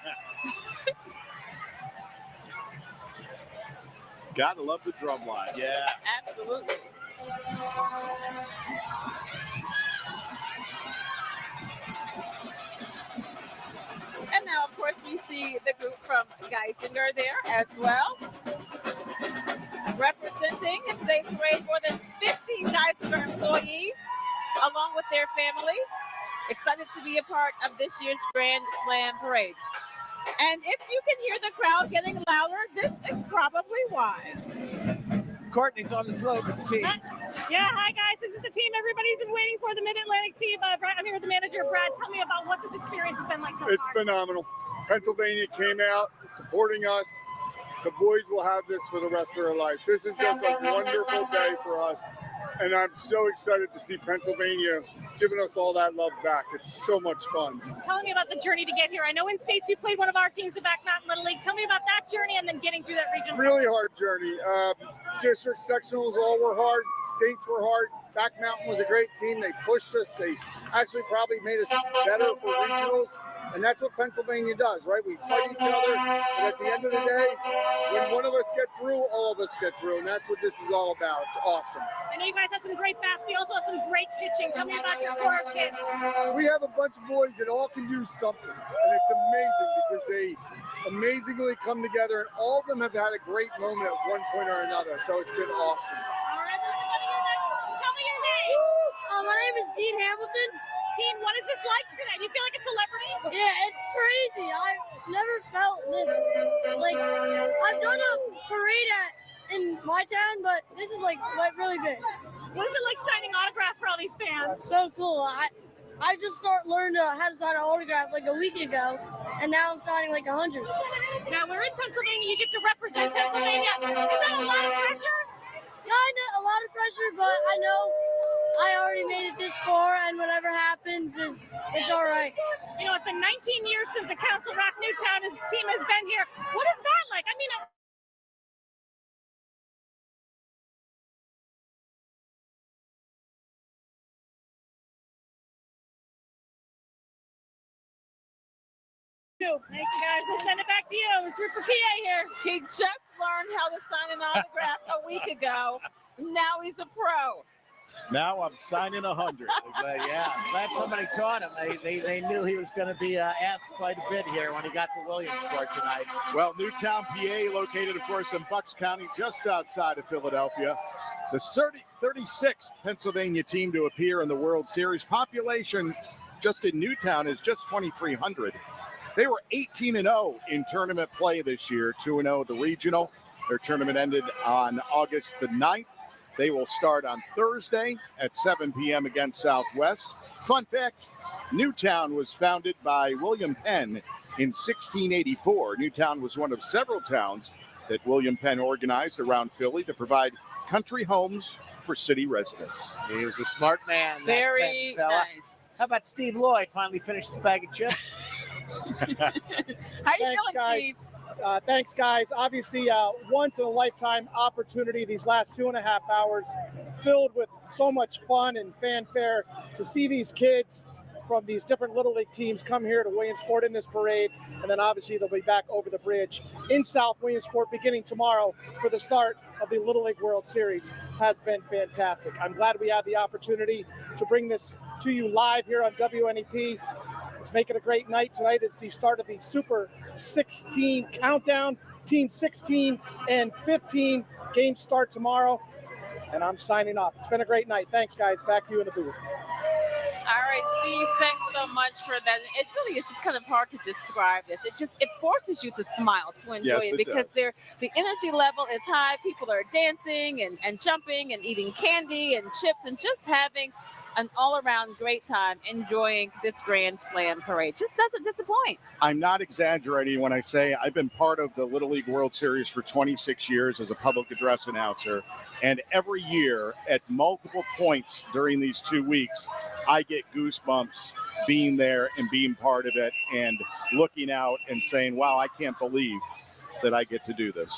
Gotta love the drum line. Yeah. Absolutely. And now, of course, we see the group from Geisinger there as well. Representing today's parade, more than 50 Geisinger employees, along with their families, excited to be a part of this year's Grand Slam Parade. And if you can hear the crowd getting louder, this is probably why. Courtney's on the float with the team. Yeah, hi guys. This is the team everybody's been waiting for, the Mid-Atlantic team. I'm here with the manager, Brad. Tell me about what this experience has been like so It's far. phenomenal. Pennsylvania came out supporting us. The boys will have this for the rest of their life. This is just a wonderful day for us. And I'm so excited to see Pennsylvania giving us all that love back. It's so much fun. Tell me about the journey to get here. I know in states you played one of our teams, the Back Mountain Little League. Tell me about that journey and then getting through that region. Really hard journey. District sectionals all were hard. States were hard. Back Mountain was a great team. They pushed us. They actually probably made us better for regionals. And that's what Pennsylvania does, right? We fight each other. And at the end of the day, when one of us get through, all of us get through. And that's what this is all about. It's awesome. I know you guys have some great bats. We also have some great pitching. Tell me about your core kit. We have a bunch of boys that all can do something. And it's amazing because they amazingly come together. And all of them have had a great moment at one point or another. So it's been awesome. All right, tell me your name. My name is Dean Hamilton. What is this like today? Do you feel like a celebrity? Yeah, it's crazy. I've never felt this. Like, I've done a parade in my town, but this is like really big. What is it like signing autographs for all these fans? So cool. I just learned how to sign an autograph like a week ago, and now I'm signing like 100. Now we're in Pennsylvania. You get to represent Pennsylvania. Is that a lot of pressure? Kinda a lot of pressure, but I know I already made it this far, and whatever happens it's all right. You know, it's been 19 years since the Council Rock Newtown team has been here. What is that like? I mean, thank you guys. We'll send it back to you. It's root for PA here. He just learned how to sign an autograph a week ago. Now he's a pro. Now I'm signing 100. Yeah, glad somebody taught him. They knew he was going to be asked quite a bit here when he got to Williamsport tonight. Well, Newtown, PA, located, of course, in Bucks County, just outside of Philadelphia. The 36th Pennsylvania team to appear in the World Series. Population just in Newtown is just 2,300. They were 18-0 in tournament play this year, 2-0 at the regional. Their tournament ended on August the 9th. They will start on Thursday at 7 p.m. against Southwest. Fun fact, Newtown was founded by William Penn in 1684. Newtown was one of several towns that William Penn organized around Philly to provide country homes for city residents. He was a smart man. Very nice. How about Steve Lloyd? Finally finished his bag of chips. How do you Thanks, feel, guys. Steve? Thanks, guys. Obviously, once in a lifetime opportunity, these last 2.5 hours filled with so much fun and fanfare to see these kids from these different Little League teams come here to Williamsport in this parade. And then obviously they'll be back over the bridge in South Williamsport beginning tomorrow for the start of the Little League World Series. Has been fantastic. I'm glad we had the opportunity to bring this to you live here on WNEP. Let's make it a great night. Tonight is the start of the Super 16 countdown. Team 16 and 15 games start tomorrow. And I'm signing off. It's been a great night. Thanks, guys. Back to you in the booth. All right, Steve, thanks so much for that. It really is just kind of hard to describe this. It forces you to smile, to enjoy Yes, it, because does. the energy level is high. People are dancing and jumping and eating candy and chips and just having an all-around great time enjoying this Grand Slam parade. Just doesn't disappoint. I'm not exaggerating when I say I've been part of the Little League World Series for 26 years as a public address announcer. And every year at multiple points during these 2 weeks, I get goosebumps being there and being part of it and looking out and saying, wow, I can't believe that I get to do this.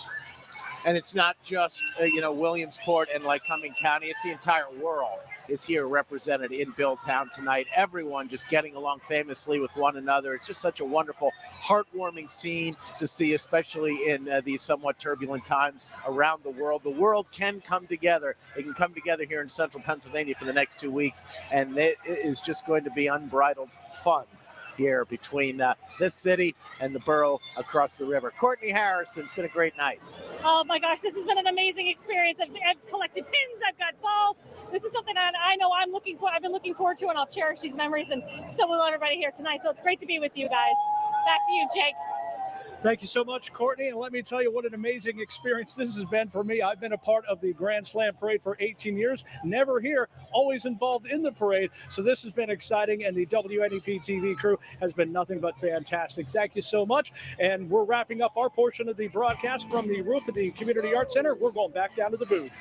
And it's not just, Williamsport and Lycoming County. It's the entire world is here represented in Billtown tonight. Everyone just getting along famously with one another. It's just such a wonderful, heartwarming scene to see, especially in these somewhat turbulent times around the world. The world can come together. It can come together here in central Pennsylvania for the next 2 weeks, and it is just going to be unbridled fun here between this city and the borough across the river. Courtney Harrison, it's been a great night. Oh my gosh, this has been an amazing experience. I've collected pins, I've got balls. This is something that I know I've been looking forward to, and I'll cherish these memories, and so will everybody here tonight. So it's great to be with you guys. Back to you, Jake. Thank you so much, Courtney. And let me tell you what an amazing experience this has been for me. I've been a part of the Grand Slam Parade for 18 years, never here, always involved in the parade. So this has been exciting, and the WNEP TV crew has been nothing but fantastic. Thank you so much. And we're wrapping up our portion of the broadcast from the roof of the Community Arts Center. We're going back down to the booth.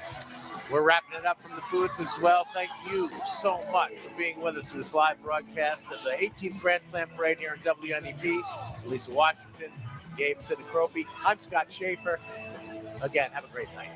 We're wrapping it up from the booth as well. Thank you so much for being with us for this live broadcast of the 18th Grand Slam Parade here in WNEP. Lisa Washington, Gabe Sidicropi. I'm Scott Schaefer. Again, have a great night.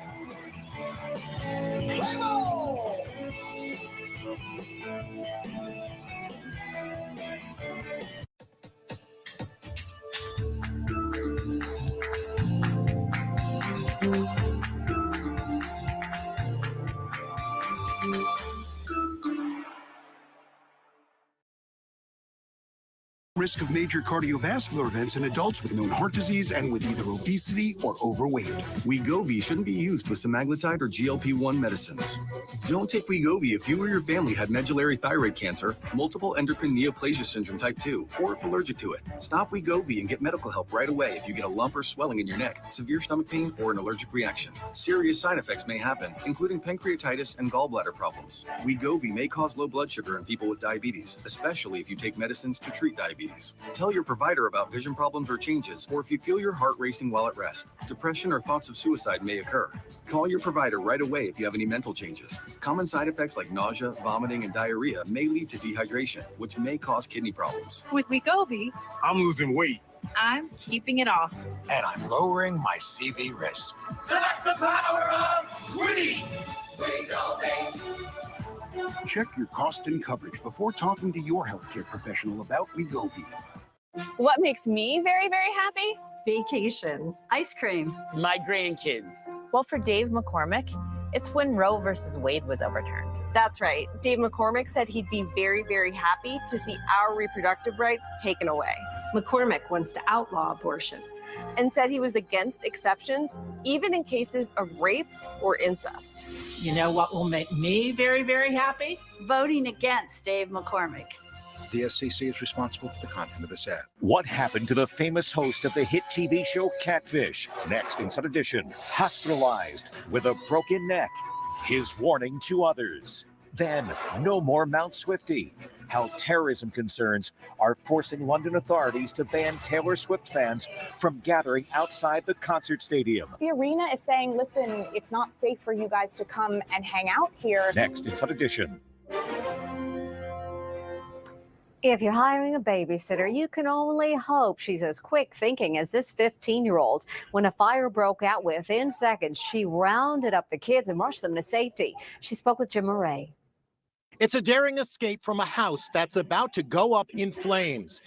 Risk of major cardiovascular events in adults with known heart disease and with either obesity or overweight. Wegovy shouldn't be used with semaglutide or GLP-1 medicines. Don't take Wegovy if you or your family had medullary thyroid cancer, multiple endocrine neoplasia syndrome type 2, or if allergic to it. Stop Wegovy and get medical help right away if you get a lump or swelling in your neck, severe stomach pain, or an allergic reaction. Serious side effects may happen, including pancreatitis and gallbladder problems. Wegovy may cause low blood sugar in people with diabetes, especially if you take medicines to treat diabetes. Tell your provider about vision problems or changes, or if you feel your heart racing while at rest. Depression or thoughts of suicide may occur. Call your provider right away if you have any mental changes. Common side effects like nausea, vomiting, and diarrhea may lead to dehydration, which may cause kidney problems. With Wegovy, I'm losing weight. I'm keeping it off. And I'm lowering my CV risk. That's the power of winning. Wegovy. Check your cost and coverage before talking to your healthcare professional about Wegovy. What makes me very, very happy? Vacation. Ice cream. My grandkids. Well, for Dave McCormick, it's when Roe versus Wade was overturned. That's right. Dave McCormick said he'd be very, very happy to see our reproductive rights taken away. McCormick wants to outlaw abortions. And said he was against exceptions, even in cases of rape or incest. You know what will make me very, very happy? Voting against Dave McCormick. The SCC is responsible for the content of this ad. What happened to the famous host of the hit TV show Catfish? Next in Sun Edition, hospitalized with a broken neck. His warning to others. Then, no more Mount Swifty. How terrorism concerns are forcing London authorities to ban Taylor Swift fans from gathering outside the concert stadium. The arena is saying, listen, it's not safe for you guys to come and hang out here. Next in Sun Edition. If you're hiring a babysitter, you can only hope she's as quick thinking as this 15-year-old. When a fire broke out within seconds, she rounded up the kids and rushed them to safety. She spoke with Jim Murray. It's a daring escape from a house that's about to go up in flames.